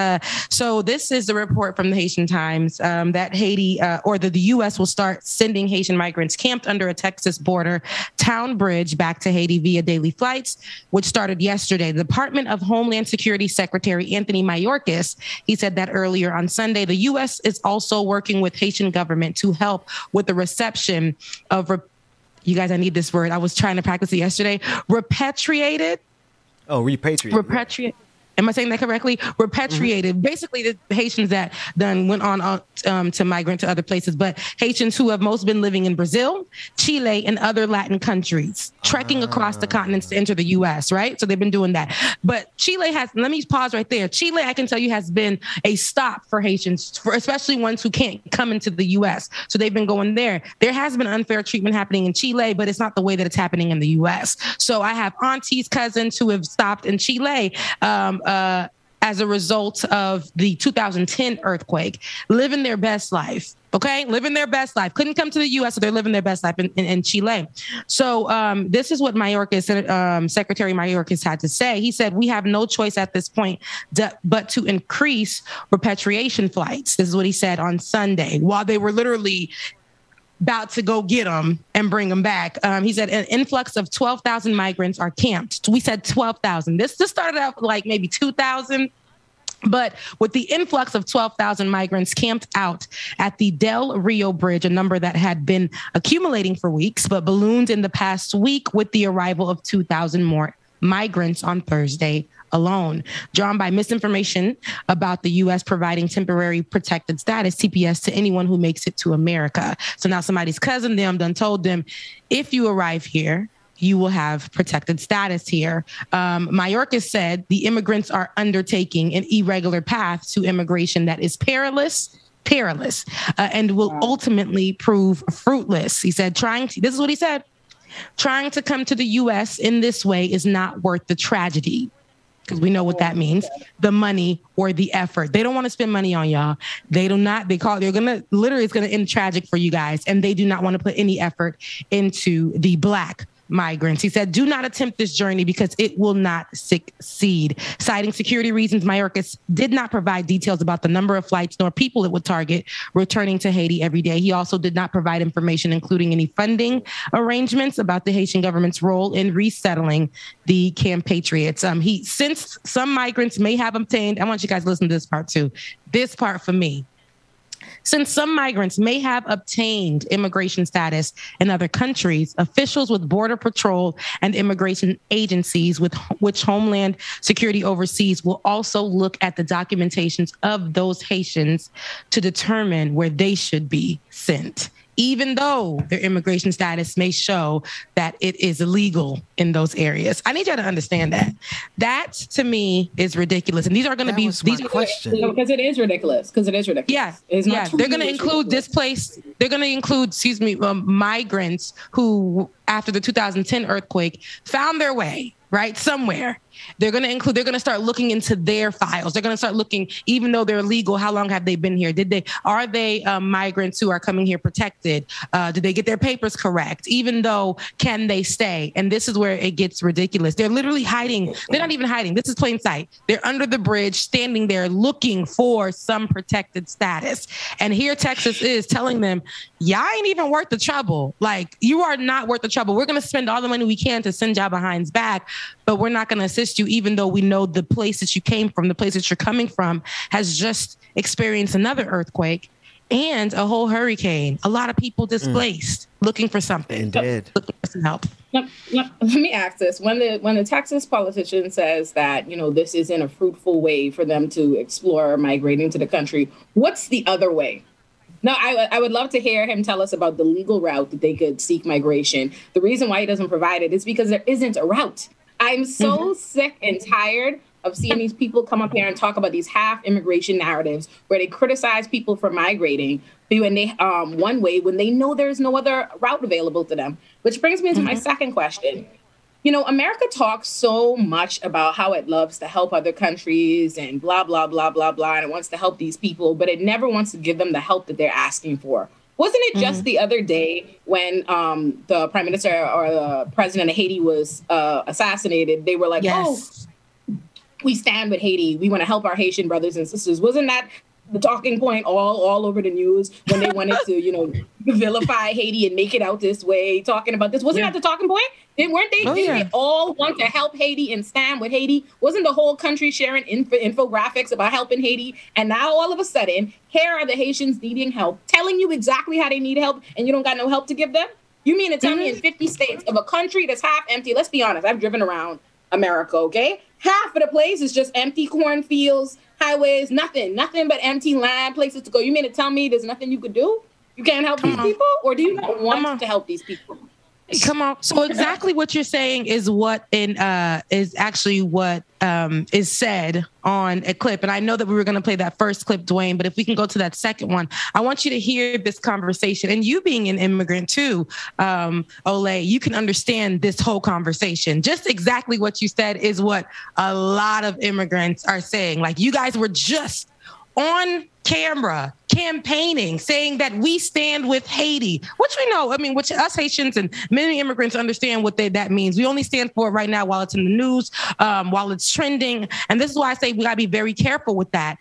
So this is a report from the Haitian Times that Haiti the U.S. will start sending Haitian migrants camped under a Texas border town bridge back to Haiti via daily flights, which started yesterday. The Department of Homeland Security Secretary Anthony Mayorkas, he said that earlier on Sunday. The U.S. is also working with Haitian government to help with the reception of, you guys, I need this word. I was trying to practice it yesterday. Repatriated. Oh, repatriated. Repatriate. Am I saying that correctly? Repatriated. Mm-hmm. Basically, the Haitians that then went on to migrate to other places, but Haitians who have most been living in Brazil, Chile, and other Latin countries, trekking across the continents to enter the U.S., right? So they've been doing that. But Chile let me pause right there. Chile, I can tell you, has been a stop for Haitians, especially ones who can't come into the U.S. So they've been going there. There has been unfair treatment happening in Chile, but it's not the way that it's happening in the U.S. So I have aunties, cousins who have stopped in Chile, as a result of the 2010 earthquake, living their best life. Okay, living their best life. Couldn't come to the U.S., so they're living their best life in Chile. So this is what Secretary Mayorkas had to say. He said, "We have no choice at this point but to increase repatriation flights." This is what he said on Sunday, while they were literally about to go get them and bring them back. He said an influx of 12,000 migrants are camped. We said 12,000. This started out like maybe 2,000. But with the influx of 12,000 migrants camped out at the Del Rio Bridge, a number that had been accumulating for weeks, but ballooned in the past week with the arrival of 2,000 more migrants on Thursday alone, drawn by misinformation about the U.S. providing temporary protected status, TPS, to anyone who makes it to America. So now somebody's cousin them done told them, if you arrive here, you will have protected status here. Mayorkas said the immigrants are undertaking an irregular path to immigration that is perilous perilous, and will ultimately prove fruitless. He said, this is what he said, trying to come to the U.S. in this way is not worth the tragedy. Because we know what that means, the money or the effort. They don't want to spend money on y'all. They're going to literally, it's going to end tragic for you guys. And they do not want to put any effort into the Black migrants. He said, do not attempt this journey because it will not succeed. Citing security reasons, Mayorkas did not provide details about the number of flights nor people it would target returning to Haiti every day. He also did not provide information, including any funding arrangements about the Haitian government's role in resettling the compatriots. Since some migrants may have obtained, I want you guys to listen to this part too. This part for me. Since some migrants may have obtained immigration status in other countries, officials with Border Patrol and immigration agencies with which Homeland Security oversees will also look at the documentations of those Haitians to determine where they should be sent, even though their immigration status may show that it is illegal in those areas. I need y'all to understand that. That, to me, is ridiculous. And these are going to be... Because it is ridiculous. Yeah. They're going to include displaced... They're going to include, migrants who, after the 2010 earthquake, found their way, right, somewhere. They're going to start looking into their files. They're going to start looking, even though they're legal, how long have they been here? Are they migrants who are coming here protected? Did they get their papers correct? Even though, can they stay? And this is where it gets ridiculous. They're literally hiding. They're not even hiding. This is plain sight. They're under the bridge, standing there looking for some protected status. And here Texas is telling them, y'all ain't even worth the trouble. Like, you are not worth the trouble. We're going to spend all the money we can to send y'all behinds back, but we're not going to assist you, even though we know the place that you came from, the place that you're coming from, has just experienced another earthquake and a whole hurricane. A lot of people displaced, looking for something. Dead. Looking for some help. Let me ask this. When the Texas politician says that, this isn't a fruitful way for them to explore migrating to the country, what's the other way? No, I would love to hear him tell us about the legal route that they could seek migration. The reason why he doesn't provide it is because there isn't a route. I'm so sick and tired of seeing these people come up here and talk about these half immigration narratives where they criticize people for migrating when they one way when they know there's no other route available to them. Which brings me to my second question. America talks so much about how it loves to help other countries and blah, blah, blah, blah, blah, and it wants to help these people, but it never wants to give them the help that they're asking for. Wasn't it just the other day when the prime minister or the president of Haiti was assassinated? They were like, oh, we stand with Haiti. We want to help our Haitian brothers and sisters. Wasn't that the talking point all over the news when they wanted to, vilify Haiti and make it out this way, talking about this? Wasn't that the talking point? Didn't they all want to help Haiti and stand with Haiti? Wasn't the whole country sharing infographics about helping Haiti? And now all of a sudden, here are the Haitians needing help, telling you exactly how they need help, and you don't got no help to give them? You mean to tell me in 50 states of a country that's half empty? Let's be honest, I've driven around America, okay? Half of the place is just empty cornfields, highways, nothing but empty land, places to go. You mean to tell me there's nothing you could do? You can't help these people? Or do you not want to help these people? Come on. So exactly what you're saying is what is actually what is said on a clip. And I know that we were going to play that first clip, Dwayne, but if we can go to that second one, I want you to hear this conversation. And you being an immigrant too, Olay, you can understand this whole conversation. Just exactly what you said is what a lot of immigrants are saying. Like, you guys were just on camera campaigning, saying that we stand with Haiti, which we know, which us Haitians and many immigrants understand what that means. We only stand for it right now while it's in the news, while it's trending. And this is why I say we gotta be very careful with that,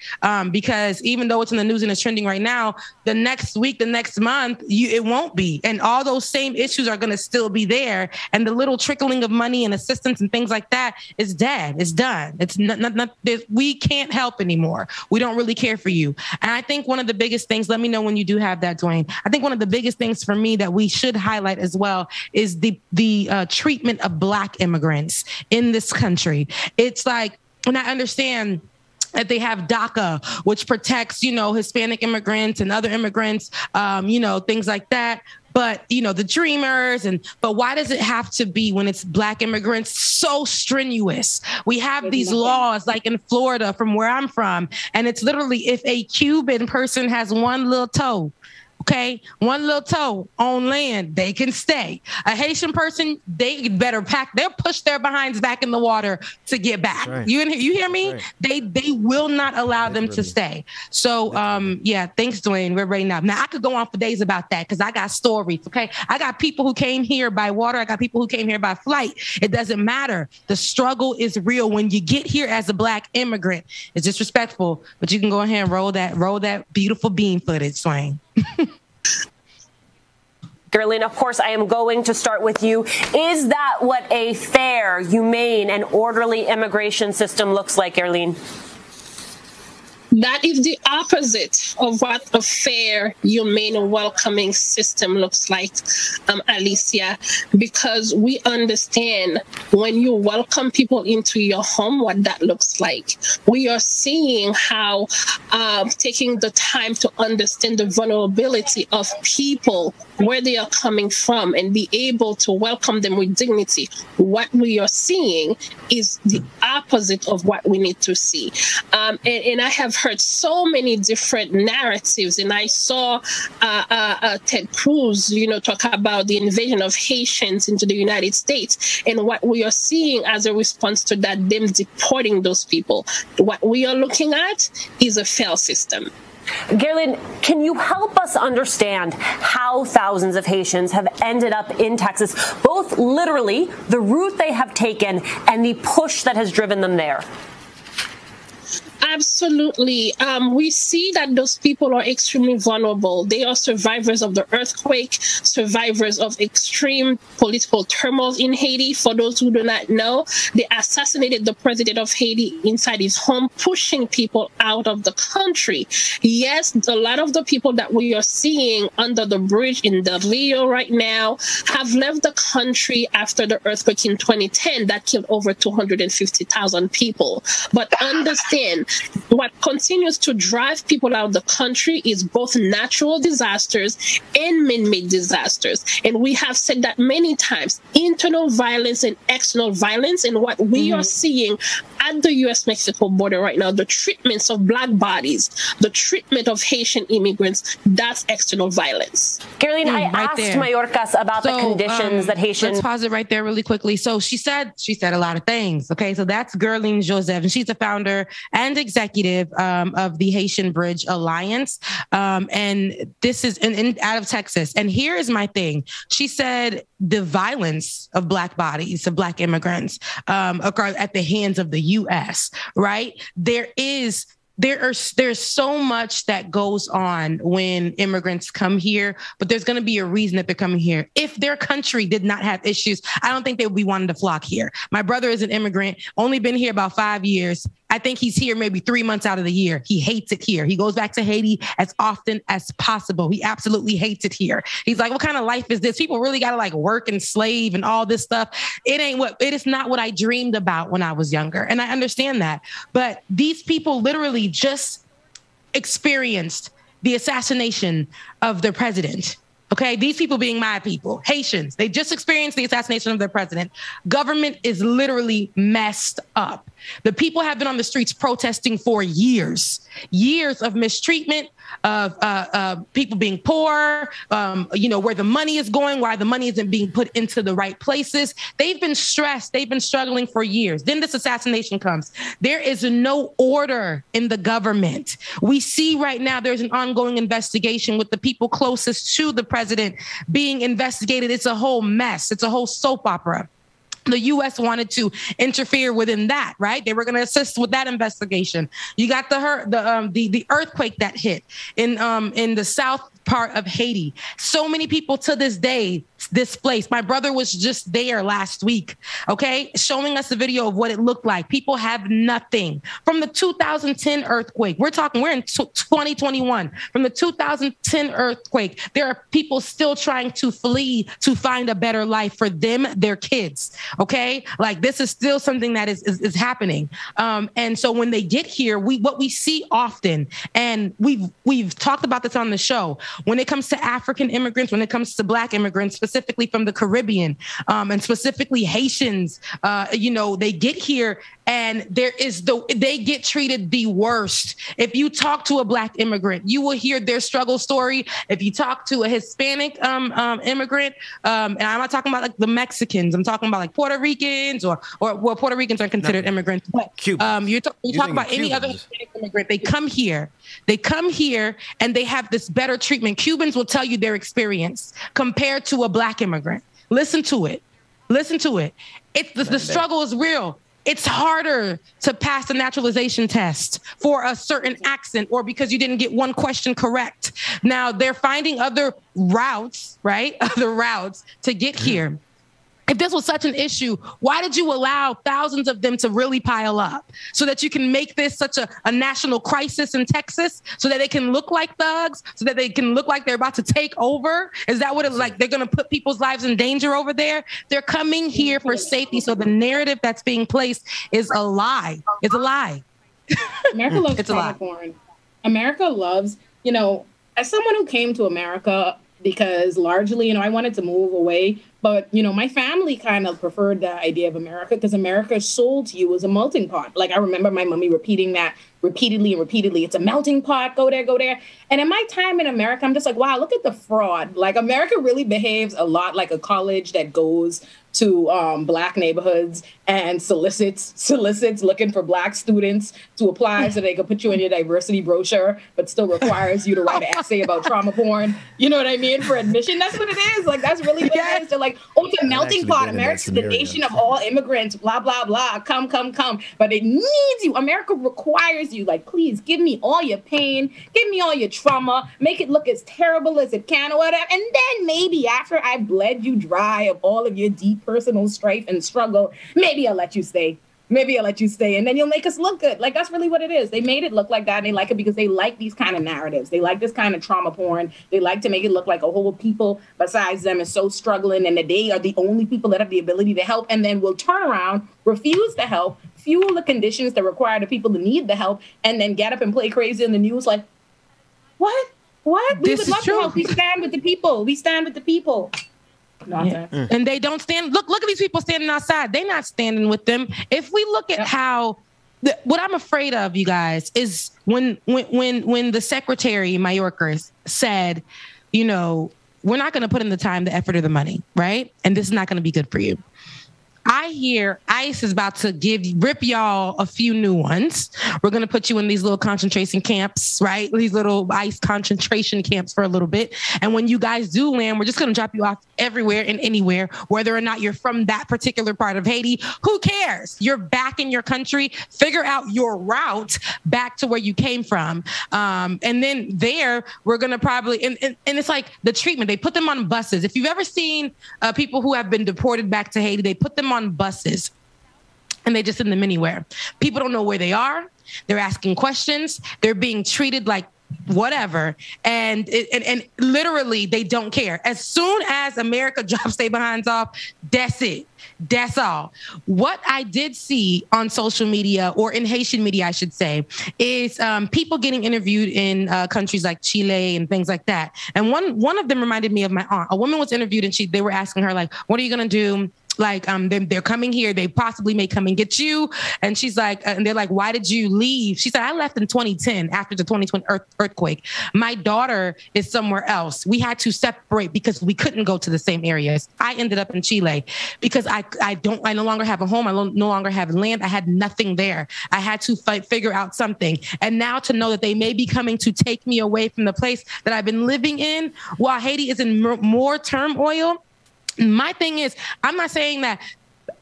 because even though it's in the news and it's trending right now, the next week, the next month, it won't be. And all those same issues are gonna still be there. And the little trickling of money and assistance and things like that is dead. It's done. It's not we can't help anymore. We don't really care for you. And I think one of the biggest things, let me know when you do have that, Dwayne. I think one of the biggest things for me that we should highlight as well is the treatment of Black immigrants in this country. It's like, and I understand that they have DACA, which protects, Hispanic immigrants and other immigrants, things like that. But, the dreamers but why does it have to be when it's Black immigrants so strenuous? We have these laws like in Florida from where I'm from. And it's literally if a Cuban person has one little toe, one little toe on land, they can stay. A Haitian person, they better they'll push their behinds back in the water to get back. Right. You hear me? Right. They will not allow them to stay. So, thanks, Dwayne. We're ready now. Now, I could go on for days about that because I got stories, I got people who came here by water. I got people who came here by flight. It doesn't matter. The struggle is real. When you get here as a Black immigrant, it's disrespectful, but you can go ahead and roll that beautiful bean footage, Swain. Gerlin, of course, I am going to start with you. Is that what a fair, humane, and orderly immigration system looks like, Gerlin? That is the opposite of what a fair, humane, and welcoming system looks like, Alicia, because we understand when you welcome people into your home, what that looks like. We are seeing how taking the time to understand the vulnerability of people, where they are coming from, and be able to welcome them with dignity. What we are seeing is the opposite of what we need to see. And I have heard so many different narratives, and I saw Ted Cruz, talk about the invasion of Haitians into the United States, and what we are seeing as a response to that, them deporting those people. What we are looking at is a failed system. Gerlin, can you help us understand how thousands of Haitians have ended up in Texas, both literally the route they have taken and the push that has driven them there? Absolutely. We see that those people are extremely vulnerable. They are survivors of the earthquake, survivors of extreme political turmoil in Haiti. For those who do not know, they assassinated the president of Haiti inside his home, pushing people out of the country. Yes, a lot of the people that we are seeing under the bridge in Del Rio right now have left the country after the earthquake in 2010 that killed over 250,000 people. But understand, what continues to drive people out of the country is both natural disasters and man-made disasters. And we have said that many times, internal violence and external violence. And what we are seeing at the U.S.-Mexico border right now, the treatments of Black bodies, the treatment of Haitian immigrants, that's external violence. Gerlin, I asked Mayorkas about the conditions that Haitian... Let's pause it right there really quickly. So she said a lot of things. So that's Gerlin Joseph, and she's the founder and executive of the Haitian Bridge Alliance. And this is out of Texas. And here is my thing. She said the violence of Black bodies, of Black immigrants, occur at the hands of the U.S., right? There's so much that goes on when immigrants come here, but there's going to be a reason that they're coming here. If their country did not have issues, I don't think they would be wanting to flock here. My brother is an immigrant, only been here about 5 years. I think he's here maybe 3 months out of the year. He hates it here. He goes back to Haiti as often as possible. He absolutely hates it here. He's like, what kind of life is this? People really got to work and slave and all this stuff. It is not what I dreamed about when I was younger. And I understand that. But these people literally just experienced the assassination of their president. Okay, these people being my people, Haitians, they just experienced the assassination of their president. Government is literally messed up. The people have been on the streets protesting for years of mistreatment, of people being poor, where the money is going, why the money isn't being put into the right places. They've been stressed. They've been struggling for years. Then this assassination comes. There is no order in the government. We see right now there's an ongoing investigation with the people closest to the president being investigated. It's a whole mess. It's a whole soap opera. The U.S. wanted to interfere within that, right? They were going to assist with that investigation. You got the earthquake that hit in the south part of Haiti. So many people to this day displaced. My brother was just there last week, okay, showing us a video of what it looked like. People have nothing. From the 2010 earthquake, we're in 2021. From the 2010 earthquake, there are people still trying to flee to find a better life for them, their kids, okay? Like, this is still something that is happening. And so when they get here, what we see often, and we've talked about this on the show, when it comes to African immigrants, when it comes to Black immigrants, specifically from the Caribbean, and specifically Haitians, they get here and they get treated the worst. If you talk to a Black immigrant, you will hear their struggle story. If you talk to a Hispanic immigrant, and I'm not talking about like the Mexicans, I'm talking about like Puerto Ricans or Puerto Ricans are considered immigrants. But you talk about any other Hispanic immigrant, they come here and they have this better treatment. Cubans will tell you their experience compared to a Black immigrant. Listen to it. The struggle is real. It's harder to pass the naturalization test for a certain accent or because you didn't get one question correct. Now they're finding other routes, right? Other routes to get here. If this was such an issue, why did you allow thousands of them to really pile up so that you can make this such a national crisis in Texas so that they can look like thugs, so that they can look like they're about to take over? Is that what it's like? They're going to put people's lives in danger over there? They're coming here for safety. So the narrative that's being placed is a lie. It's a lie. America loves trauma porn. America loves, as someone who came to America because largely, I wanted to move away. But, my family kind of preferred the idea of America because America is sold to you as a melting pot. Like, I remember my mommy repeating that repeatedly and repeatedly. It's a melting pot. Go there, go there. And in my time in America, I'm just like, wow, look at the fraud. Like, America really behaves a lot like a college that goes to Black neighborhoods and solicits looking for Black students to apply so they can put you in your diversity brochure, but still requires you to write an essay about trauma porn. You know what I mean? For admission. That's what it is. Like, that's really what it is. They're like, oh, it's a melting pot. America's the nation of all immigrants, blah, blah, blah. Come. But it needs you. America requires you. Like, please give me all your pain. Give me all your trauma. Make it look as terrible as it can or whatever. And then maybe after I've bled you dry of all of your deep personal strife and struggle, maybe I'll let you stay. And then you'll make us look good. Like, that's really what it is. They made it look like that, and they like it because they like these kind of narratives. They like this kind of trauma porn. They like to make it look like a whole people besides them is so struggling and that they are the only people that have the ability to help, and then will turn around, refuse to help, fuel the conditions that require the people to need the help, and then get up and play crazy in the news like, what? We would love to help. We stand with the people. Yeah. And they don't stand. Look at these people standing outside. They're not standing with them. If we look at how, what I'm afraid of, you guys, is when the Secretary Mayorkas said, we're not going to put in the time, the effort, or the money, right? And this is not going to be good for you. I hear ICE is about to rip y'all a few new ones. We're going to put you in these little concentration camps, right? These little ICE concentration camps for a little bit. And when you guys do land, we're just going to drop you off everywhere and anywhere, whether or not you're from that particular part of Haiti. Who cares? You're back in your country. Figure out your route back to where you came from. And then there, we're going to probably, and it's like the treatment. They put them on buses. If you've ever seen people who have been deported back to Haiti, they put them on buses and they just send them anywhere. People don't know where they are. They're asking questions. They're being treated like whatever. And literally they don't care. As soon as America drops their behinds off, that's it. That's all. What I did see on social media, or in Haitian media, I should say, is people getting interviewed in countries like Chile and things like that. And one of them reminded me of my aunt. A woman was interviewed and they were asking her, like, what are you going to do? Like, they're coming here. They possibly may come and get you. And she's like, and they're like, why did you leave? She said, I left in 2010 after the 2020 earthquake. My daughter is somewhere else. We had to separate because we couldn't go to the same areas. I ended up in Chile because I no longer have a home. I no longer have land. I had nothing there. I had to figure out something. And now to know that they may be coming to take me away from the place that I've been living in while Haiti is in more turmoil. My thing is, I'm not saying that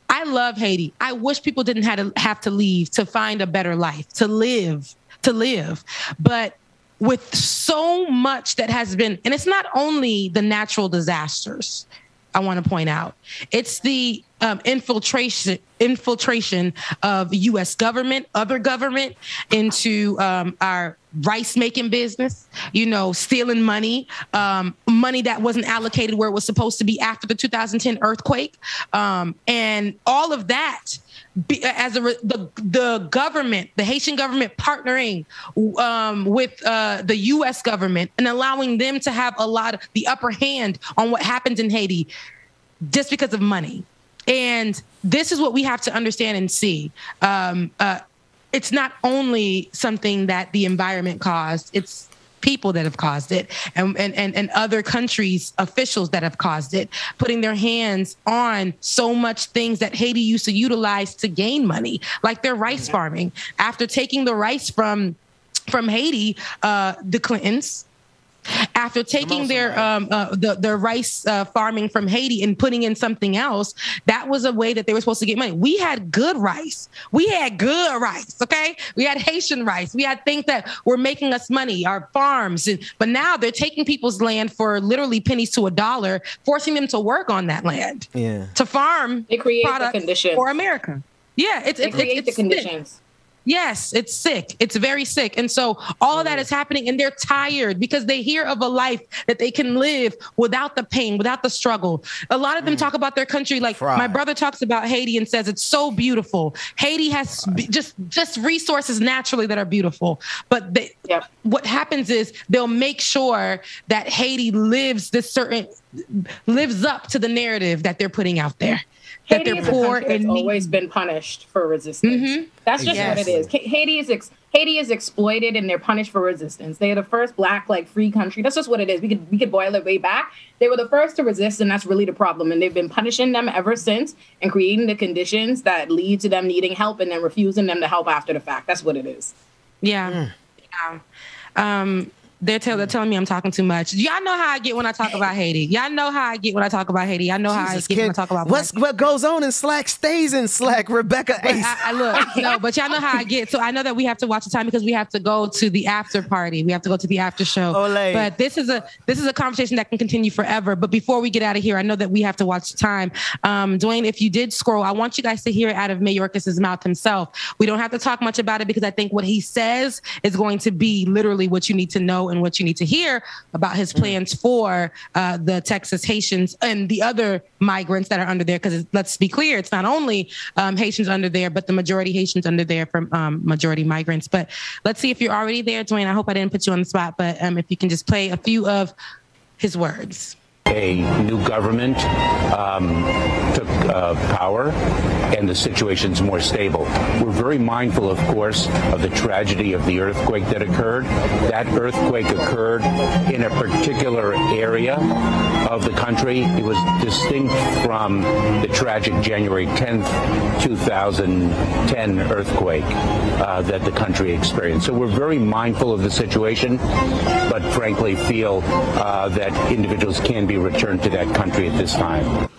I love Haiti. I wish people didn't have to leave to find a better life, to live. But with so much that has been, and it's not only the natural disasters, I want to point out, it's the infiltration of U.S. government, other government into our rice making business, stealing money, money that wasn't allocated where it was supposed to be after the 2010 earthquake. And all of that, the government, the Haitian government partnering with the U.S. government and allowing them to have a lot of the upper hand on what happens in Haiti just because of money. And this is what we have to understand and see. It's not only something that the environment caused, it's people that have caused it and other countries' officials that have caused it, putting their hands on so much things that Haiti used to utilize to gain money, like their rice farming. After taking the rice from Haiti, the Clintons, after taking their rice farming from Haiti and putting in something else, that was a way that they were supposed to get money. We had good rice. Okay? We had Haitian rice. We had things that were making us money, our farms. But now they're taking people's land for literally pennies to a dollar, forcing them to work on that land. Yeah. To farm they create products the conditions for America. Yeah, it's the conditions. Sick. Yes, it's sick. It's very sick. And so all of that is happening, and they're tired because they hear of a life that they can live without the pain, without the struggle. A lot of them talk about their country like my brother talks about Haiti and says it's so beautiful. Haiti has just resources naturally that are beautiful. But what happens is they'll make sure that Haiti lives up to the narrative that they're putting out there. That Haiti they're poor and always been punished for resistance. Mm-hmm. That's just what it is. Haiti is exploited and they're punished for resistance. They are the first Black free country. That's just what it is. We could boil it way back. They were the first to resist, and that's really the problem. And they've been punishing them ever since and creating the conditions that lead to them needing help and then refusing them to help after the fact. That's what it is. Yeah. They're telling me I'm talking too much. Y'all know how I get when I talk about Haiti. Y'all know how I get when I talk about Haiti. I know how I get when I talk about what goes on in Slack stays in Slack. Rebecca Ace. But y'all know how I get. So I know that we have to watch the time because we have to go to the after party. We have to go to the after show. Olay. But this is a conversation that can continue forever. But before we get out of here, I know that we have to watch the time. Dwayne, if you did scroll, I want you guys to hear it out of Mayorkas' mouth himself. We don't have to talk much about it because I think what he says is going to be literally what you need to know and what you need to hear about his plans for the Texas Haitians and the other migrants that are under there. Because let's be clear, it's not only Haitians under there, but the majority Haitians under there from majority migrants. But let's see if you're already there, Dwayne. I hope I didn't put you on the spot, but if you can just play a few of his words. A new government took power and the situation's more stable. We're very mindful, of course, of the tragedy of the earthquake that occurred. That earthquake occurred in a particular area of the country. It was distinct from the tragic January 10th, 2010 earthquake that the country experienced. So we're very mindful of the situation, but frankly feel that individuals can be returned to that country at this time.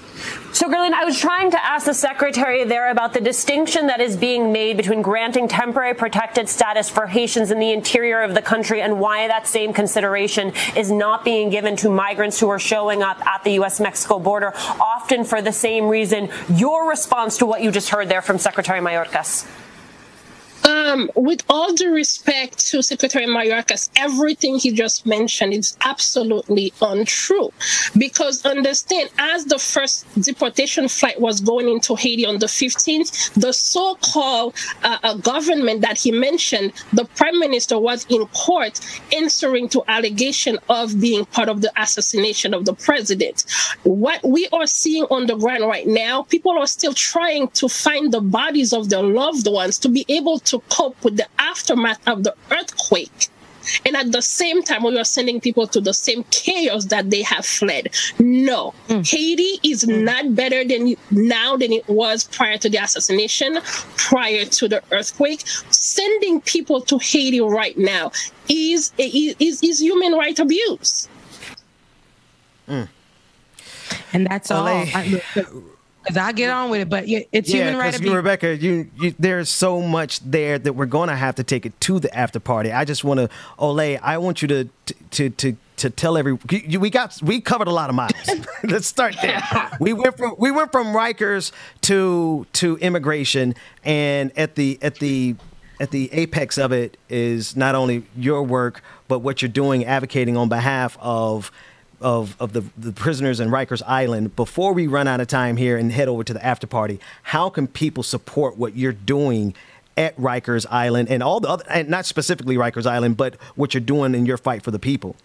So, Gurleen, I was trying to ask the secretary there about the distinction that is being made between granting temporary protected status for Haitians in the interior of the country and why that same consideration is not being given to migrants who are showing up at the U.S.-Mexico border, often for the same reason. Your response to what you just heard there from Secretary Mayorkas? With all due respect to Secretary Mayorkas, everything he just mentioned is absolutely untrue. Because understand, as the first deportation flight was going into Haiti on the 15th, the so-called government that he mentioned, the prime minister was in court answering to allegation of being part of the assassination of the president. What we are seeing on the ground right now, people are still trying to find the bodies of their loved ones to be able to cope with the aftermath of the earthquake. And at the same time, we are sending people to the same chaos that they have fled. No, Haiti is not better now than it was prior to the assassination, prior to the earthquake. Sending people to Haiti right now is human rights abuse. And that's all. because I get on with it. But it's human right to be. Rebecca, there's so much there that we're going to have to take it to the after party. I just want to, Olay, I want you to tell we covered a lot of miles. Let's start there. We went from Rikers to immigration, and at the apex of it is not only your work, but what you're doing, advocating on behalf of the prisoners in Rikers Island. Before we run out of time here and head over to the after party, how can people support what you're doing at Rikers Island and all the other, and not specifically Rikers Island, but what you're doing in your fight for the people?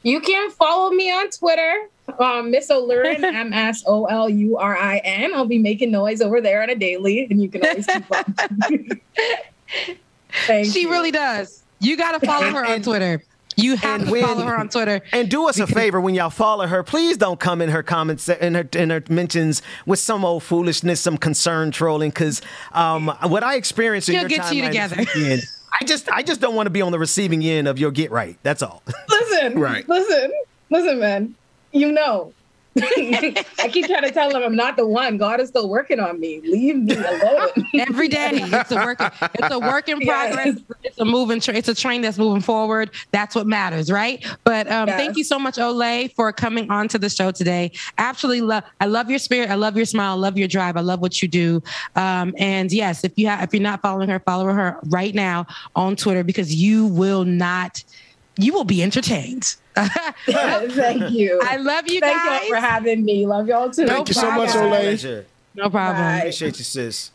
You can follow me on Twitter, Miss Olurin, MSOLURIN. I'll be making noise over there on a daily, and you can always keep up. She really does. You got to follow her on Twitter. You have to follow her on Twitter. And do us a favor when y'all follow her. Please don't come in her comments in her mentions with some old foolishness, some concern trolling. Because what I experienced in your get you together. Weekend, I just don't want to be on the receiving end of your get right. That's all. Listen, listen, man. You know. I keep trying to tell them I'm not the one. God is still working on me. Leave me alone. Every day, it's a work in progress. Yes. It's a train that's moving forward. That's what matters, right? But Thank you so much, Olay, for coming on to the show today. Absolutely I love your spirit. I love your smile. I love your drive. I love what you do. And yes, if you're not following her, follow her right now on Twitter, because you will be entertained. Thank you. I love you guys. Thank y'all for having me. Love y'all too. Thank you so much, Olay. No problem. Bye. Appreciate you, sis.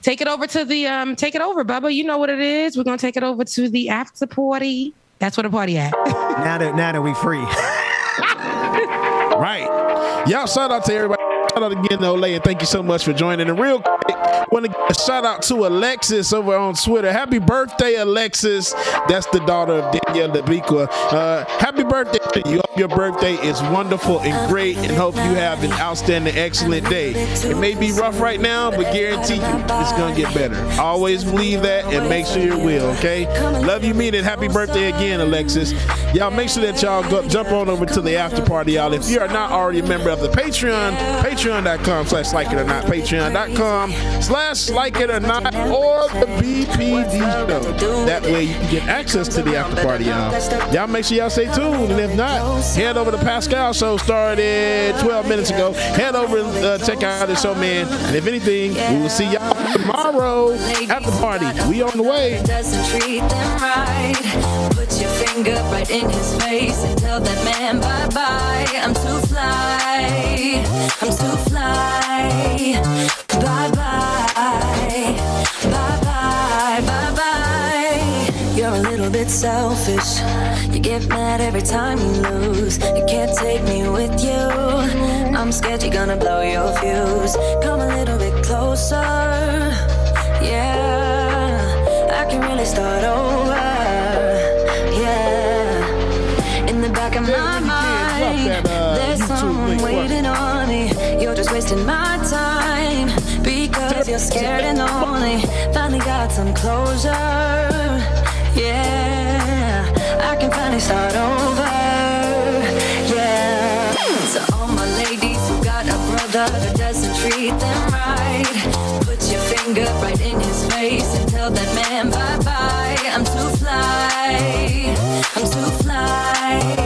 Take it over to the take it over, Bubba. You know what it is. We're gonna take it over to the after party. That's where the party at. now that we free. Right. Y'all, shout out to everybody. Shout out again to Olay, and thank you so much for joining. And real quick, I want to give a shout out to Alexis over on Twitter. Happy birthday, Alexis. That's the daughter of Danielle DeBequa. Happy birthday to you. Your birthday is wonderful and great, and hope you have an outstanding, excellent day. It may be rough right now, but guarantee you it's going to get better. Always believe that and make sure it will, okay? Love you, mean it. Happy birthday again, Alexis. Y'all make sure that y'all jump on over to the after party, y'all. If you are not already a member of the Patreon, patreon.com/likeItOrNot, patreon.com/likeItOrNot, or the BPD show. That way you can get access to the after party, y'all. Y'all make sure y'all stay tuned, and if not, head over to Pascal show, started 12 minutes ago. Head over and check out the show, man. And if anything, we will see y'all tomorrow at the party. We on the way. Doesn't treat them right. Put your finger right in his face and tell that man bye-bye. I'm too fly. I'm too fly. Bye-bye. Bye-bye. Bye-bye. You're a little bit selfish. You get mad every time you lose. You can't take me with you. I'm scared you're gonna blow your fuse. Come a little bit closer. Yeah, I can really start over. Yeah, in the back of my mind, there's someone waiting on me. You're just wasting my time because you're scared and lonely. Finally got some closure. Yeah, I can finally start over. Yeah, so all my ladies who got a brother that doesn't treat them right, put your finger right in his face and tell that man bye-bye. I'm too fly. I'm too fly.